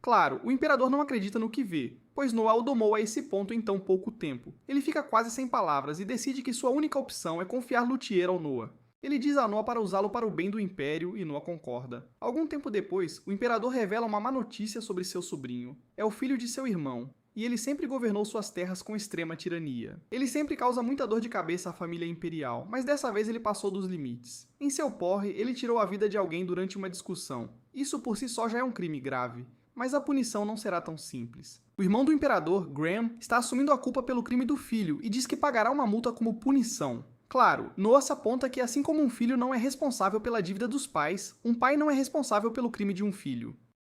Claro, o imperador não acredita no que vê, pois Noah o domou a esse ponto em tão pouco tempo. Ele fica quase sem palavras e decide que sua única opção é confiar Luthier ao Noah. Ele diz a Noah para usá-lo para o bem do Império e Noah concorda. Algum tempo depois, o imperador revela uma má notícia sobre seu sobrinho. É o filho de seu irmão. E ele sempre governou suas terras com extrema tirania. Ele sempre causa muita dor de cabeça à família imperial, mas dessa vez ele passou dos limites. Em seu porre, ele tirou a vida de alguém durante uma discussão. Isso por si só já é um crime grave. Mas a punição não será tão simples. O irmão do imperador, Graham, está assumindo a culpa pelo crime do filho e diz que pagará uma multa como punição. Claro, Noah aponta que assim como um filho não é responsável pela dívida dos pais, um pai não é responsável pelo crime de um filho.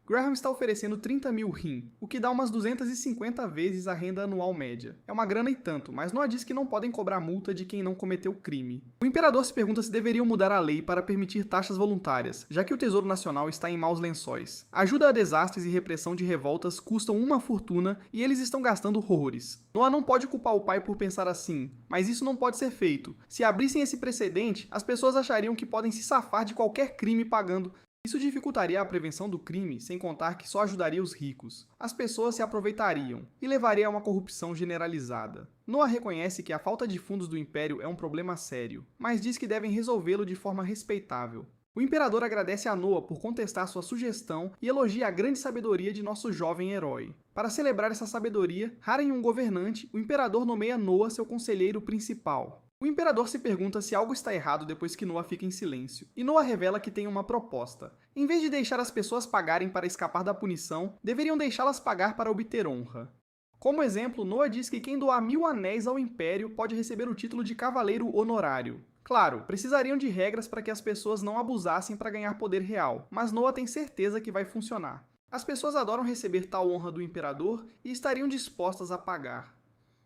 Graham está oferecendo 30 mil rim, o que dá umas 250 vezes a renda anual média. É uma grana e tanto, mas Noah diz que não podem cobrar multa de quem não cometeu crime. O imperador se pergunta se deveriam mudar a lei para permitir taxas voluntárias, já que o Tesouro Nacional está em maus lençóis. Ajuda a desastres e repressão de revoltas custam uma fortuna e eles estão gastando horrores. Noah não pode culpar o pai por pensar assim, mas isso não pode ser feito. Se abrissem esse precedente, as pessoas achariam que podem se safar de qualquer crime pagando. Isso dificultaria a prevenção do crime, sem contar que só ajudaria os ricos. As pessoas se aproveitariam e levaria a uma corrupção generalizada. Noah reconhece que a falta de fundos do Império é um problema sério, mas diz que devem resolvê-lo de forma respeitável. O imperador agradece a Noah por contestar sua sugestão e elogia a grande sabedoria de nosso jovem herói. Para celebrar essa sabedoria, rara em um governante, o imperador nomeia Noah seu conselheiro principal. O imperador se pergunta se algo está errado depois que Noah fica em silêncio, e Noah revela que tem uma proposta. Em vez de deixar as pessoas pagarem para escapar da punição, deveriam deixá-las pagar para obter honra. Como exemplo, Noah diz que quem doar 1000 anéis ao Império pode receber o título de cavaleiro honorário. Claro, precisariam de regras para que as pessoas não abusassem para ganhar poder real, mas Noah tem certeza que vai funcionar. As pessoas adoram receber tal honra do imperador e estariam dispostas a pagar.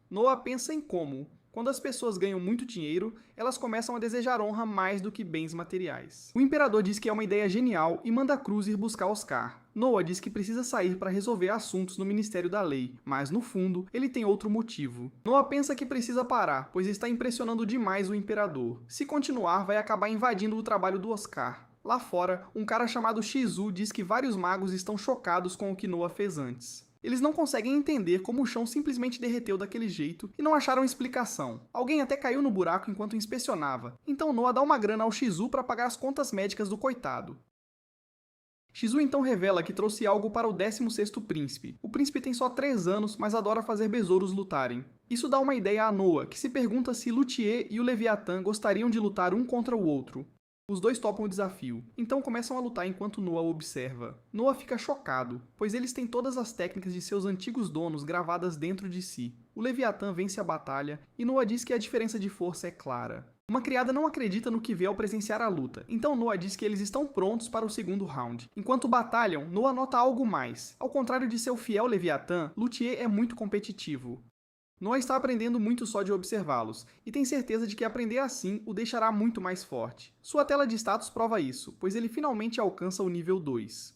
Noah pensa em como. Quando as pessoas ganham muito dinheiro, elas começam a desejar honra mais do que bens materiais. O imperador diz que é uma ideia genial e manda Cruz ir buscar Oscar. Noah diz que precisa sair para resolver assuntos no Ministério da Lei, mas no fundo, ele tem outro motivo. Noah pensa que precisa parar, pois está impressionando demais o imperador. Se continuar, vai acabar invadindo o trabalho do Oscar. Lá fora, um cara chamado Shizu diz que vários magos estão chocados com o que Noah fez antes. Eles não conseguem entender como o chão simplesmente derreteu daquele jeito e não acharam explicação. Alguém até caiu no buraco enquanto inspecionava, então Noah dá uma grana ao Shizu para pagar as contas médicas do coitado. Shizu então revela que trouxe algo para o 16º príncipe. O príncipe tem só 3 anos, mas adora fazer besouros lutarem. Isso dá uma ideia a Noah, que se pergunta se Luthier e o Leviatã gostariam de lutar um contra o outro. Os dois topam o desafio, então começam a lutar enquanto Noah observa. Noah fica chocado, pois eles têm todas as técnicas de seus antigos donos gravadas dentro de si. O Leviatã vence a batalha, e Noah diz que a diferença de força é clara. Uma criada não acredita no que vê ao presenciar a luta, então Noah diz que eles estão prontos para o segundo round. Enquanto batalham, Noah nota algo mais. Ao contrário de seu fiel Leviatã, Luthier é muito competitivo. Noah está aprendendo muito só de observá-los, e tem certeza de que aprender assim o deixará muito mais forte. Sua tela de status prova isso, pois ele finalmente alcança o nível 2.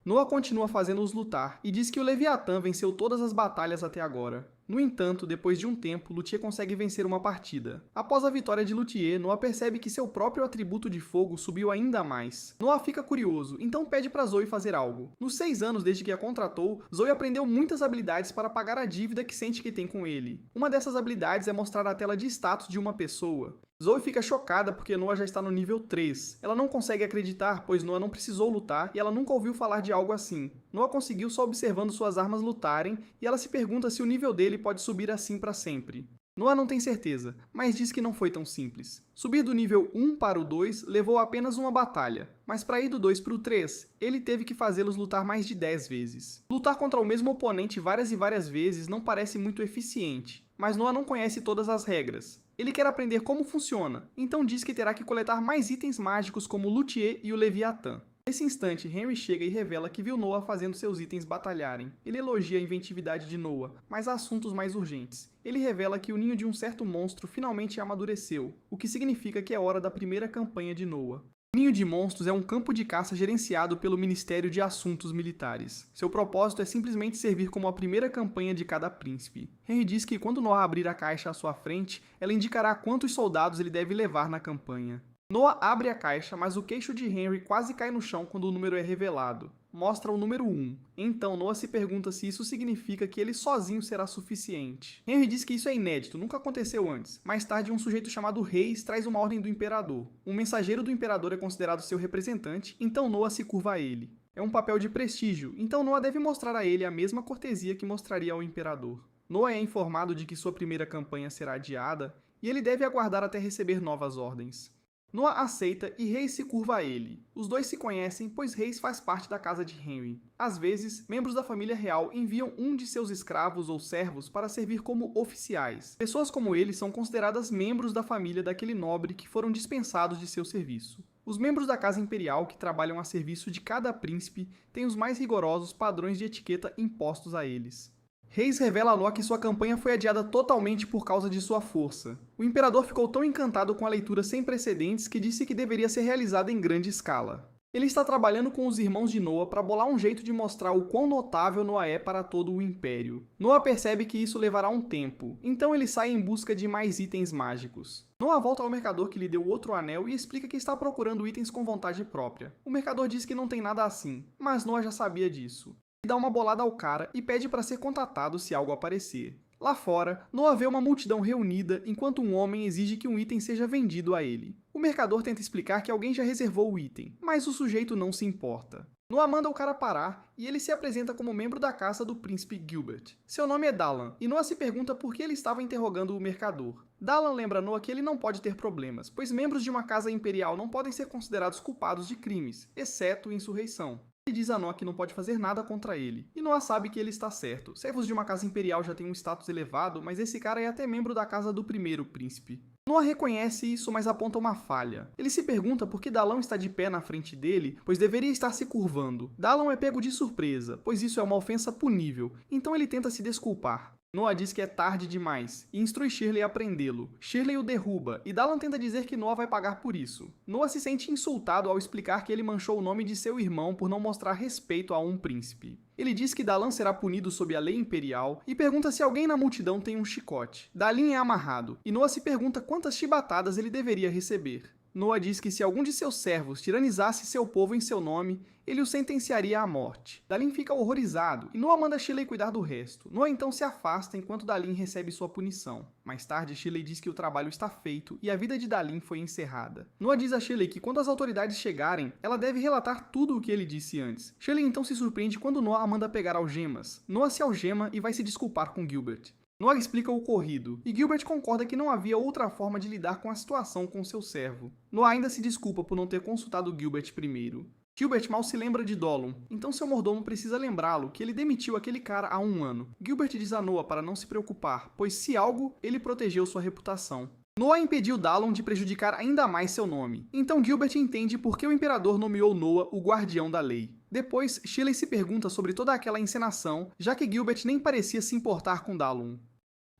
Noah continua fazendo-os lutar, e diz que o Leviatã venceu todas as batalhas até agora. No entanto, depois de um tempo, Luthier consegue vencer uma partida. Após a vitória de Luthier, Noah percebe que seu próprio atributo de fogo subiu ainda mais. Noah fica curioso, então pede para Zoe fazer algo. Nos 6 anos desde que a contratou, Zoe aprendeu muitas habilidades para pagar a dívida que sente que tem com ele. Uma dessas habilidades é mostrar a tela de status de uma pessoa. Zoe fica chocada porque Noah já está no nível 3. Ela não consegue acreditar, pois Noah não precisou lutar e ela nunca ouviu falar de algo assim. Noah conseguiu só observando suas armas lutarem e ela se pergunta se o nível dele pode subir assim para sempre. Noah não tem certeza, mas diz que não foi tão simples. Subir do nível 1 para o 2 levou apenas uma batalha, mas para ir do 2 para o 3, ele teve que fazê-los lutar mais de 10 vezes. Lutar contra o mesmo oponente várias e várias vezes não parece muito eficiente, mas Noah não conhece todas as regras. Ele quer aprender como funciona, então diz que terá que coletar mais itens mágicos como o Luthier e o Leviatã. Nesse instante, Henry chega e revela que viu Noah fazendo seus itens batalharem. Ele elogia a inventividade de Noah, mas há assuntos mais urgentes. Ele revela que o ninho de um certo monstro finalmente amadureceu, o que significa que é hora da primeira campanha de Noah. O Ninho de Monstros é um campo de caça gerenciado pelo Ministério de Assuntos Militares. Seu propósito é simplesmente servir como a primeira campanha de cada príncipe. Henry diz que quando Noah abrir a caixa à sua frente, ela indicará quantos soldados ele deve levar na campanha. Noah abre a caixa, mas o queixo de Henry quase cai no chão quando o número é revelado. Mostra o número 1. Então Noah se pergunta se isso significa que ele sozinho será suficiente. Henry diz que isso é inédito, nunca aconteceu antes. Mais tarde, um sujeito chamado Reis traz uma ordem do Imperador. Um mensageiro do Imperador é considerado seu representante, então Noah se curva a ele. É um papel de prestígio, então Noah deve mostrar a ele a mesma cortesia que mostraria ao Imperador. Noah é informado de que sua primeira campanha será adiada, e ele deve aguardar até receber novas ordens. Noah aceita e Reis se curva a ele. Os dois se conhecem, pois Reis faz parte da casa de Henry. Às vezes, membros da família real enviam um de seus escravos ou servos para servir como oficiais. Pessoas como ele são consideradas membros da família daquele nobre que foram dispensados de seu serviço. Os membros da casa imperial que trabalham a serviço de cada príncipe têm os mais rigorosos padrões de etiqueta impostos a eles. Reis revela a Noah que sua campanha foi adiada totalmente por causa de sua força. O imperador ficou tão encantado com a leitura sem precedentes que disse que deveria ser realizada em grande escala. Ele está trabalhando com os irmãos de Noah para bolar um jeito de mostrar o quão notável Noah é para todo o Império. Noah percebe que isso levará um tempo, então ele sai em busca de mais itens mágicos. Noah volta ao mercador que lhe deu outro anel e explica que está procurando itens com vontade própria. O mercador diz que não tem nada assim, mas Noah já sabia disso. Dá uma bolada ao cara e pede para ser contatado se algo aparecer. Lá fora, Noah vê uma multidão reunida enquanto um homem exige que um item seja vendido a ele. O mercador tenta explicar que alguém já reservou o item, mas o sujeito não se importa. Noah manda o cara parar e ele se apresenta como membro da caça do príncipe Gilbert. Seu nome é Dallan, e Noah se pergunta por que ele estava interrogando o mercador. Dallan lembra Noah que ele não pode ter problemas, pois membros de uma casa imperial não podem ser considerados culpados de crimes, exceto insurreição. Ele diz a Noah que não pode fazer nada contra ele, e Noah sabe que ele está certo. Servos de uma casa imperial já têm um status elevado, mas esse cara é até membro da casa do primeiro príncipe. Noah reconhece isso, mas aponta uma falha. Ele se pergunta por que Dallan está de pé na frente dele, pois deveria estar se curvando. Dallan é pego de surpresa, pois isso é uma ofensa punível, então ele tenta se desculpar. Noah diz que é tarde demais, e instrui Shirley a prendê-lo. Shirley o derruba, e Dallan tenta dizer que Noah vai pagar por isso. Noah se sente insultado ao explicar que ele manchou o nome de seu irmão por não mostrar respeito a um príncipe. Ele diz que Dallan será punido sob a lei imperial e pergunta se alguém na multidão tem um chicote. Dallan é amarrado, e Noah se pergunta quantas chibatadas ele deveria receber. Noah diz que se algum de seus servos tiranizasse seu povo em seu nome, ele o sentenciaria à morte. Dalin fica horrorizado e Noah manda Shelley cuidar do resto. Noah então se afasta enquanto Dalin recebe sua punição. Mais tarde, Shelley diz que o trabalho está feito e a vida de Dalin foi encerrada. Noah diz a Shelley que quando as autoridades chegarem, ela deve relatar tudo o que ele disse antes. Shelley então se surpreende quando Noah a manda pegar algemas. Noah se algema e vai se desculpar com Gilbert. Noah explica o ocorrido, e Gilbert concorda que não havia outra forma de lidar com a situação com seu servo. Noah ainda se desculpa por não ter consultado Gilbert primeiro. Gilbert mal se lembra de Dollum, então seu mordomo precisa lembrá-lo que ele demitiu aquele cara há 1 ano. Gilbert diz a Noah para não se preocupar, pois se algo, ele protegeu sua reputação. Noah impediu Dallum de prejudicar ainda mais seu nome, então Gilbert entende por que o imperador nomeou Noah o guardião da lei. Depois, Shelley se pergunta sobre toda aquela encenação, já que Gilbert nem parecia se importar com Dallum.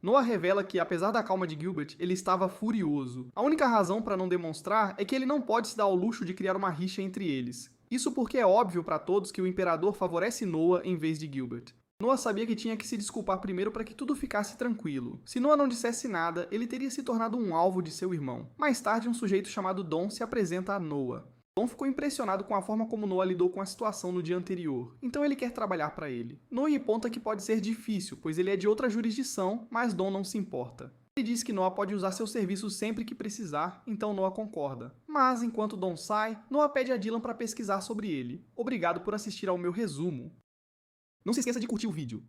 Noah revela que, apesar da calma de Gilbert, ele estava furioso. A única razão para não demonstrar é que ele não pode se dar ao luxo de criar uma rixa entre eles. Isso porque é óbvio para todos que o imperador favorece Noah em vez de Gilbert. Noah sabia que tinha que se desculpar primeiro para que tudo ficasse tranquilo. Se Noah não dissesse nada, ele teria se tornado um alvo de seu irmão. Mais tarde, um sujeito chamado Don se apresenta a Noah. Don ficou impressionado com a forma como Noah lidou com a situação no dia anterior, então ele quer trabalhar para ele. Noah aponta que pode ser difícil, pois ele é de outra jurisdição, mas Don não se importa. Ele diz que Noah pode usar seus serviços sempre que precisar, então Noah concorda. Mas, enquanto Don sai, Noah pede a Dylan para pesquisar sobre ele. Obrigado por assistir ao meu resumo. Não se esqueça de curtir o vídeo.